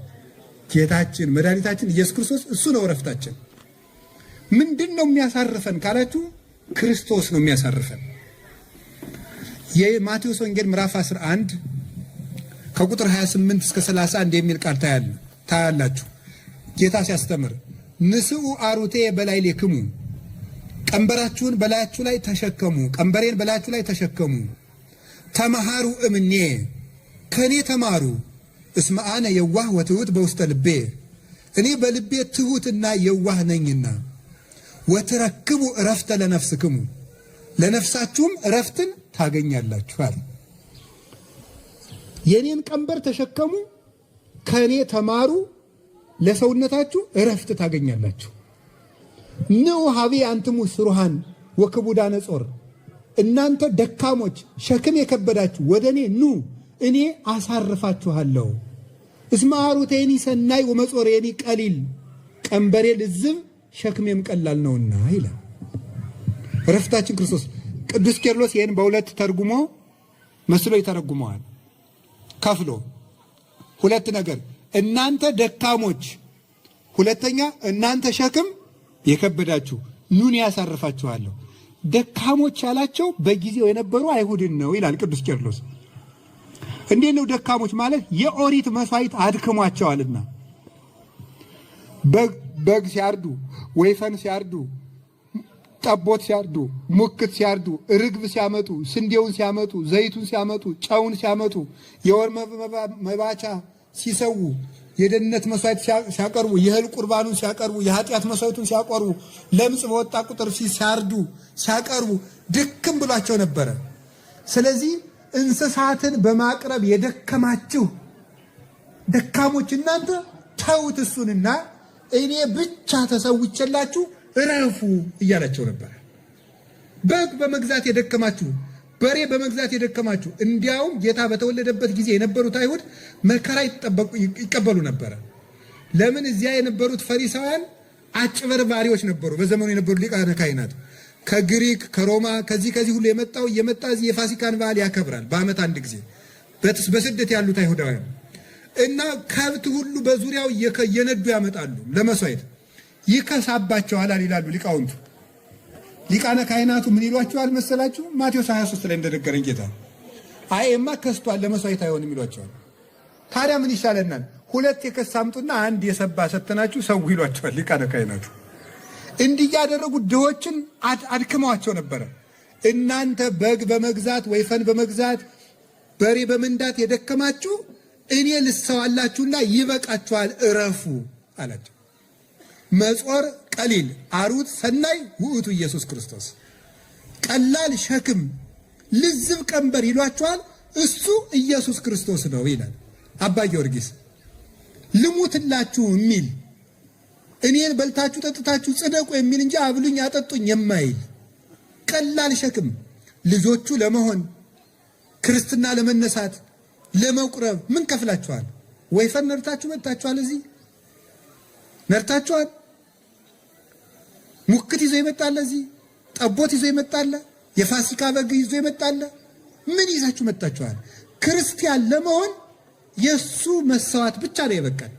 ጌታችን መድኃኒታችን ኢየሱስ ክርስቶስ። እሱ ነው እረፍታችን። ምንድን ነው የሚያሳርፈን ካላችሁ፣ ክርስቶስ ነው የሚያሳርፈን። የማቴዎስ ወንጌል ምዕራፍ 11 ከቁጥር 28 እስከ 31 የሚል ቃል ታያላችሁ። ጌታ ሲያስተምር ንስኡ አሩቴ በላዕሌክሙ፣ ቀንበራችሁን በላያችሁ ላይ ተሸከሙ፣ ቀንበሬን በላያችሁ ላይ ተሸከሙ፣ ተመሃሩ እምኔ፣ ከኔ ተማሩ፣ እስመ አነ የዋህ ወትሑት በውስተ ልቤ፣ እኔ በልቤ ትሑትና የዋህ ነኝና፣ ወትረክቡ እረፍተ ለነፍስክሙ፣ ለነፍሳችሁም እረፍትን ታገኛላችኋል። የኔን ቀንበር ተሸከሙ፣ ከኔ ተማሩ፣ ለሰውነታችሁ እረፍት ታገኛላችሁ። ንዑ ሀቤ አንትሙ ስሩሃን ወክቡዳነ ጾር፣ እናንተ ደካሞች ሸክም የከበዳችሁ ወደ እኔ ኑ፣ እኔ አሳርፋችኋለሁ። እስመ ዐሩቴኒ ሰናይ ወመጾሬኒ ቀሊል፣ ቀንበሬ ልዝብ ሸክሜም ቀላል ነውና ይላል ረፍታችን ክርስቶስ። ቅዱስ ቄርሎስ ይህን በሁለት ተርጉሞ መስሎ ይተረጉመዋል ከፍሎ። ሁለት ነገር፣ እናንተ ደካሞች፣ ሁለተኛ እናንተ ሸክም የከበዳችሁ ኑን ያሳርፋችኋለሁ። ደካሞች ያላቸው በጊዜው የነበሩ አይሁድን ነው ይላል ቅዱስ ቄርሎስ። እንዴት ነው ደካሞች ማለት? የኦሪት መስዋዕት አድክሟቸዋልና በግ ሲያርዱ፣ ወይፈን ሲያርዱ፣ ጠቦት ሲያርዱ፣ ሙክት ሲያርዱ፣ ርግብ ሲያመጡ፣ ስንዴውን ሲያመጡ፣ ዘይቱን ሲያመጡ፣ ጨውን ሲያመጡ፣ የወር መባቻ ሲሰዉ፣ የደህንነት መስዋዕት ሲያቀርቡ፣ የእህል ቁርባኑን ሲያቀርቡ፣ የኃጢአት መስዋዕቱን ሲያቀርቡ፣ ለምጽ በወጣ ቁጥር ሲያርዱ ሲያቀርቡ ድክም ብሏቸው ነበረ። ስለዚህ እንስሳትን በማቅረብ የደከማችሁ ደካሞች እናንተ ተውት እሱንና እኔ ብቻ ተሰውቼላችሁ እረፉ እያላቸው ነበር። በግ በመግዛት የደከማችሁ፣ በሬ በመግዛት የደከማችሁ። እንዲያውም ጌታ በተወለደበት ጊዜ የነበሩት አይሁድ መከራ ይቀበሉ ነበረ። ለምን? እዚያ የነበሩት ፈሪሳውያን አጭበርባሪዎች ነበሩ። በዘመኑ የነበሩ ሊቃነ ካህናት ከግሪክ ከሮማ ከዚህ ሁሉ የመጣው እየመጣ እዚህ የፋሲካን በዓል ያከብራል በዓመት አንድ ጊዜ በስደት ያሉት አይሁዳውያን እና ከብት ሁሉ በዙሪያው እየነዱ ያመጣሉ ለመስዋዕት። ይከሳባቸዋል ይላሉ ሊቃውንቱ። ሊቃነ ካህናቱ ምን ይሏቸዋል መሰላችሁ? ማቴዎስ 23 ላይ እንደነገረን ጌታ አይማ ከስቷል ለመስዋዕት አይሆንም ይሏቸዋል። ታዲያ ምን ይሻለናል? ሁለት የከሳ አምጡና አንድ የሰባ ሰተናችሁ ሰው ይሏቸዋል ሊቃነ ካህናቱ። እንዲህ ያደረጉ ድሆችን አድክመዋቸው ነበረ። እናንተ በግ በመግዛት ወይፈን በመግዛት በሬ በመንዳት የደከማችሁ እኔ ልሰዋላችሁና ይበቃችኋል እረፉ አላቸው። መጾር ቀሊል አሩት ሰናይ ውእቱ ኢየሱስ ክርስቶስ። ቀላል ሸክም ልዝብ ቀንበር ይሏቸዋል፣ እሱ ኢየሱስ ክርስቶስ ነው ይላል አባ ጊዮርጊስ። ልሙትላችሁ የሚል እኔን በልታችሁ ጠጥታችሁ ጽደቁ የሚል እንጂ አብሉኝ አጠጡኝ የማይል ቀላል ሸክም ልጆቹ ለመሆን ክርስትና ለመነሳት ለመቁረብ ምን ከፍላችኋል? ወይፈን ነርታችሁ መጥታችኋል። እዚህ ነርታችኋል። ሙክት ይዞ ይመጣል። እዚህ ጠቦት ይዞ ይመጣል። የፋሲካ በግ ይዞ ይመጣል። ምን ይዛችሁ መጥታችኋል? ክርስቲያን ለመሆን የሱ መስዋዕት ብቻ ነው የበቃል።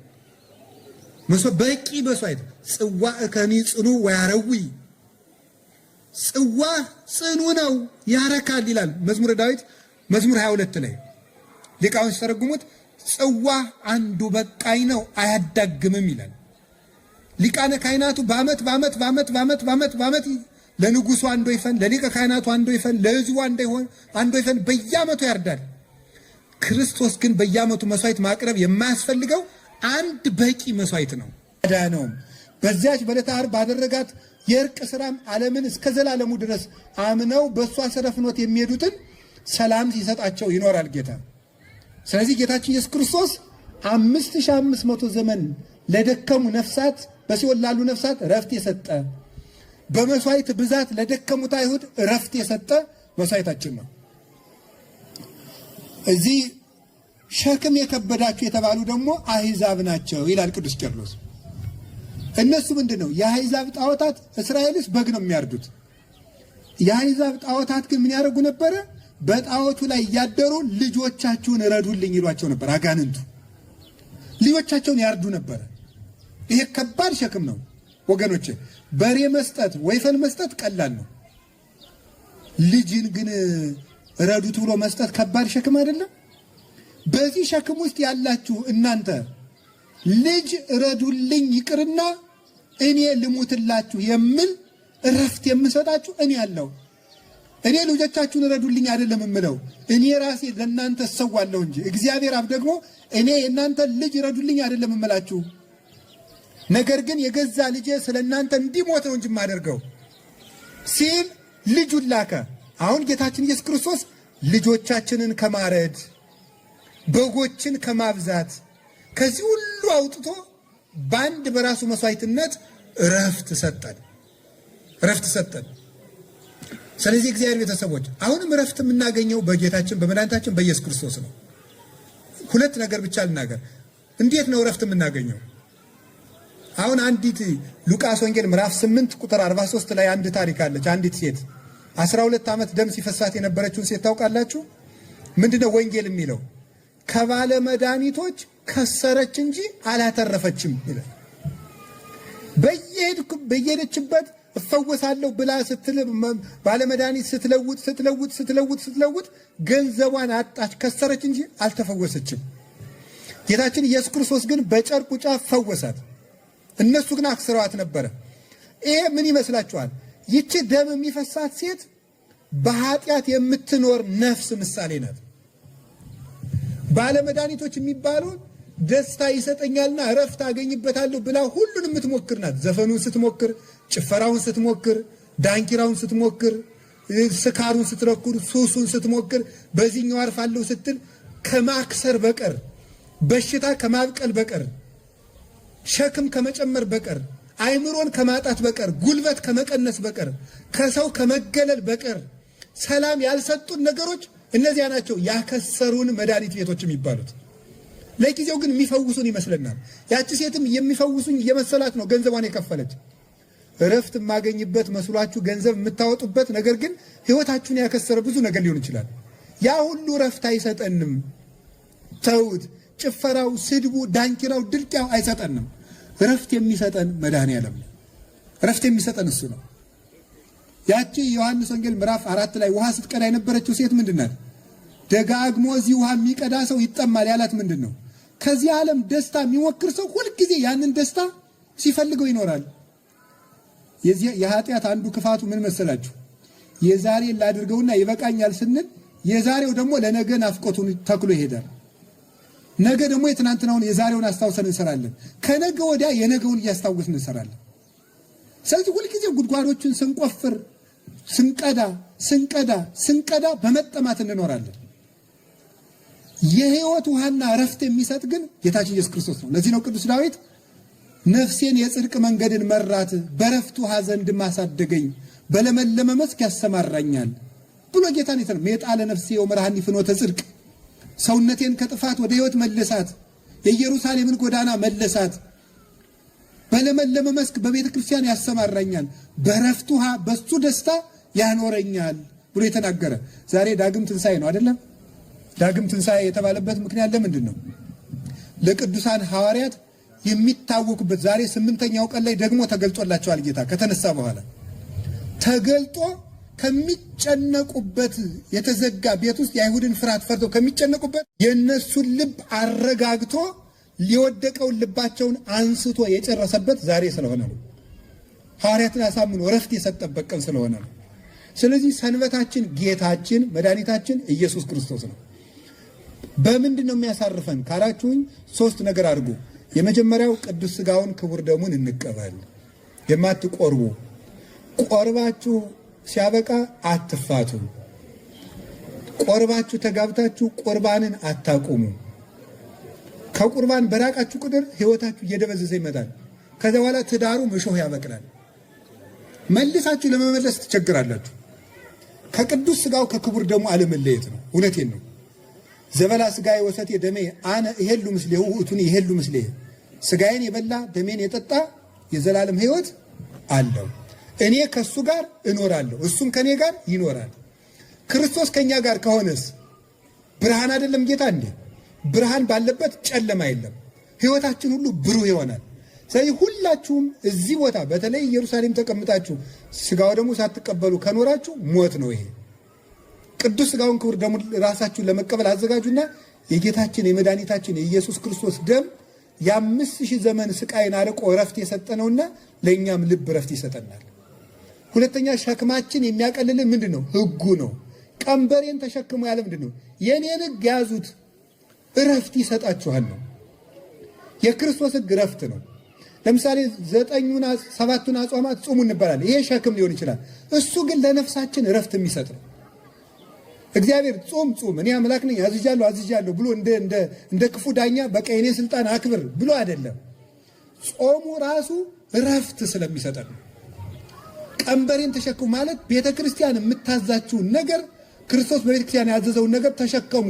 በቂ መስዋዕት ጽዋ እከኒ ጽኑ ወያረዊ፣ ጽዋ ጽኑ ነው ያረካል ይላል መዝሙረ ዳዊት መዝሙር 22 ላይ ሊቃውንት ሲተረጉሙት ጽዋ አንዱ በቃኝ ነው አያዳግምም ይላል። ሊቃነ ካህናቱ በዓመት ለንጉሱ አንድ ወይፈን፣ ለሊቀ ካህናቱ አንድ ወይፈን፣ ለሕዝቡ አንድ ወይፈን በየዓመቱ ያርዳል። ክርስቶስ ግን በየዓመቱ መስዋዕት ማቅረብ የማያስፈልገው አንድ በቂ መስዋዕት ነው። አዳነውም በዚያች በዕለተ ዓርብ ባደረጋት የእርቅ ሥራም ዓለምን እስከ ዘላለሙ ድረስ አምነው በእሷ ሰረ ፍኖት የሚሄዱትን ሰላም ሲሰጣቸው ይኖራል ጌታ። ስለዚህ ጌታችን ኢየሱስ ክርስቶስ 5500 ዘመን ለደከሙ ነፍሳት፣ በሲኦል ላሉ ነፍሳት ረፍት የሰጠ፣ በመስዋዕት ብዛት ለደከሙት አይሁድ ረፍት የሰጠ መስዋዕታችን ነው። እዚህ ሸክም የከበዳችሁ የተባሉ ደግሞ አሕዛብ ናቸው ይላል ቅዱስ ቄርሎስ። እነሱ ምንድን ነው? የአሕዛብ ጣዖታት። እስራኤልስ በግ ነው የሚያርዱት። የአሕዛብ ጣዖታት ግን ምን ያደርጉ ነበረ? በጣዖቱ ላይ እያደሩ ልጆቻችሁን እረዱልኝ ይሏቸው ነበር። አጋንንቱ ልጆቻቸውን ያርዱ ነበረ። ይሄ ከባድ ሸክም ነው ወገኖች። በሬ መስጠት ወይፈን መስጠት ቀላል ነው። ልጅን ግን እረዱት ብሎ መስጠት ከባድ ሸክም አይደለም? በዚህ ሸክም ውስጥ ያላችሁ እናንተ ልጅ እረዱልኝ ይቅርና እኔ ልሙትላችሁ የምል እረፍት የምሰጣችሁ እኔ ያለው እኔ ልጆቻችሁን እረዱልኝ አይደለም የምለው፣ እኔ ራሴ ለእናንተ እሰዋለሁ እንጂ። እግዚአብሔር አብ ደግሞ እኔ የእናንተ ልጅ እረዱልኝ አይደለም የምላችሁ፣ ነገር ግን የገዛ ልጄ ስለ እናንተ እንዲሞት ነው እንጂ የማደርገው ሲል ልጁን ላከ። አሁን ጌታችን ኢየሱስ ክርስቶስ ልጆቻችንን ከማረድ በጎችን ከማብዛት ከዚህ ሁሉ አውጥቶ በአንድ በራሱ መስዋዕትነት እረፍት ሰጠን። እረፍት ሰጠን። ስለዚህ እግዚአብሔር ቤተሰቦች አሁንም እረፍት የምናገኘው በጌታችን በመድኃኒታችን በኢየሱስ ክርስቶስ ነው። ሁለት ነገር ብቻ ልናገር። እንዴት ነው እረፍት የምናገኘው? አሁን አንዲት ሉቃስ ወንጌል ምዕራፍ 8 ቁጥር 43 ላይ አንድ ታሪክ አለች። አንዲት ሴት 12 ዓመት ደም ሲፈሳት የነበረችውን ሴት ታውቃላችሁ? ምንድነው ወንጌል የሚለው? ከባለ መድኃኒቶች ከሰረች እንጂ አላተረፈችም ይላል። በየሄደችበት እፈወሳለሁ ብላ ባለመድኃኒት ስትለውጥ ገንዘቧን አጣች፣ ከሰረች እንጂ አልተፈወሰችም። ጌታችን ኢየሱስ ክርስቶስ ግን በጨርቁ ጫፍ ፈወሳት። እነሱ ግን አክስረዋት ነበረ። ይሄ ምን ይመስላችኋል? ይቺ ደም የሚፈሳት ሴት በኃጢአት የምትኖር ነፍስ ምሳሌ ናት። ባለመድኃኒቶች የሚባሉ ደስታ ይሰጠኛልና እረፍት አገኝበታለሁ ብላ ሁሉን የምትሞክር ናት። ዘፈኑን ስትሞክር፣ ጭፈራውን ስትሞክር፣ ዳንኪራውን ስትሞክር፣ ስካሩን ስትረኩር፣ ሱሱን ስትሞክር፣ በዚህኛው አርፋለሁ ስትል ከማክሰር በቀር በሽታ ከማብቀል በቀር ሸክም ከመጨመር በቀር አይምሮን ከማጣት በቀር ጉልበት ከመቀነስ በቀር ከሰው ከመገለል በቀር ሰላም ያልሰጡን ነገሮች እነዚያ ናቸው ያከሰሩን መድኃኒት ቤቶች የሚባሉት። ለጊዜው ግን የሚፈውሱን ይመስለናል። ያቺ ሴትም የሚፈውሱኝ እየመሰላት ነው ገንዘቧን የከፈለች። እረፍት የማገኝበት መስሏችሁ ገንዘብ የምታወጡበት ነገር ግን ሕይወታችሁን ያከሰረ ብዙ ነገር ሊሆን ይችላል። ያ ሁሉ እረፍት አይሰጠንም። ተውት። ጭፈራው፣ ስድቡ፣ ዳንኪራው፣ ድልቂያው አይሰጠንም። እረፍት የሚሰጠን መድኃኔዓለም ነው። እረፍት የሚሰጠን እሱ ነው። ያቺ ዮሐንስ ወንጌል ምዕራፍ 4 ላይ ውሃ ስትቀዳ የነበረችው ሴት ምንድናት? ደጋግሞ እዚህ ውሃ የሚቀዳ ሰው ይጠማል ያላት ምንድን ነው? ከዚህ ዓለም ደስታ የሚሞክር ሰው ሁልጊዜ ያንን ደስታ ሲፈልገው ይኖራል። የኃጢአት አንዱ ክፋቱ ምን መሰላችሁ? የዛሬን ላድርገውና ይበቃኛል ስንል የዛሬው ደግሞ ለነገ ናፍቆቱን ተክሎ ይሄዳል። ነገ ደግሞ የትናንትናውን የዛሬውን አስታውሰን እንሰራለን። ከነገ ወዲያ የነገውን እያስታወስን እንሰራለን። ስለዚህ ሁልጊዜ ጉድጓዶችን ስንቆፍር ስንቀዳ በመጠማት እንኖራለን። የሕይወት ውሃና እረፍት የሚሰጥ ግን ጌታችን ኢየሱስ ክርስቶስ ነው። ለዚህ ነው ቅዱስ ዳዊት ነፍሴን የጽድቅ መንገድን መራት፣ በረፍት ውሃ ዘንድ ማሳደገኝ፣ በለመለመ መስክ ያሰማራኛል ብሎ ጌታን ይተነ ሜጣለ ነፍሴ ወመርሃኒ ፍኖተ ጽድቅ፣ ሰውነቴን ከጥፋት ወደ ሕይወት መለሳት፣ የኢየሩሳሌምን ጎዳና መለሳት፣ በለመለመ መስክ በቤተ ክርስቲያን ያሰማራኛል፣ በረፍት ውሃ በሱ ደስታ ያኖረኛል ብሎ የተናገረ። ዛሬ ዳግም ትንሣኤ ነው አይደለም? ዳግም ትንሣኤ የተባለበት ምክንያት ለምንድን ነው? ለቅዱሳን ሐዋርያት የሚታወቁበት ዛሬ 8ኛው ቀን ላይ ደግሞ ተገልጦላቸዋል። ጌታ ከተነሳ በኋላ ተገልጦ ከሚጨነቁበት የተዘጋ ቤት ውስጥ የአይሁድን ፍርሃት ፈርተው ከሚጨነቁበት የእነሱን ልብ አረጋግቶ ሊወደቀውን ልባቸውን አንስቶ የጨረሰበት ዛሬ ስለሆነ ነው። ሐዋርያትን አሳምኖ እረፍት የሰጠበት ቀን ስለሆነ ነው። ስለዚህ ሰንበታችን ጌታችን መድኃኒታችን ኢየሱስ ክርስቶስ ነው። በምንድን ነው የሚያሳርፈን ካላችሁኝ 3 ነገር አድርጉ። የመጀመሪያው ቅዱስ ሥጋውን ክቡር ደሙን እንቀበል። የማትቆርቡ ቆርባችሁ ሲያበቃ አትፋቱ። ቆርባችሁ ተጋብታችሁ ቁርባንን አታቁሙ። ከቁርባን በራቃችሁ ቁጥር ሕይወታችሁ እየደበዘዘ ይመጣል። ከዛ በኋላ ትዳሩ እሾህ ያበቅላል። መልሳችሁ ለመመለስ ትቸግራላችሁ። ከቅዱስ ሥጋው ከክቡር ደሙ አለመለየት ነው። እውነቴን ነው። ዘበላ ሥጋዬ ወሰቴ ደሜ አነ ይሄሉ ምስሌሁ ውእቱኒ ይሄሉ ምስሌ። ሥጋዬን የበላ ደሜን የጠጣ የዘላለም ሕይወት አለው። እኔ ከሱ ጋር እኖራለሁ፣ እሱም ከኔ ጋር ይኖራል። ክርስቶስ ከኛ ጋር ከሆነስ ብርሃን አይደለም ጌታ እንዴ? ብርሃን ባለበት ጨለማ የለም። ሕይወታችን ሁሉ ብሩህ ይሆናል። ስለዚህ ሁላችሁም እዚህ ቦታ በተለይ ኢየሩሳሌም ተቀምጣችሁ ሥጋው ደግሞ ሳትቀበሉ ከኖራችሁ ሞት ነው ይሄ። ቅዱስ ሥጋውን ክቡር ደሙን ራሳችሁን ለመቀበል አዘጋጁና የጌታችን የመድኃኒታችን የኢየሱስ ክርስቶስ ደም የ5000 ዘመን ስቃይን አርቆ እረፍት የሰጠነውና ለእኛም ልብ እረፍት ይሰጠናል። ሁለተኛ ሸክማችን የሚያቀልልን ምንድን ነው? ሕጉ ነው። ቀንበሬን ተሸክሞ ያለ ምንድን ነው? የኔን ሕግ ያዙት እረፍት ይሰጣችኋል ነው። የክርስቶስ ሕግ እረፍት ነው። ለምሳሌ 7ቱን አጽዋማት ጹሙ እንባላለን። ይሄ ሸክም ሊሆን ይችላል። እሱ ግን ለነፍሳችን እረፍት የሚሰጥ ነው። እግዚአብሔር ጾም እኔ አምላክ ነኝ አዝዣለሁ ብሎ እንደ ክፉ ዳኛ በቃ የኔ ስልጣን አክብር ብሎ አይደለም። ጾሙ ራሱ እረፍት ስለሚሰጠን ነው። ቀንበሬን ተሸከሙ ማለት ቤተክርስቲያን የምታዛችሁን ነገር ክርስቶስ በቤተክርስቲያን ያዘዘውን ነገር ተሸከሙ።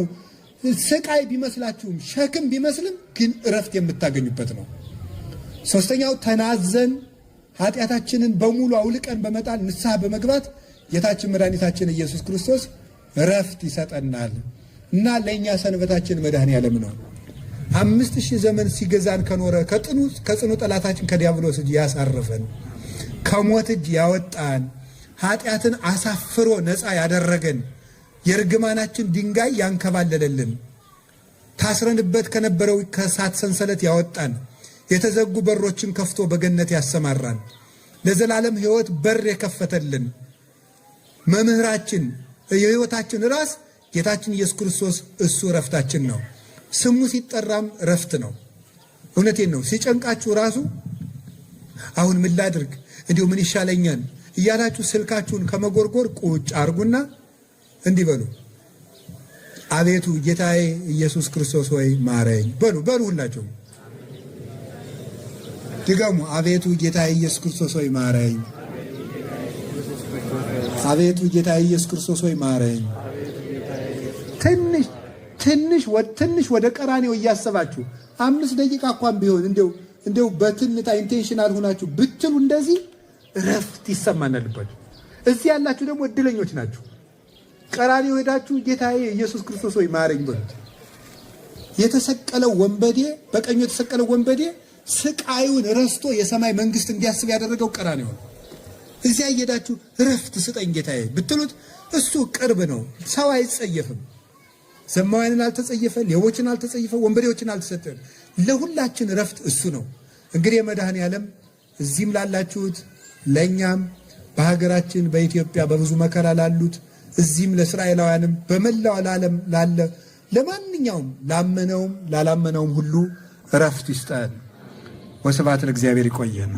ስቃይ ቢመስላችሁም ሸክም ቢመስልም ግን እረፍት የምታገኙበት ነው። ሶስተኛው ተናዘን ኃጢአታችንን በሙሉ አውልቀን በመጣል ንስሐ በመግባት ጌታችን መድኃኒታችን ኢየሱስ ክርስቶስ እረፍት ይሰጠናል እና ለእኛ ሰንበታችን መድኃኔዓለም ነው። 5000 ዘመን ሲገዛን ከኖረ ከጽኑ ጠላታችን ከዲያብሎስ እጅ ያሳረፈን፣ ከሞት እጅ ያወጣን፣ ኃጢአትን አሳፍሮ ነፃ ያደረገን፣ የርግማናችን ድንጋይ ያንከባለለልን፣ ታስረንበት ከነበረው ከእሳት ሰንሰለት ያወጣን፣ የተዘጉ በሮችን ከፍቶ በገነት ያሰማራን፣ ለዘላለም ሕይወት በር የከፈተልን መምህራችን፣ የሕይወታችን ራስ ጌታችን ኢየሱስ ክርስቶስ እሱ ረፍታችን ነው። ስሙ ሲጠራም ረፍት ነው። እውነቴን ነው። ሲጨንቃችሁ ራሱ አሁን ምን ላድርግ እንዲሁ ምን ይሻለኛል እያላችሁ ስልካችሁን ከመጎርጎር ቁጭ አርጉና እንዲህ በሉ፣ አቤቱ ጌታዬ ኢየሱስ ክርስቶስ ሆይ ማረኝ በሉ። ሁላችሁም ድገሙ። አቤቱ ጌታዬ ኢየሱስ ክርስቶስ ሆይ ማረኝ። አቤቱ ጌታዬ ኢየሱስ ክርስቶስ ሆይ ማረኝ። ትንሽ ወደ ቀራኔው እያሰባችሁ 5 ደቂቃ እንኳን ቢሆን እንደው በትንታ ኢንቴንሽናል ሆናችሁ ብትሉ እንደዚህ ረፍት ይሰማናልባችሁ። እዚህ ያላችሁ ደግሞ እድለኞች ናችሁ። ቀራኔው ሄዳችሁ ጌታዬ ኢየሱስ ክርስቶስ ሆይ ማረኝ በሉት። የተሰቀለው ወንበዴ በቀኙ የተሰቀለው ወንበዴ ስቃዩን ረስቶ የሰማይ መንግስት እንዲያስብ ያደረገው ቀራኔው ነው። እዚያ እየሄዳችሁ ረፍት ስጠኝ ጌታዬ ብትሉት እሱ ቅርብ ነው። ሰው አይጸየፍም። ዘማውያንን አልተጸየፈ፣ ሌቦችን አልተጸየፈ፣ ወንበዴዎችን አልተሰጠ። ለሁላችን ረፍት እሱ ነው። እንግዲህ መድኃኔዓለም እዚህም ላላችሁት ለእኛም በሀገራችን በኢትዮጵያ በብዙ መከራ ላሉት እዚህም ለእስራኤላውያንም በመላው ዓለም ላለ ለማንኛውም ላመነውም ላላመነውም ሁሉ ረፍት ይስጠን። ወስብሐት ለእግዚአብሔር። ይቆየን።